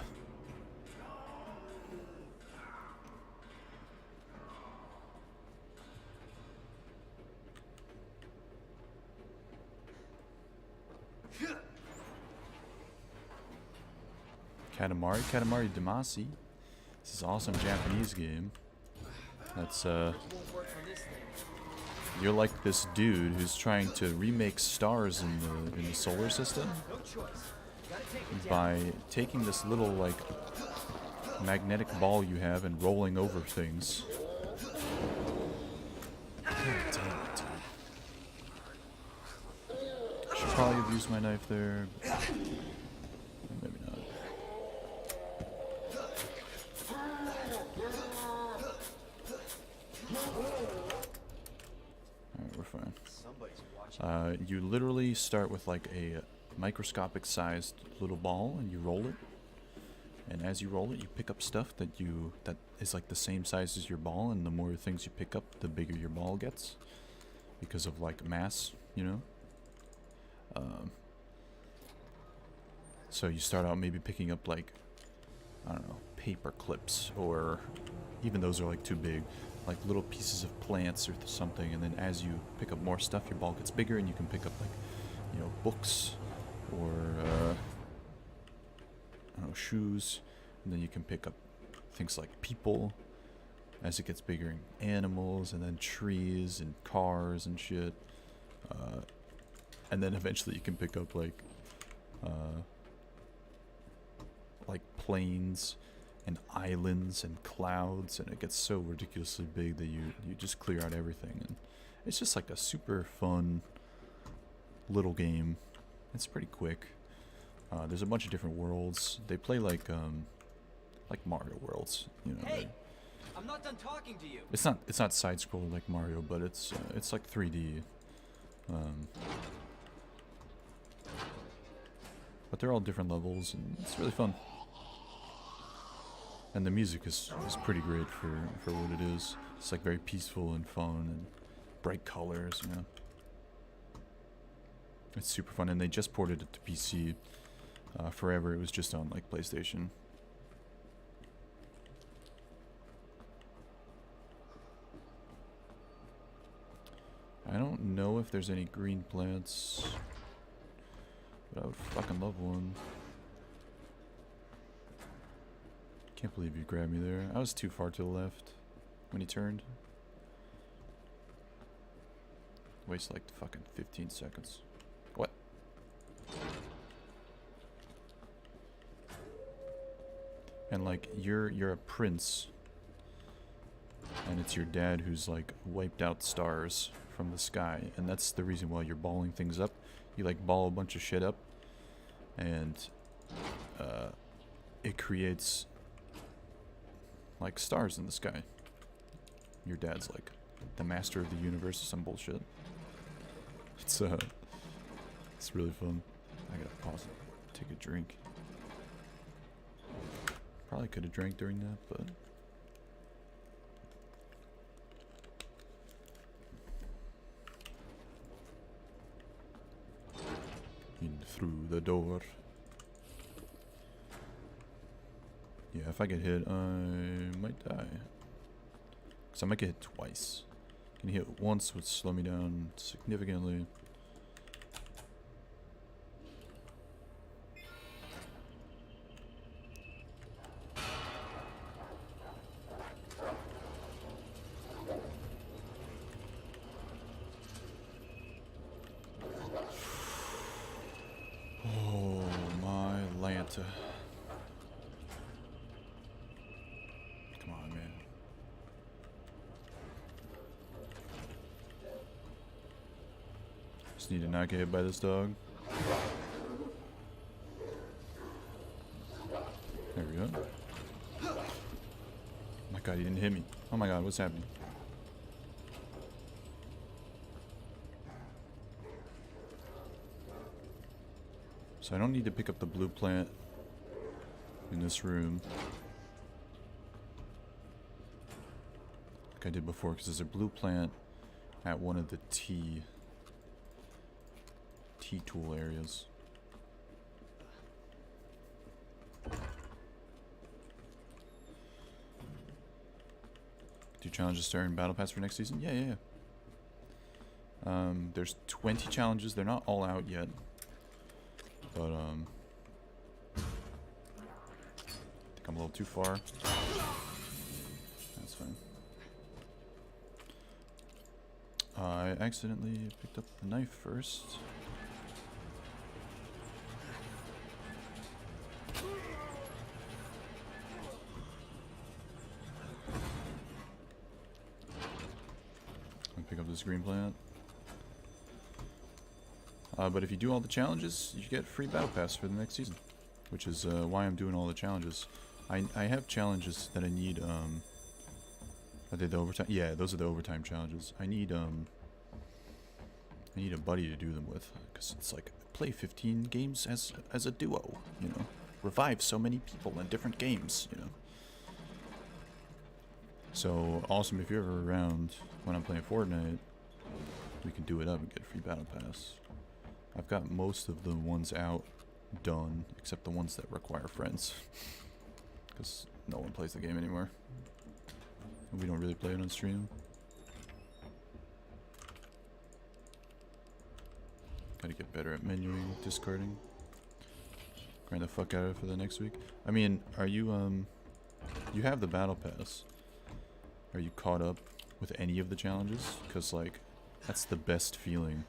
Katamari Damacy. This is an awesome Japanese game. That's you're like this dude who's trying to remake stars in the solar system by taking this little like magnetic ball you have and rolling over things. God damn it, dude. Should probably have used my knife there. Maybe not. Alright, we're fine. Somebody's watching. You literally start with like a microscopic sized little ball and you roll it. And as you roll it, you pick up stuff that is like the same size as your ball, and the more things you pick up, the bigger your ball gets. Because of like mass, you know? So you start out maybe picking up like, I don't know, paper clips, or even those are like too big, like little pieces of plants or something, and then as you pick up more stuff, your ball gets bigger and you can pick up like, you know, books or I don't know, shoes, and then you can pick up things like people as it gets bigger, and animals, and then trees and cars and shit, and then eventually you can pick up like plains and islands and clouds, and it gets so ridiculously big that you just clear out everything, and it's just like a super fun little game. It's pretty quick. There's a bunch of different worlds. They play like Mario worlds, you know. Hey, I'm not done talking to you. It's not side scroll like Mario, but it's like 3D. But they're all different levels, and it's really fun. And the music is pretty great for what it is. It's like very peaceful and fun and bright colors, you know. It's super fun, and they just ported it to PC. Forever it was just on like PlayStation. I don't know if there's any green plants, but I would fucking love one. Can't believe you grabbed me there. I was too far to the left when he turned. Waste like fucking 15 seconds. What? And like you're a prince, and it's your dad who's like wiped out stars from the sky, and that's the reason why you're balling things up. You like ball a bunch of shit up, and it creates like stars in the sky. Your dad's like the master of the universe or some bullshit. It's really fun. I gotta pause it, take a drink. Probably could have drank during that, but in through the door. Yeah, if I get hit, I might die. Cause I might get hit twice. Getting hit once would slow me down significantly. Oh my Lanta. Come on, man. Just need to not get hit by this dog. There we go. Oh my god, he didn't hit me. Oh my god, what's happening? So I don't need to pick up the blue plant in this room like I did before, because there's a blue plant at one of the T-tool areas. Do challenges start in Battle Pass for next season? Yeah. There's 20 challenges. They're not all out yet. But, I think I'm a little too far. That's fine. I accidentally picked up the knife first. I'll pick up this green plant. But if you do all the challenges, you get free battle pass for the next season, which is why I'm doing all the challenges. I have challenges that I need. Are they the overtime? Yeah, those are the overtime challenges. I need a buddy to do them with, because it's like play 15 games as a duo, you know, revive so many people in different games, you know. So awesome if you're ever around when I'm playing Fortnite, we can do it up and get a free battle pass. I've got most of the ones out done, except the ones that require friends. Because no one plays the game anymore. And we don't really play it on stream. Gotta get better at menuing, discarding. Grind the fuck out of it for the next week. I mean, are you, you have the battle pass. Are you caught up with any of the challenges? Because, like, that's the best feeling.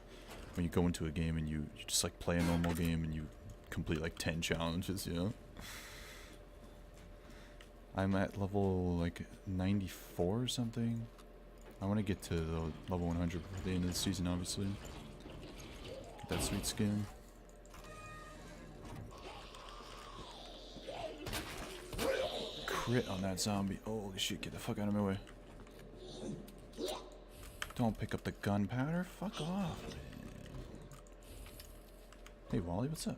When you go into a game and you just like play a normal game and you complete like 10 challenges, you know? I'm at level like 94 or something. I want to get to the level 100 before the end of the season, obviously. Get that sweet skin. Crit on that zombie. Holy shit, get the fuck out of my way. Don't pick up the gunpowder. Fuck off. Hey Wally, what's up,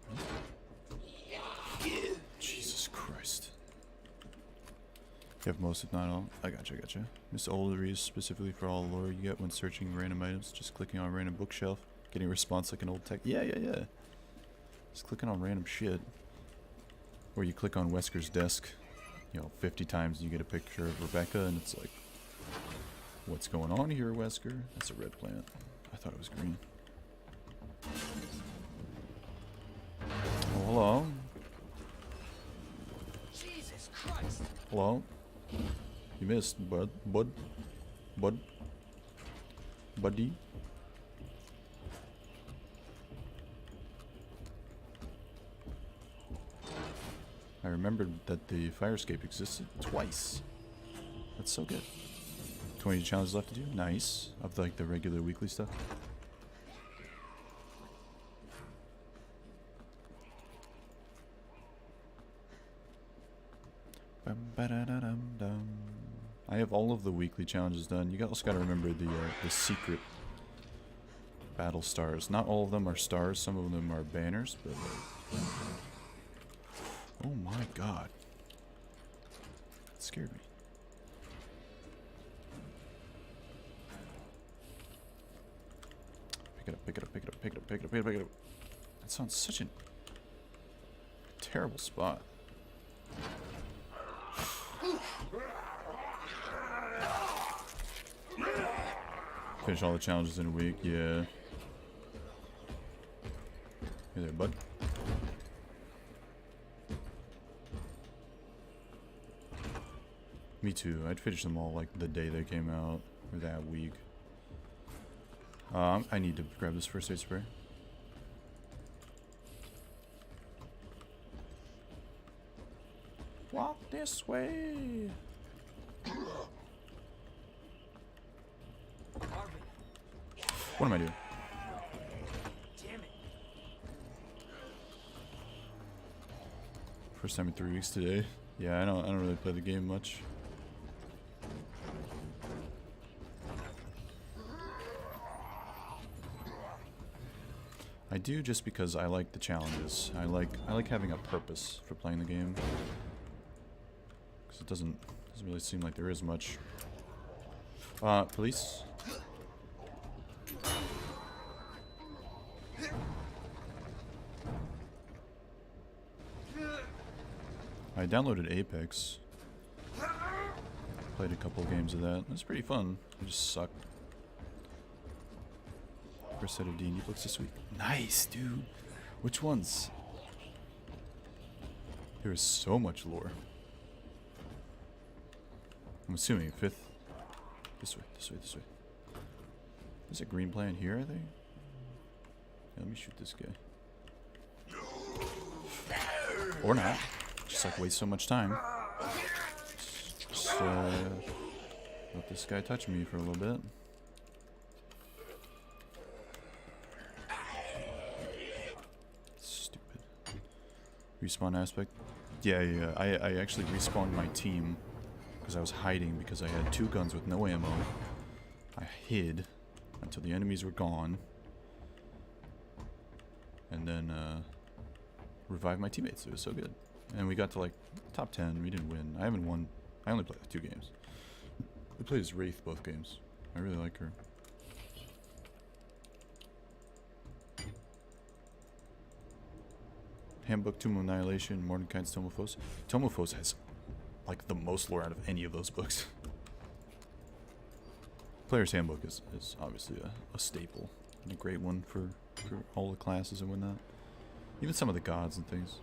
man? Jesus Christ. You have most, if not all. I gotcha. Miss Oldery is specifically for all the lore you get when searching random items. Just clicking on a random bookshelf, getting a response like an old tech. Yeah. Just clicking on random shit. Or you click on Wesker's desk, you know, 50 times and you get a picture of Rebecca and it's like, what's going on here, Wesker? That's a red plant. I thought it was green. Oh, hello. Jesus Christ! Hello? You missed, buddy? I remembered that the fire escape existed twice. That's so good. 20 challenges left to do? Nice. Of like the regular weekly stuff. I have all of the weekly challenges done. You also got to remember the secret battle stars. Not all of them are stars. Some of them are banners. But oh my god, it scared me. Pick it up. That sounds such a terrible spot. Finish all the challenges in a week, yeah. Hey there, bud. Me too. I'd finish them all like the day they came out, or that week. I need to grab this first aid spray. Walk this way. Marvin, What am I doing? damn it. First time in 3 weeks today. Yeah, I don't really play the game much. I do just because I like the challenges. I like having a purpose for playing the game. Because it doesn't really seem like there is much. Police? I downloaded Apex. Played a couple games of that. It was pretty fun. I just sucked. First set of D&D books this week. Nice, dude. Which ones? There is so much lore. I'm assuming 5th. This way, this way, this way. There's a green plant here, I think. Yeah, let me shoot this guy. Or not. Just like waste so much time. Just let this guy touch me for a little bit. Stupid. Respawn aspect. Yeah. I actually respawned my team because I was hiding because I had 2 guns with no ammo. I hid until the enemies were gone. And then revived my teammates. It was so good. And we got to like top 10. We didn't win. I haven't won. I only played 2 games. I played as Wraith both games. I really like her. Handbook, Tomb of Annihilation, Mordenkai's Tome of Foes. Tome of Foes has like the most lore out of any of those books. Player's Handbook is obviously a staple and a great one for all the classes and whatnot. Even some of the gods and things.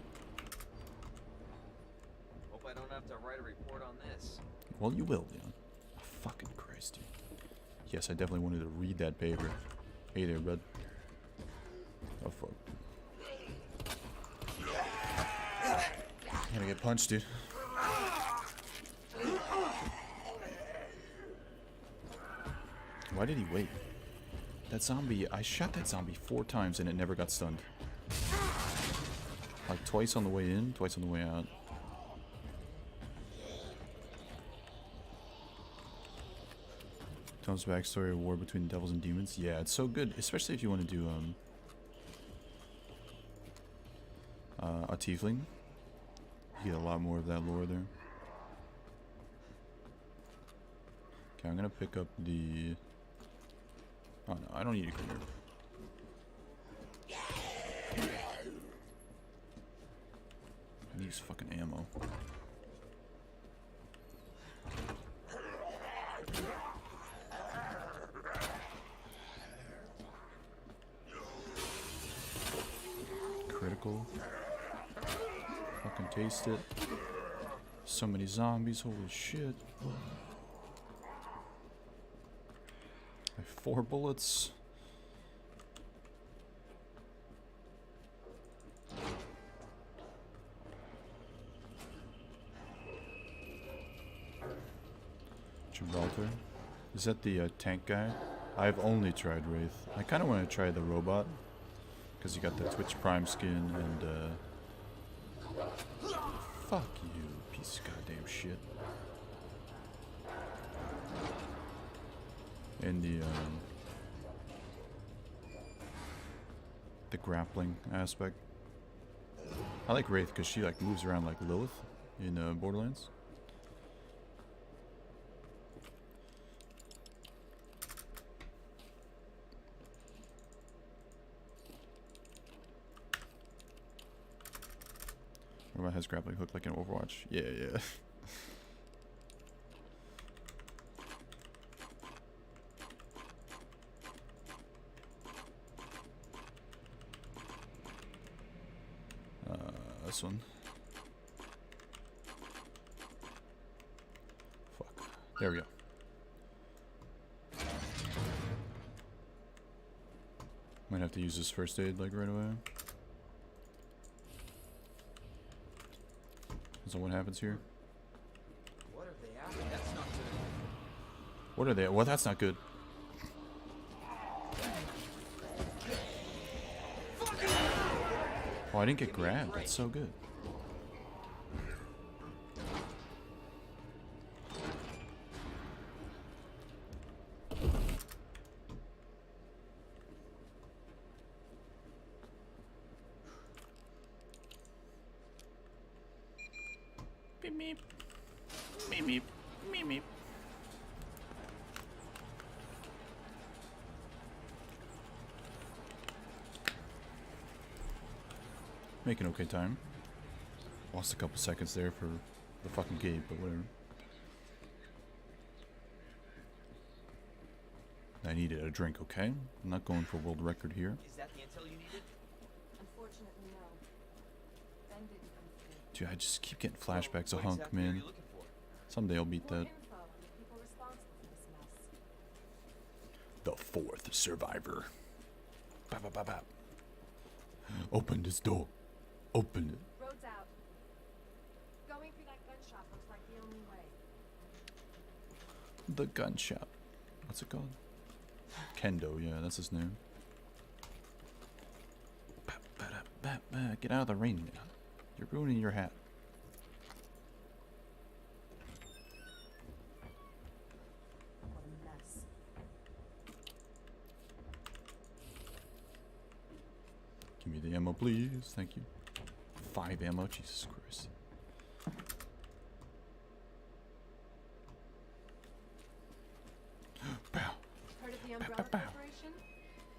Hope I don't have to write a report on this. Well, you will, Leon. Oh, fucking Christ, dude. Yes, I definitely wanted to read that paper. Hey there, bud. Oh, fuck. I'm gonna get punched, dude. Why did he wait? That zombie, I shot that zombie 4 times and it never got stunned. Like twice on the way in, twice on the way out. Tom's backstory, a war between devils and demons. Yeah, it's so good, especially if you want to do a tiefling. You get a lot more of that lore there. Okay, I'm gonna pick up the... Oh no, I don't need to come here. I use fucking ammo. Critical. Fucking taste it. So many zombies, holy shit. I have 4 bullets. Gibraltar. Is that the tank guy? I've only tried Wraith. I kind of want to try the robot. Because you got the Twitch Prime skin and fuck you, piece of goddamn shit. And the grappling aspect. I like Wraith because she like moves around like Lilith in Borderlands. Robot has grappling hook like in Overwatch. Yeah. this one. Fuck. There we go. Might have to use this first aid like right away. Is that what happens here? What are they after? That's not good. What are they? Well, that's not good. Oh, I didn't get grabbed. That's so good. Beep meep. Meep meep. Meep meep. Making okay time. Lost a couple seconds there for the fucking gate, but whatever. I needed a drink, okay? I'm not going for world record here. Is that the intel you needed? Unfortunately, no. Ben didn't come through. Dude, I just keep getting flashbacks of What Hunk, exactly are man. you looking for? Someday I'll beat More that. info on the people responsible for this mess. The fourth survivor. Bap, bap, bap, bap. Open this door. Open it. Road's out. Going through that gun shop looks like the only way. The gun shop. What's it called? Kendo, yeah, that's his name. Bap, bap, bap, bap. Get out of the rain now. You're ruining your hat. What a mess. Give me the ammo, please. Thank you. 5 ammo. Jesus Christ. Bow. Heard of the Umbrella bow. Corporation?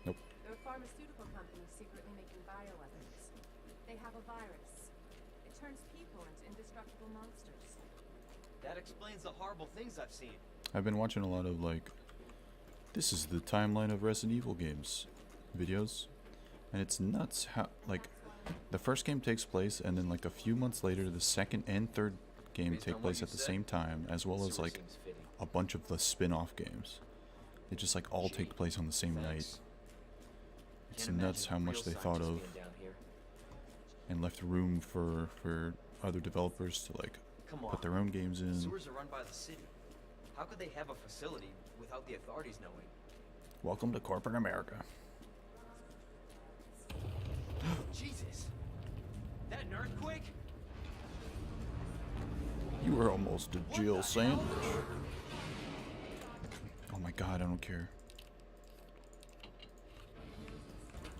Nope. They're a pharmaceutical company secretly making bioweapons. They have a virus. It turns people into indestructible monsters. That explains the horrible things I've seen. I've been watching a lot of like, this is the timeline of Resident Evil games videos, and it's nuts how like the first game takes place and then like a few months later the second and third game Based take on what place you at the said, same time, as well as Sewer like seems fitting. a bunch of the spin-off games. They just like all take place on the same night. Thanks. It's Can't nuts imagine how a much real they thought scientist of being down here. and left room for other developers to like Come on. put their own games in. Sewers are run by the city. How could they have a facility without the authorities knowing? Welcome to corporate America. Jesus! That an earthquake? You were almost a What Jill the sandwich. hell? Oh my god, I don't care.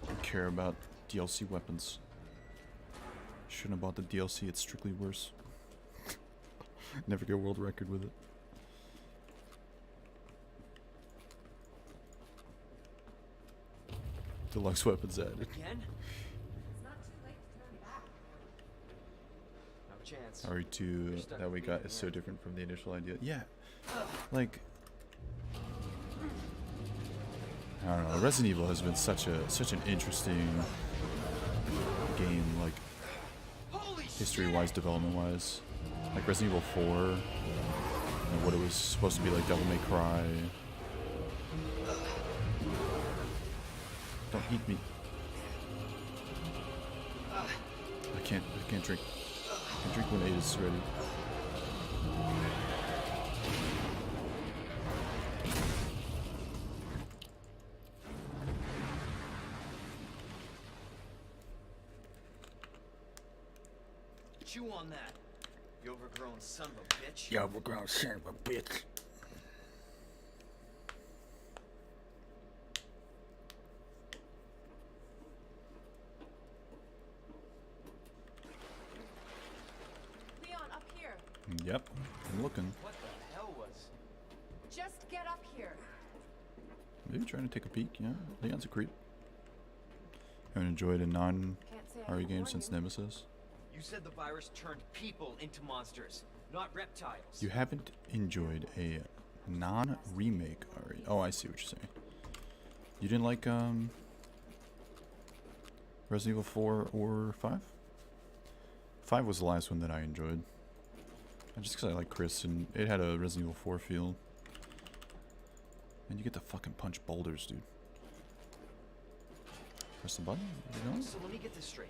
I don't care about DLC weapons. Shouldn't have bought the DLC, it's strictly worse. Never get a world record with it. Deluxe weapons added. Again? It's not too late to turn back. No chance. RE2 that we got is so different from the initial idea. Yeah, like I don't know. Resident Evil has been such an interesting game, like Holy history-wise, development-wise. Like Resident Evil 4, and what it was supposed to be like Devil May Cry. Don't eat me. I can't drink. I can drink when 8 is ready. Chew on that, you overgrown son of a bitch. Yeah, we're ground son of a bitch. Leon, up here. Yep, I'm looking. What the hell was? Just get up here. Maybe trying to take a peek, yeah. Leon's a creep. Haven't enjoyed a Can't say I non-RE didn't game warn since you. Nemesis. You said the virus turned people into monsters, not reptiles. You haven't enjoyed a non-remake RE. Oh, I see what you're saying. You didn't like Resident Evil 4 or 5? 5 was the last one that I enjoyed. Just because I like Chris, and it had a Resident Evil 4 feel. And you get to fucking punch boulders, dude. Press the button? You know? So let me get this straight.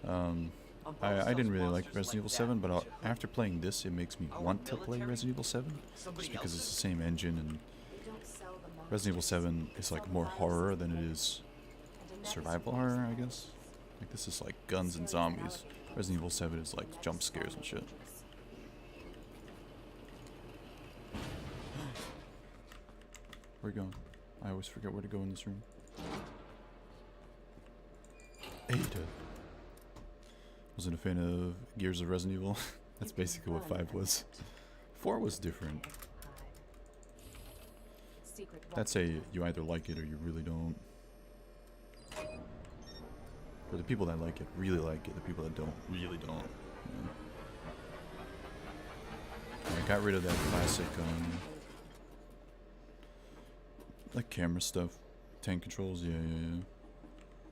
I didn't really like Resident Evil 7, but after playing this, it makes me Our want to play military? Resident Evil 7. Somebody Just because it's else's? the same engine, and We don't sell the monsters. Resident Evil 7 is like more horror than it is And survival horror, I guess. Like this is like guns and zombies. Resident Evil 7 is like jump scares and shit. Where are you going? I always forget where to go in this room. Ada. Wasn't a fan of Gears of Resident Evil. That's basically what 5 was. 4 was different. Secret That's a you either like it or you really don't. For the people that like it, really like it. The people that don't, really don't. I got rid of that classic, like camera stuff, tank controls. Yeah.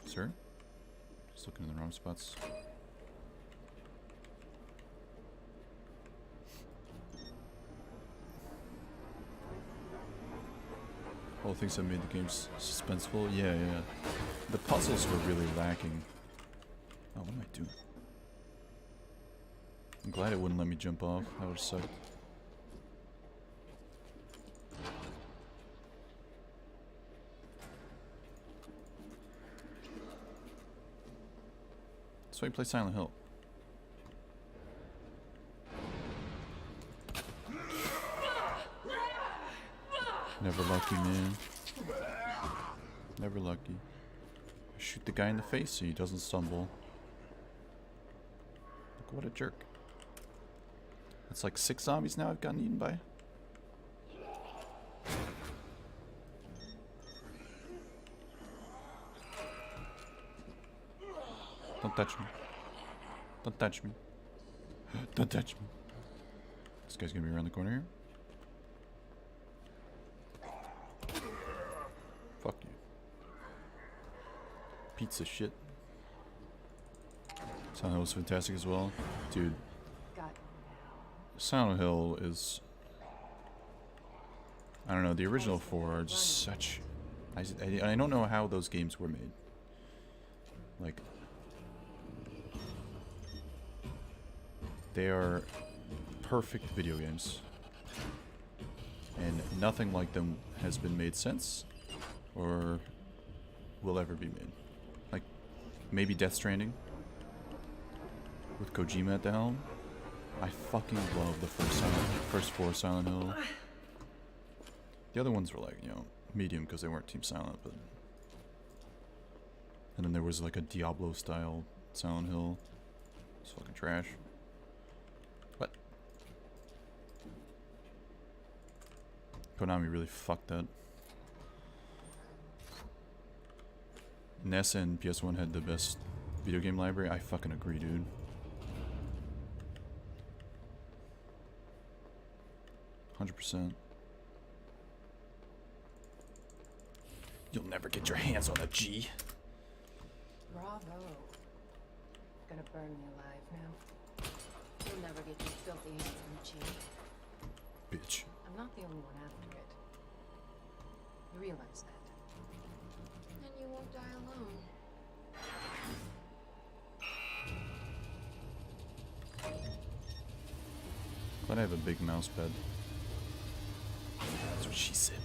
Sir, just looking in the wrong spots. All things that made the games suspenseful. Yeah. The puzzles were really lacking. Oh, what am I doing? I'm glad it wouldn't let me jump off. That would've sucked. That's why you play Silent Hill. Never lucky, man. Never lucky. I shoot the guy in the face so he doesn't stumble. Look, what a jerk. That's like 6 zombies now I've gotten eaten by. Don't touch me. Don't touch me. Don't touch me. This guy's gonna be around the corner here. Fuck you. Pizza shit. Silent Hill was fantastic as well. Dude, got Silent Hill is... I don't know, the original 4 are just such... I don't know how those games were made. Like... They are perfect video games. And nothing like them has been made since, or will ever be made. Like, maybe Death Stranding, with Kojima at the helm. I fucking love the first 4 Silent Hill. The other ones were like, you know, medium because they weren't Team Silent, but... And then there was like a Diablo-style Silent Hill. It's fucking trash. What? Konami really fucked that. NES and PS1 had the best video game library. I fucking agree, dude. %. You'll never get your hands on a G. Bravo. Gonna burn me alive now. You'll never get your filthy hands on the cheek. Bitch. I'm not the only one after it. You realize that? And you won't die alone. Glad I have a big mouse pad. That's what she said.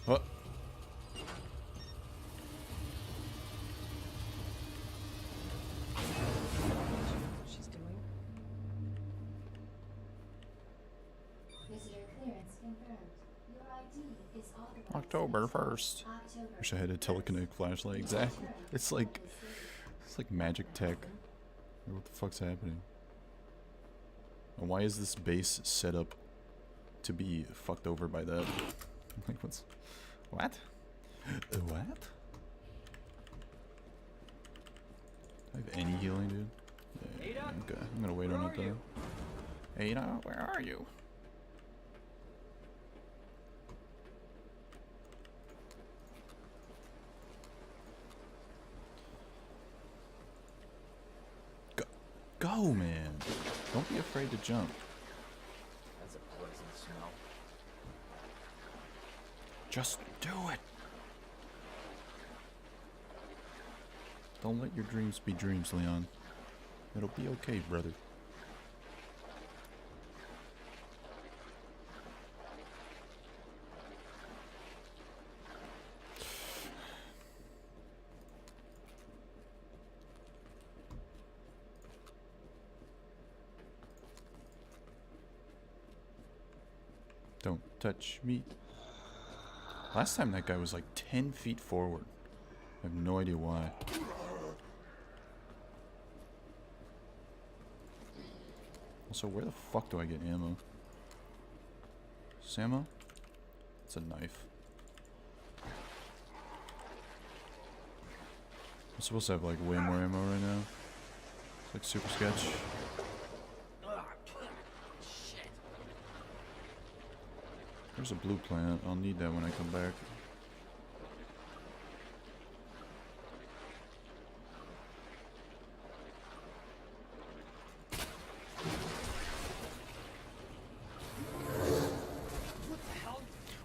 What? What she's doing? Visitor clearance confirmed. Your ID is authorized. October 1st. October Wish I had a telekinetic flashlight. Exactly. It's like magic tech. What the fuck's happening? And why is this base set up to be fucked over by that? Like what's... What? What? Do I have any healing, dude? Yeah, Ada? okay. I'm gonna wait Where on are it though. you? Ada, where are you? go, man. Don't be afraid to jump. That's a pleasant smell. Just do it. Don't let your dreams be dreams, Leon. It'll be okay, brother. Don't touch me. Last time that guy was like 10 feet forward. I have no idea why. Also, where the fuck do I get ammo? Ammo? It's a knife. I'm supposed to have like way more ammo right now. It's like super sketch. There's a blue plant. I'll need that when I come back.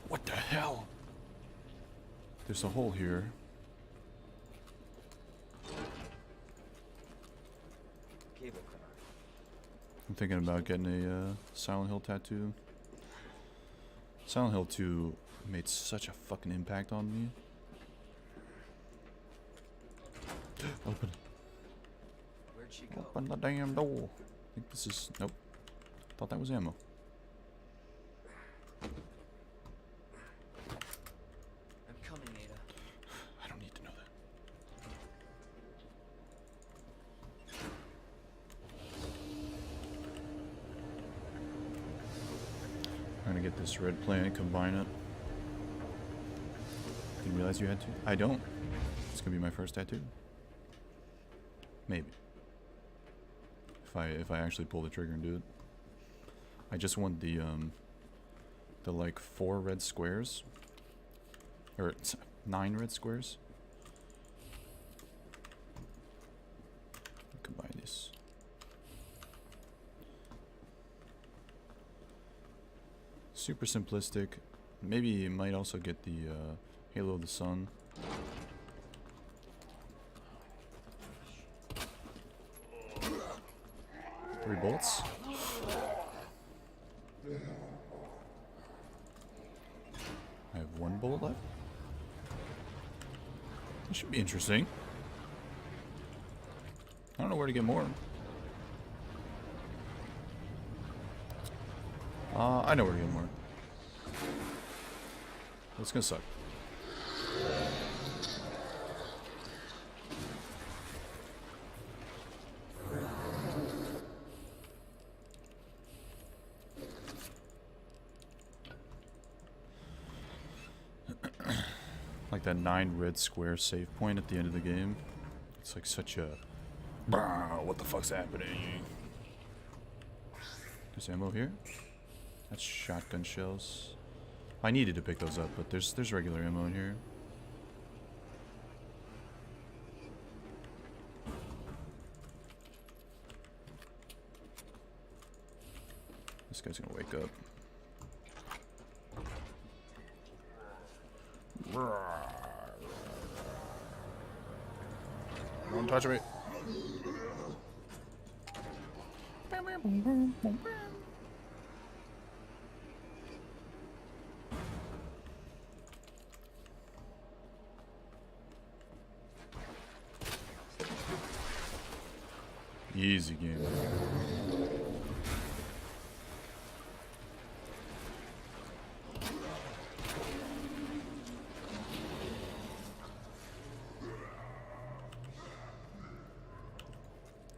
What the hell? There's a hole here. Cable car. I'm thinking about getting a Silent Hill tattoo. Silent Hill 2 made such a fucking impact on me. Open it. Where'd she go? Open the damn door. I think this is... Nope. Thought that was ammo. I'm coming, Ada. I don't need to know that. I'm gonna get this red plant, combine it. Didn't realize you had to. I don't. It's gonna be my first tattoo. Maybe. If I actually pull the trigger and do it. I just want the like 4 red squares. Or 9 red squares. Combine these. Super simplistic. Maybe you might also get the Halo of the Sun. Three bullets. I have 1 bullet left. This should be interesting. I don't know where to get more. I know where to get more. It's gonna suck. Like that 9 red square save point at the end of the game. It's like such a... What the fuck's happening? There's ammo here. That's shotgun shells. I needed to pick those up, but there's regular ammo in here. This guy's gonna wake up. Don't touch me. Easy game.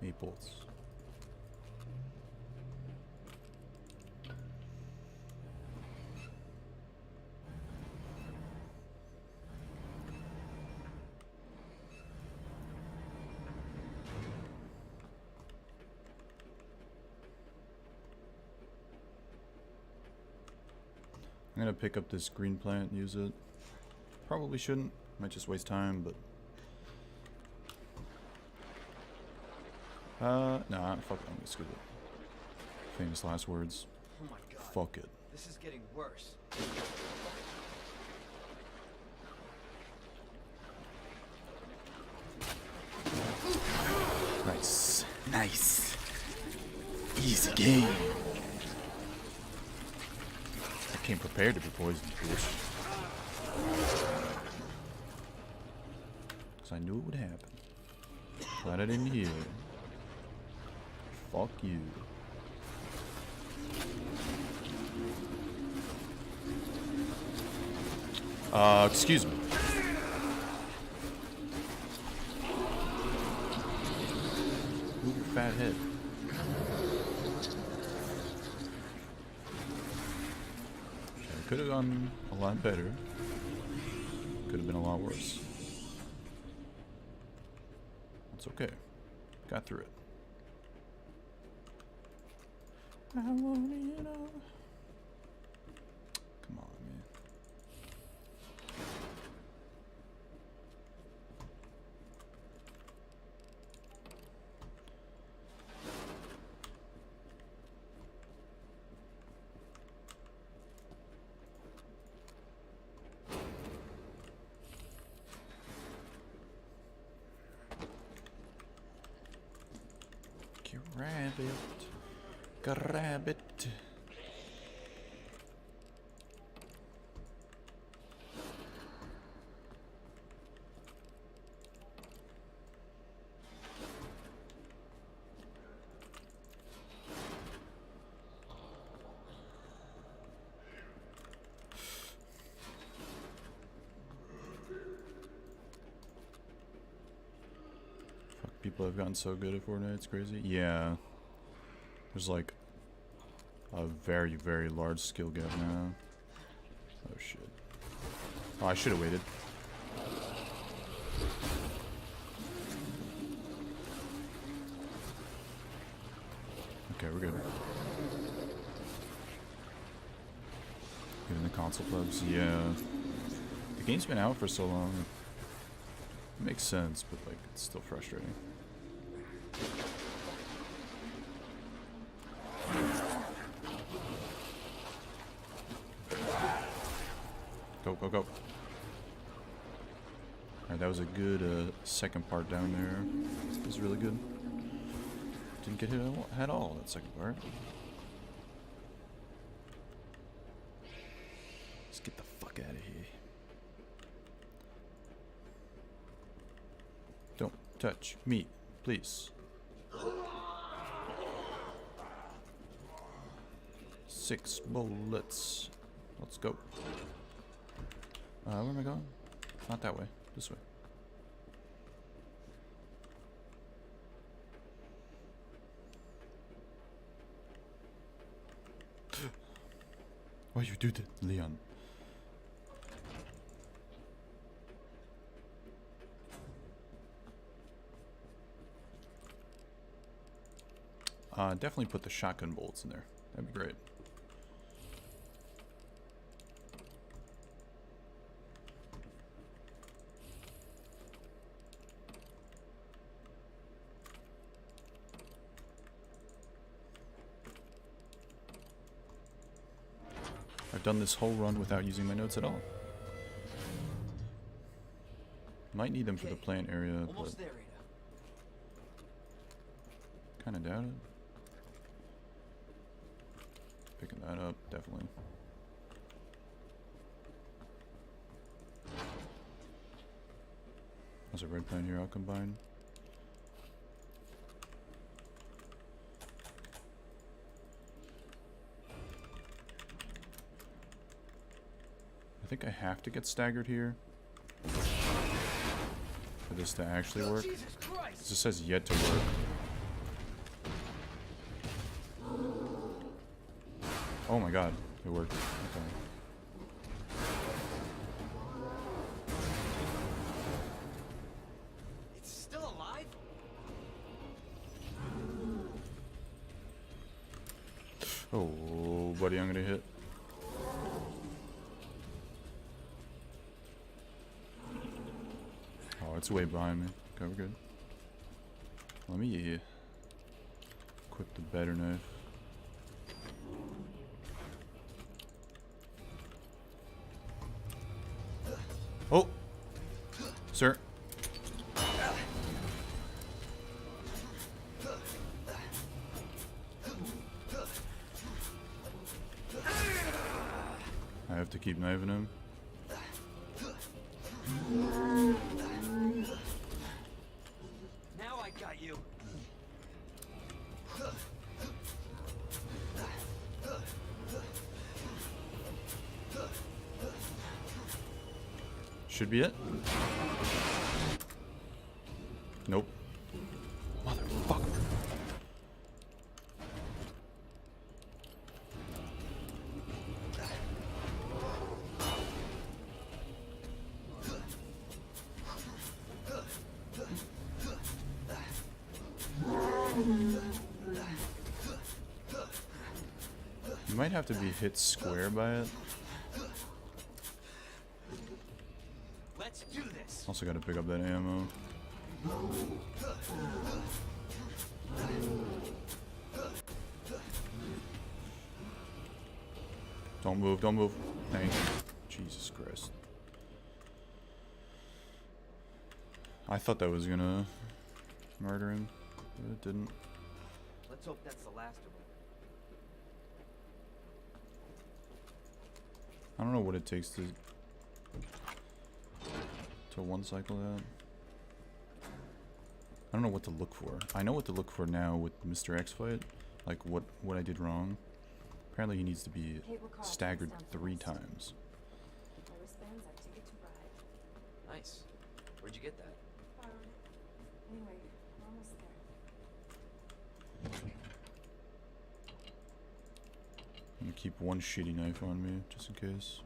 Eight bolts. I'm gonna pick up this green plant and use it. Probably shouldn't. Might just waste time, but Nah, fuck it. I'm gonna skip it. Famous last words. Oh my god. Fuck it. This is getting worse. Nice. Nice. Easy game. I came prepared to be poisoned, bitch. Because I knew it would happen. Glad I didn't hear it. Fuck you. Excuse me. Move your fat head. Could have gone a lot better. Could have been a lot worse. It's okay. Got through it. I want it all. Come on, man. Grab it. Grab it. People have gotten so good at Fortnite, it's crazy. Yeah. There's like a very, very large skill gap now. Oh shit. Oh, I should have waited. Okay, we're good. Even the console plugs, yeah. The game's been out for so long. It makes sense, but like, it's still frustrating. Go, go, go. Alright, that was a good second part down there. It was really good. Didn't get hit at all that second part. Let's get the fuck out of here. Don't touch me, please. 6 bullets. Let's go. Where am I going? Not that way. This way. Why you do that, Leon? Definitely put the shotgun bullets in there. That'd be great. I've done this whole run without using my notes at all. Might need them for the plant area, but Almost there, Ada. kinda doubt it. Picking that up, definitely. There's a red plant here I'll combine. I think I have to get staggered here for this to actually work. Jesus Christ! This just says yet to work. Oh my god, it worked. Okay. It's still alive? Oh, buddy, I'm gonna hit. Oh, it's way behind me. Okay, we're good. Let me equip the better knife. Oh! Sir. I have to keep knifing him. Now I got you. Should be it. Nope. Motherfucker. You might have to be hit square by it. Let's do this. Also gotta pick up that ammo. Don't move, don't move. Thank you. Jesus Christ. I thought that was gonna murder him, but it didn't. Let's hope that's the last of them. I don't know what it takes to one cycle that. I don't know what to look for. I know what to look for now with Mr. X fight, like what I did wrong. Apparently he needs to be Cable car staggered comes down 3 fast. times. My wristbands, I ticket to ride. Nice. Where'd you get that? Anyway, we're almost there. I'm gonna keep one shitty knife on me, just in case.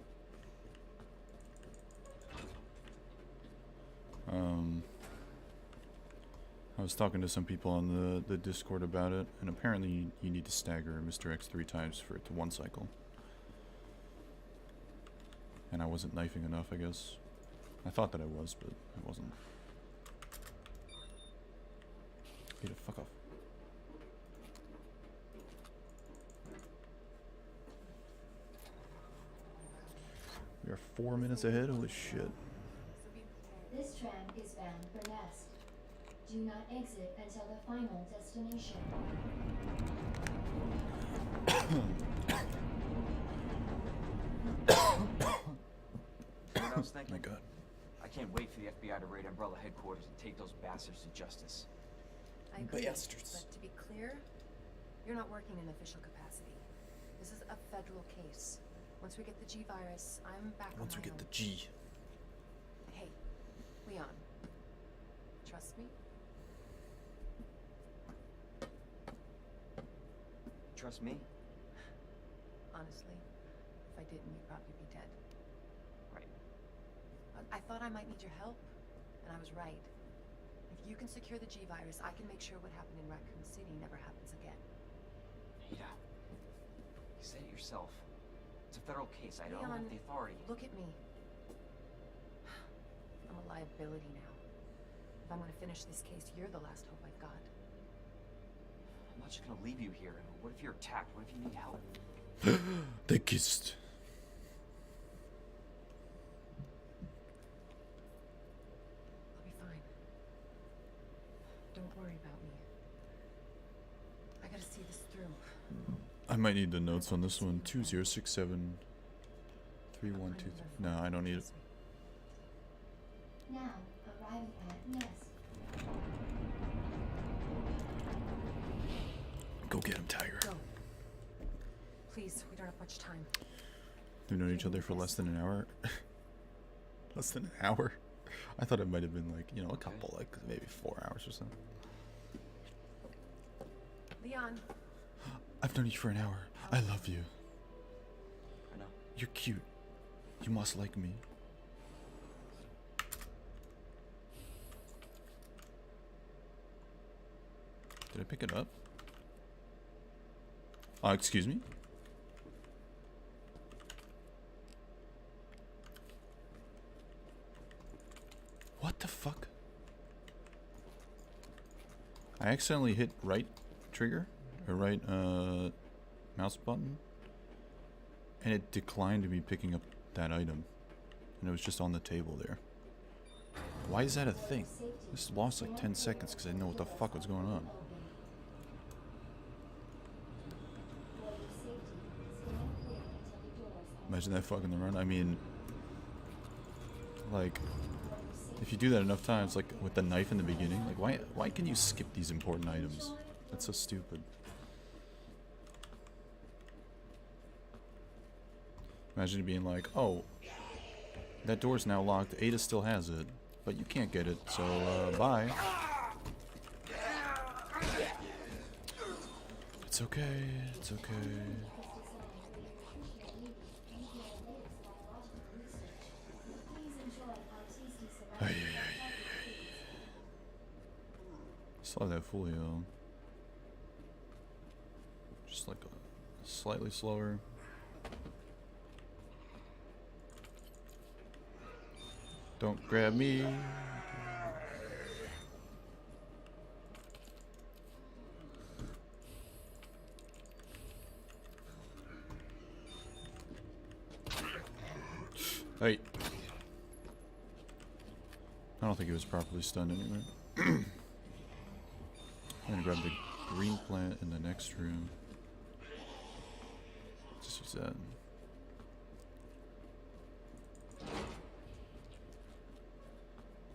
I was talking to some people on the Discord about it, and apparently you need to stagger Mr. X 3 times for it to one cycle. And I wasn't knifing enough, I guess. I thought that I was, but I wasn't. Peter, fuck off. We are 4 minutes ahead? Holy shit. So be prepared. This tram is bound for Nest. Do not exit until the final destination. You know what I was Oh thinking? my god. I can't wait for the FBI to raid Umbrella headquarters and take those bastards to justice. I agree. Bastards. But to be clear, you're not working in official capacity. This is a federal case. Once we get the G virus, I'm back Once on we my get the own. G. Hey, Leon. Trust me? Trust me? Honestly, if I didn't, you'd probably be dead. Right. I thought I might need your help, and I was right. If you can secure the G virus, I can make sure what happened in Raccoon City never happens again. Ada, you said it yourself. It's a federal case. I don't Leon, have the authority. Look at me. I'm a liability now. If I'm gonna finish this case, you're the last hope I've got. I'm not just gonna leave you here. What if you're attacked? What if you need help? They kissed. I'll be fine. Don't worry about me. I gotta see this through. I might need the notes on this one. 2067 3123. No, I don't need it. Now, arriving at Nest. Go get him, Tiger. Go. Please, we don't have much time. We've known each other for less than an hour. Less than an hour? I thought it might have been like, you know, a couple, like maybe 4 hours or something. Leon, I've known you for an hour. I love you. I know. You're cute. You must like me. Did I pick it up? Excuse me? What the fuck? I accidentally hit right trigger or right mouse button, and it declined me picking up that item, and it was just on the table there. Why is that a thing? Just lost like 10 seconds because I didn't know what the fuck was going on. Imagine that fucking the run. I mean, like, if you do that enough times, like with the knife in the beginning, like why can you skip these important items? That's so stupid. Imagine it being like, oh, that door's now locked. Ada still has it, but you can't get it, so bye. It's okay. It's okay. Saw that full heal. Just like a slightly slower. Don't grab me. Hey. I don't think he was properly stunned anyway. I'm gonna grab the green plant in the next room. Just use that.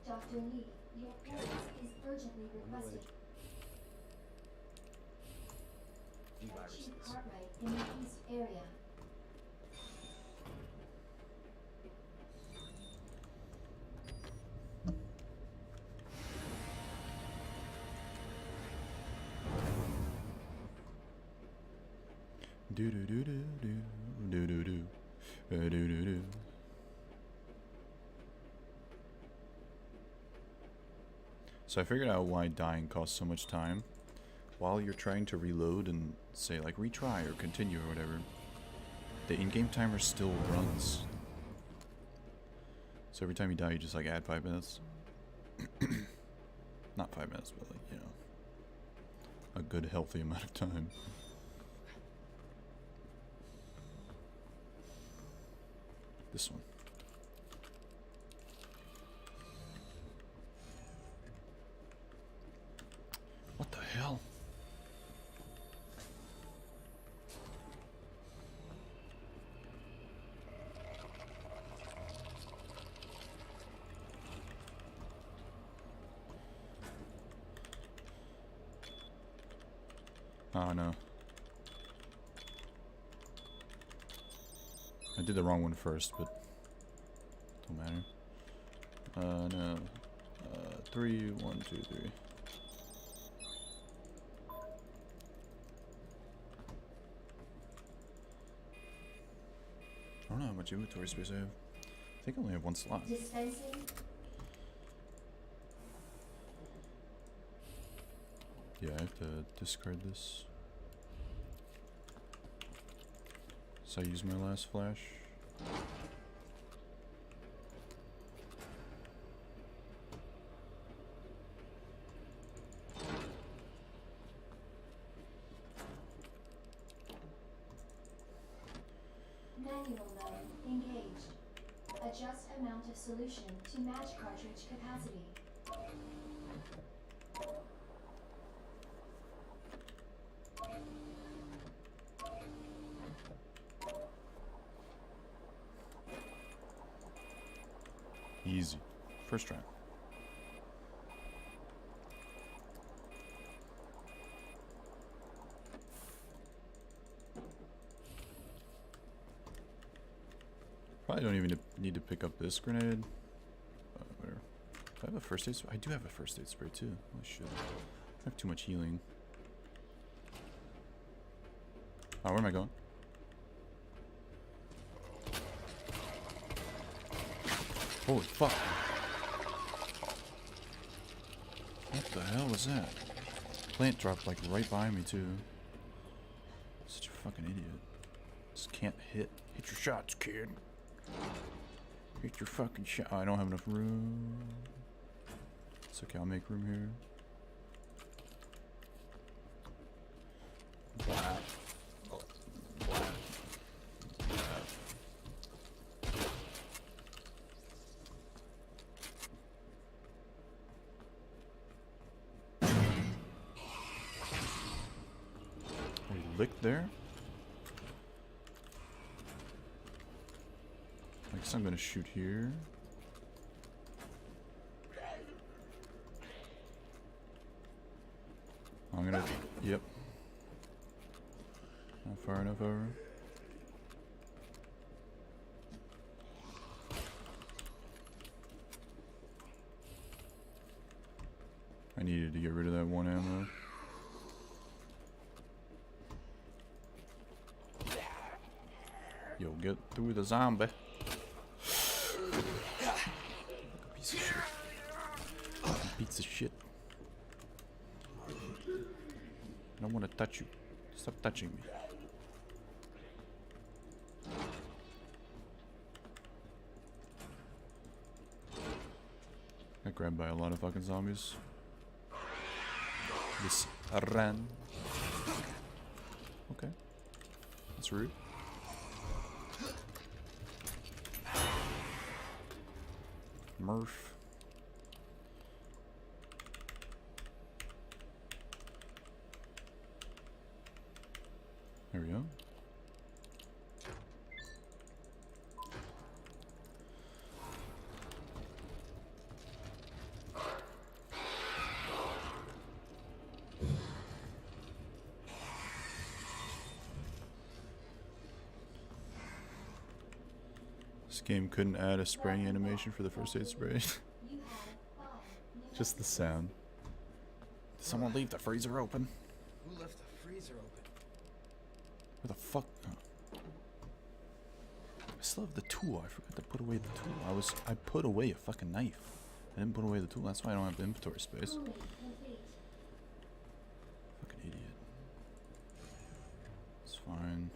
Dr. Lee, your presence is urgently requested. Chief Cartwright in the east area. Do do do do do do do do do do do. So I figured out why dying costs so much time. While you're trying to reload and say like retry or continue or whatever, the in-game timer still runs. So every time you die, you just like add 5 minutes. Not 5 minutes, but like, you know, a good healthy amount of time. This one. What the hell? Oh no. I did the wrong one first, but don't matter. No. 3, 1, 2, 3. I don't know how much inventory space I have. I think I only have 1 slot. Dispensing. Yeah, I have to discard this. So I use my last flash. Manual mode engaged. Adjust amount of solution to match cartridge capacity. Easy. First try. Probably don't even need to pick up this grenade. Whatever. Do I have a first aid spray? I do have a first aid spray too. I should. I have too much healing. Oh, where am I going? Holy fuck. What the hell was that? Plant dropped like right by me too. Such a fucking idiot. Just can't hit. Hit your shots, kid. Hit your fucking shot. Oh, I don't have enough room. It's okay, I'll make room here. licked there. I guess I'm gonna shoot here. I'm gonna, yep. Not far enough over. I needed to get rid of that one ammo. Yo, get through the zombie. Piece of shit. Piece of shit. I don't want to touch you. Stop touching me. Got grabbed by a lot of fucking zombies. This ran. Okay. That's rude. Murph. There we go. This game couldn't add a spraying animation for the first aid spray. You have 5 new Just the sound. Did someone leave the freezer open? Who left the freezer open? Where the fuck? Oh. I still have the tool. I forgot to put away the tool. I put away a fucking knife. I didn't put away the tool. That's why I don't have inventory space. Cooling complete. Fucking idiot. It's fine.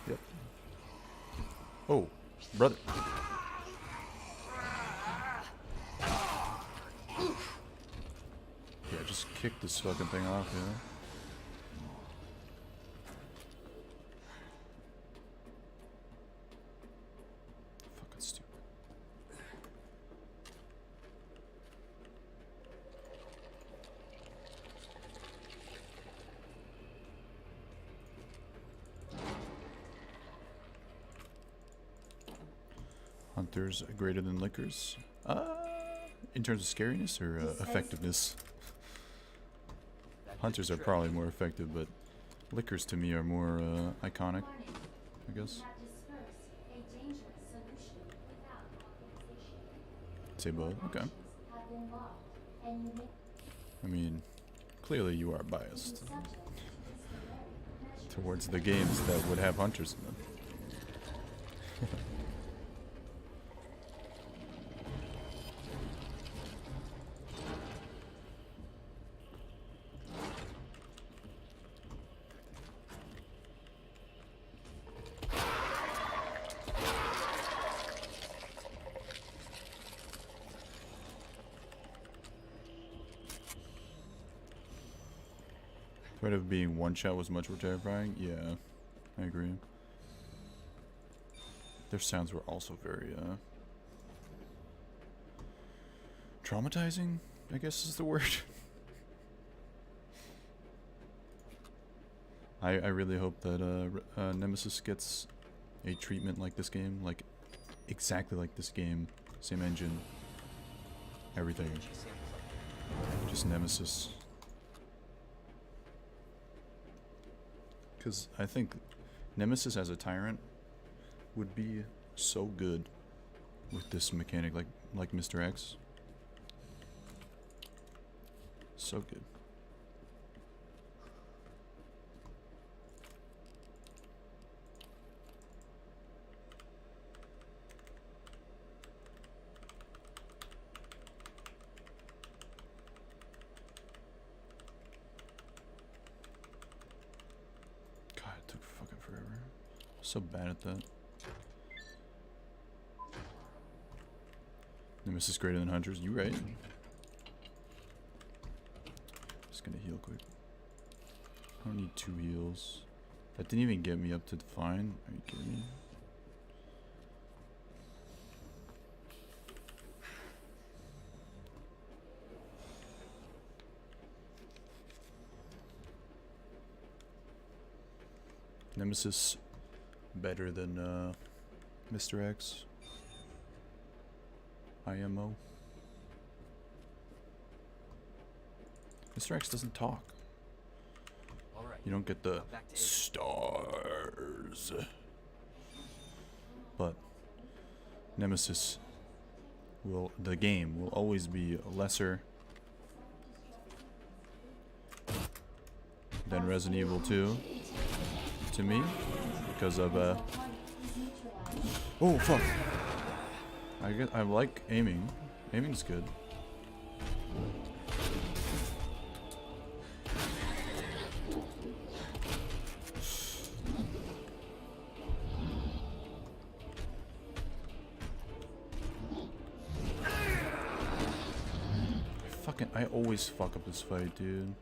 Yep. Oh, brother. Yeah, just kick this fucking thing off, yeah. Fucking stupid. Hunters are greater than lickers. In terms of scariness or effectiveness? Hunters are probably more effective, but lickers to me are more iconic, Warning. I guess. You have dispersed a dangerous solution without authorization. Say both. Okay. Actions have been logged, and you may I mean, clearly you are be biased subject to disciplinary measures. towards the games that would have hunters in them. Threat of being one shot was much more terrifying. Yeah, I agree. Their sounds were also very traumatizing, I guess is the word. I really hope that Nemesis gets a treatment like this game, like exactly like this game, same engine, everything. Just Nemesis. Because I think Nemesis as a tyrant would be so good with this mechanic, like Mr. X. So good. God, it took fucking forever. So bad at that. Nemesis greater than Hunters. You right. Just gonna heal quick. I don't need 2 heals. That didn't even get me up to define. Are you kidding me? Nemesis better than Mr. X. IMO. Mr. X doesn't talk. All right. You don't get the Back to stars. But Nemesis the game will always be lesser than Resident Evil 2 to me because of oh fuck. I like aiming. Aiming's good. I always fuck up this fight, dude.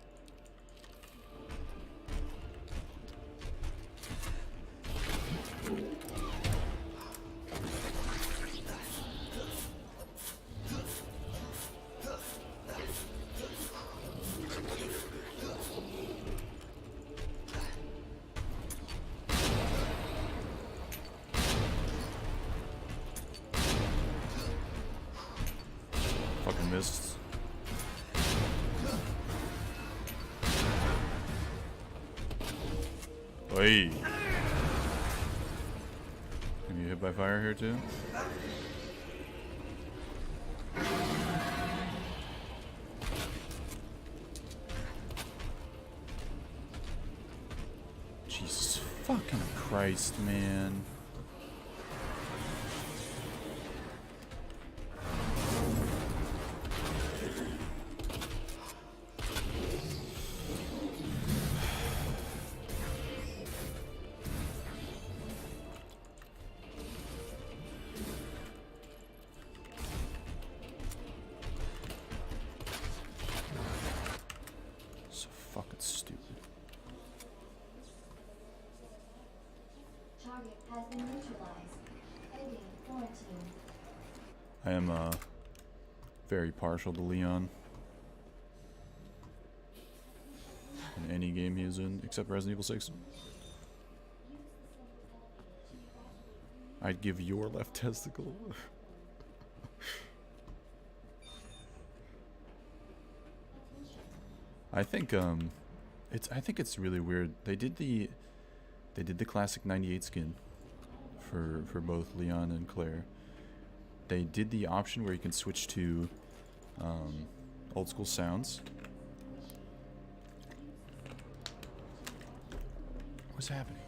Fucking missed. Hey. Can you hit by fire here too? Jesus fucking Christ, man. So fucking stupid. Target has been neutralized. Ending quarantine. I am very partial to Leon in any game he is in, except Resident Evil 6. I'd give your left testicle. I think it's really weird. They did the classic 98 skin for both Leon and Claire. They did the option where you can switch to old school sounds. What's happening?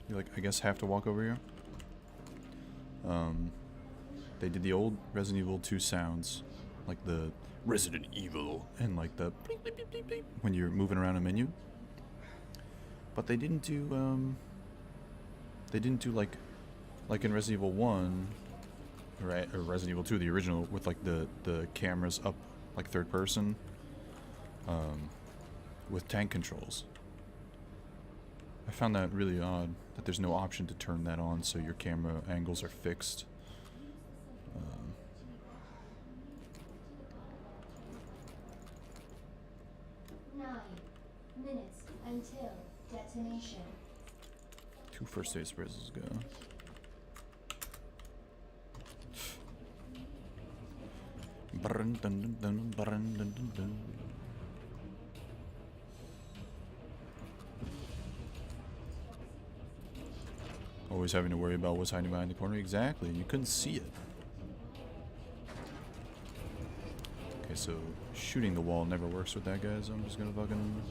You like, I guess, have to walk over here. They did the old Resident Evil 2 sounds, like the Resident Evil and like the bleep, bleep, bleep, bleep, bleep when you're moving around a menu. But they didn't do like in Resident Evil 1, right, or Resident Evil 2, the original, with like the cameras up like third person, with tank controls. I found that really odd that there's no option to turn that on so your camera angles are fixed. 9 minutes until detonation. 2 first aid sprays, let's go. Brun, dun, dun, dun, brun, dun, dun, dun. Always having to worry about what's hiding behind the corner. Exactly, you couldn't see it. Okay, so shooting the wall never works with that, guys. I'm just gonna fucking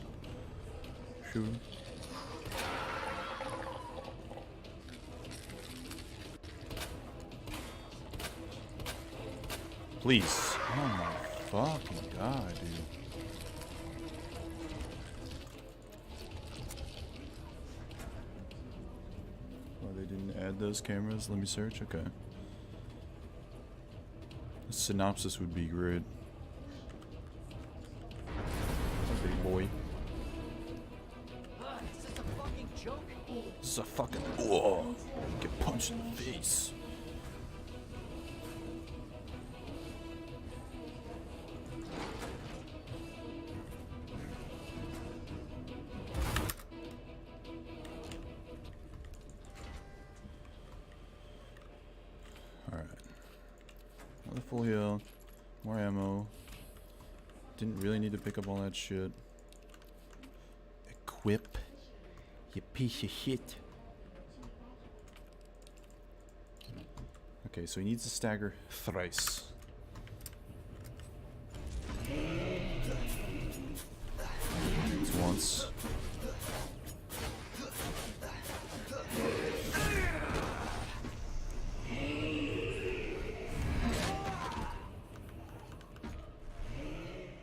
shoot him. Please. Oh my fucking god, dude. Oh, they didn't add those cameras? Let me search. Okay. A synopsis would be great. A big boy. Whoa. Get punched in the face. Alright. Another full heal. More ammo. Didn't really need to pick up all that shit. Equip. You piece of shit. Okay, so he needs to stagger thrice. It's once.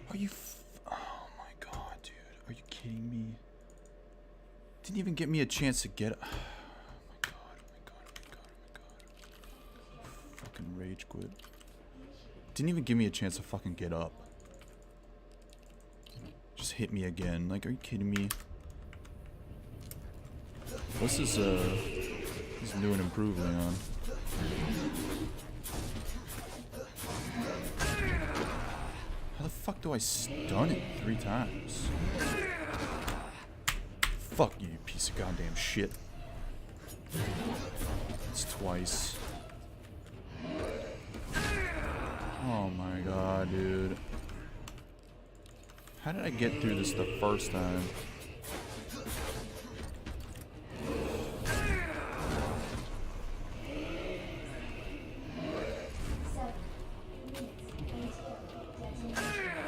Are you oh my god, dude. Are you kidding me? Didn't even get me a chance to get. Oh my god, oh my god, oh my god, oh my god. Fucking rage quit. Didn't even give me a chance to fucking get up. Just hit me again. Like, are you kidding me? This is new and improved, Leon. How the fuck do I stun it 3 times? Fuck you, you piece of goddamn shit. It's twice. Oh my god, dude. How did I get through this the first time?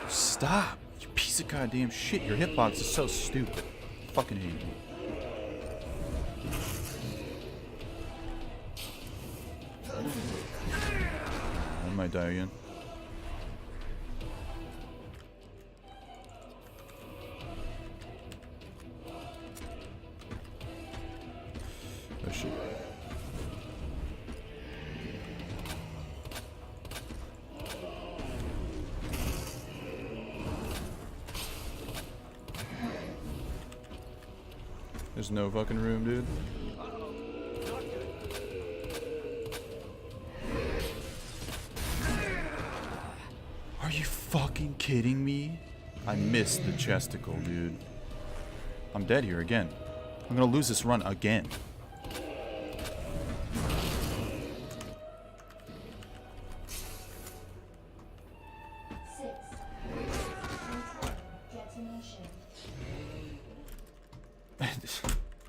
Stop! You piece of goddamn shit. Your hitbox is so stupid. Fucking hate you. I might die again. Oh shit. There's no fucking room, dude. Are you fucking kidding me? I missed the chesticle, dude. I'm dead here again. I'm gonna lose this run again.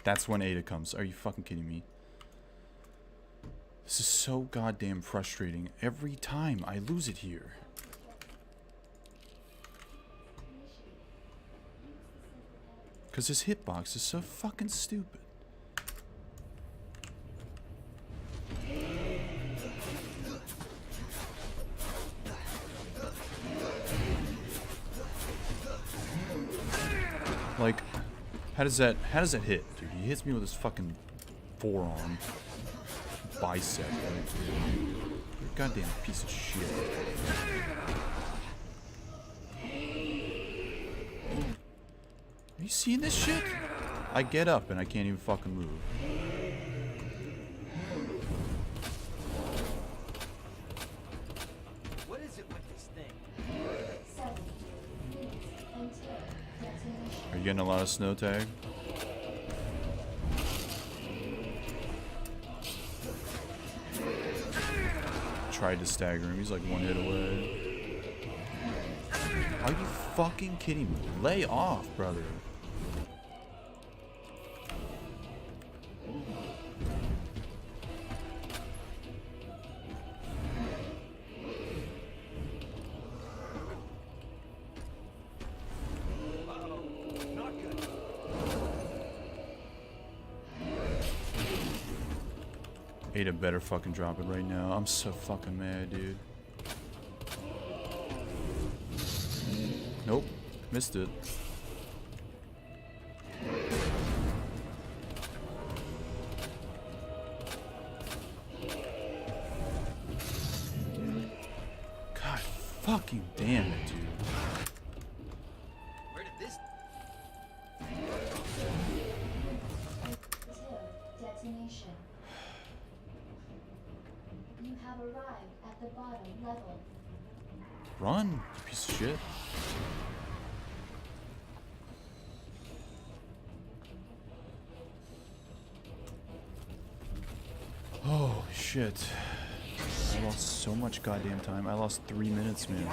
That's when Ada comes. Are you fucking kidding me? This is so goddamn frustrating. Every time I lose it here. Because his hitbox is so fucking stupid. Like, how does that hit, dude? He hits me with his fucking forearm. Bicep, right? You're a goddamn piece of shit. Are you seeing this shit? I get up and I can't even fucking move. What is it with this thing? 7 minutes until detonation. Are you getting a lot of snow tag? Tried to stagger him. He's like 1 hit away. Are you fucking kidding me? Lay off, brother. Ada better fucking drop it right now. I'm so fucking mad, dude. Nope. Missed it. God fucking damn it, dude. Where did this? Until detonation. destination. You have arrived at the bottom level. Run, you piece of shit. Oh shit. I lost so much goddamn time. I lost 3 minutes, man.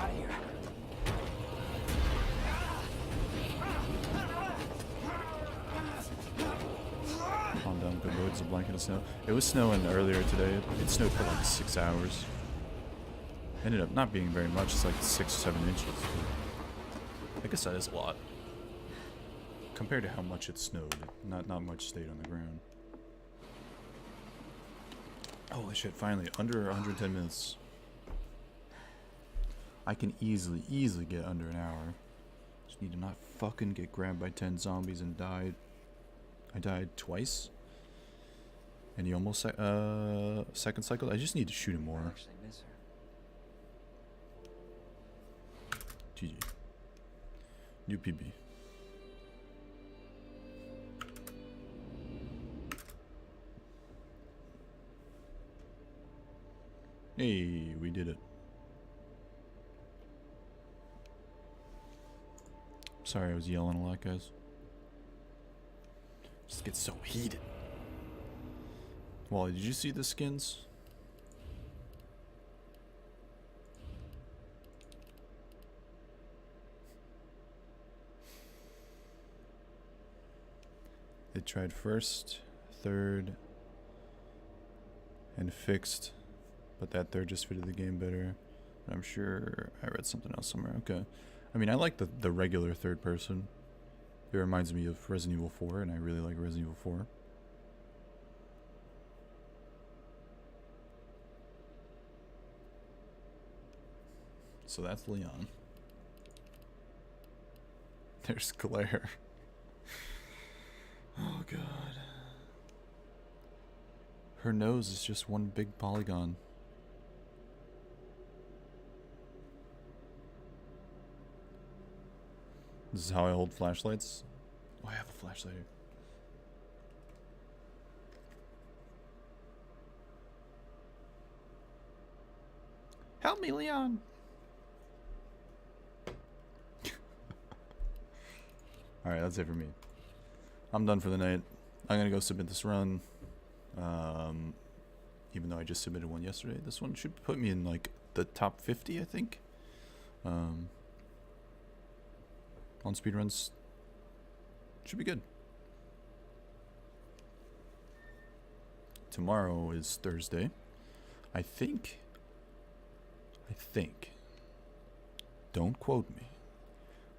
Calm down, good lord, it's a blanket of snow. It was snowing earlier today. It snowed for like 6 hours. Ended up not being very much, it's like 6 or 7 inches. I guess that is a lot. Compared to how much it snowed, not much stayed on the ground. Holy shit, finally, under 110 minutes. I can easily get under an hour. Just need to not fucking get grabbed by 10 zombies and died. I died twice. And he almost second cycle. I just need to shoot him more. Actually miss her. GG. New PB. Hey, we did it. Sorry, I was yelling a lot, guys. Just get so heated. Wally, did you see the skins? They tried first, third, and fixed, but that third just fitted the game better. I'm sure I read something else somewhere. Okay. I mean, I like the regular third person. It reminds me of Resident Evil 4, and I really like Resident Evil 4. So that's Leon. There's Claire. Oh god. Her nose is just one big polygon. This is how I hold flashlights. Oh, I have a flashlight here. Help me, Leon! Alright, that's it for me. I'm done for the night. I'm gonna go submit this run. Even though I just submitted one yesterday. This one should put me in like the top 50, I think. On speedruns. Should be good. Tomorrow is Thursday. I think. Don't quote me.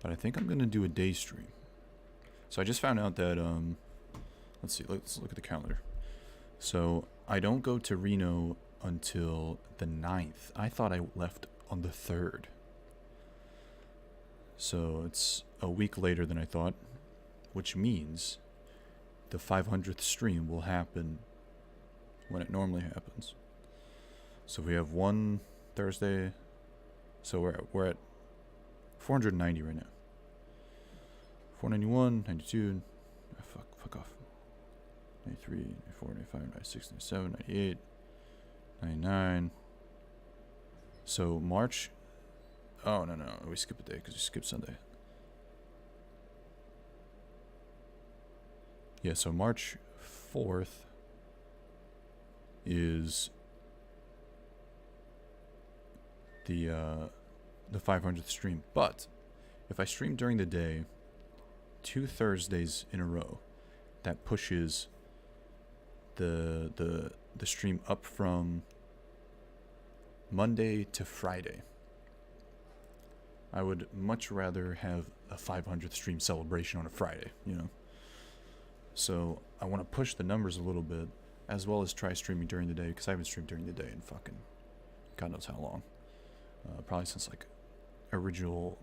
But I think I'm gonna do a day stream. So I just found out that let's see, let's look at the calendar. So I don't go to Reno until the 9th. I thought I left on the 3rd. So it's a week later than I thought, which means the 500th stream will happen when it normally happens. So we have one Thursday. So we're at 490 right now. 491, 92, fuck off. 93, 94, 95, 96, 97, 98, 99. So March. Oh, no, we skip a day because we skipped Sunday. Yeah, so March 4th is the 500th stream. But if I stream during the day, 2 Thursdays in a row, that pushes the stream up from Monday to Friday. I would much rather have a 500th stream celebration on a Friday, you know. So I want to push the numbers a little bit, as well as try streaming during the day, because I haven't streamed during the day in fucking God knows how long. Probably since like original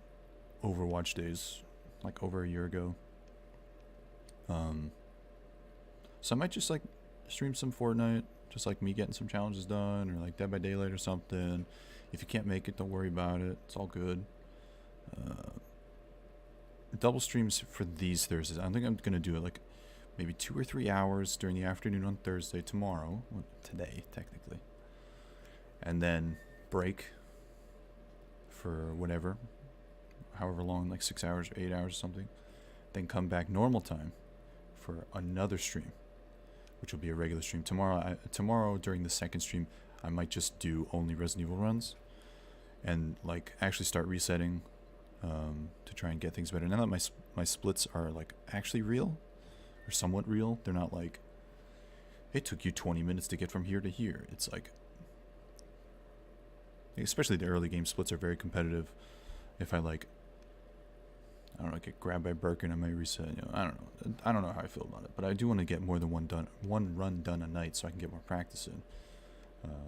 Overwatch days, like over a year ago. So I might just like stream some Fortnite, just like me getting some challenges done, or like Dead by Daylight or something. If you can't make it, don't worry about it. It's all good. Double streams for these Thursdays. I think I'm gonna do it like maybe 2 or 3 hours during the afternoon on Thursday, tomorrow, well, today technically, and then break for whatever, however long, like 6 hours or 8 hours or something, then come back normal time for another stream, which will be a regular stream. Tomorrow during the second stream, I might just do only Resident Evil runs, and like actually start resetting to try and get things better. Now that my splits are like actually real, or somewhat real, they're not like, it took you 20 minutes to get from here to here. It's like, especially the early game splits are very competitive. If I like, I don't know, get grabbed by Birkin, I might reset. You know, I don't know how I feel about it, but I do want to get more than one run done a night, so I can get more practice in.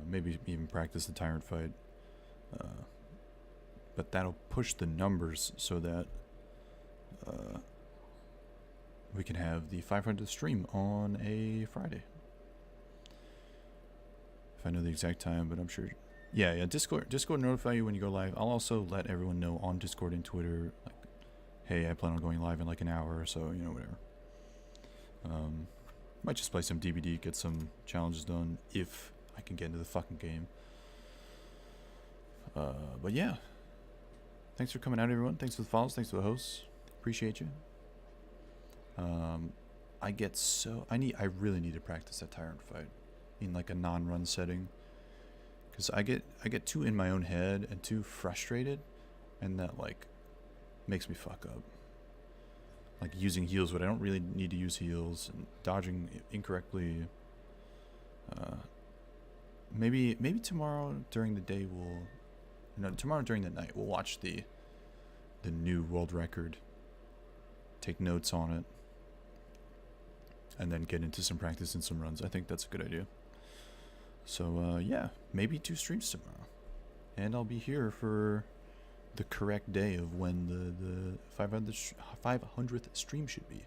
Maybe even practice the Tyrant fight. But that'll push the numbers so that we can have the 500th stream on a Friday. If I know the exact time, but I'm sure. Yeah. Discord notify you when you go live. I'll also let everyone know on Discord and Twitter, like, hey, I plan on going live in like an hour or so, you know, whatever. Might just play some DBD, get some challenges done if I can get into the fucking game. But yeah. Thanks for coming out, everyone. Thanks for the follows. Thanks to the hosts. Appreciate you. I really need to practice that Tyrant fight in like a non-run setting, because I get too in my own head and too frustrated, and that like makes me fuck up. Like using heals when I don't really need to use heals, and dodging incorrectly. Maybe tomorrow during the day tomorrow during the night we'll watch the new world record, take notes on it, and then get into some practice and some runs. I think that's a good idea. So yeah, maybe 2 streams tomorrow, and I'll be here for the correct day of when the 500th stream should be.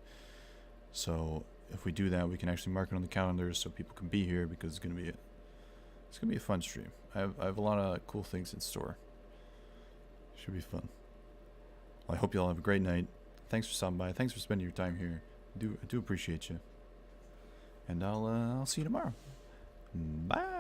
So if we do that, we can actually mark it on the calendar so people can be here, because it's gonna be a fun stream. I have a lot of cool things in store. Should be fun. Well, I hope you all have a great night. Thanks for stopping by. Thanks for spending your time here. I do appreciate you. And I'll see you tomorrow. Bye.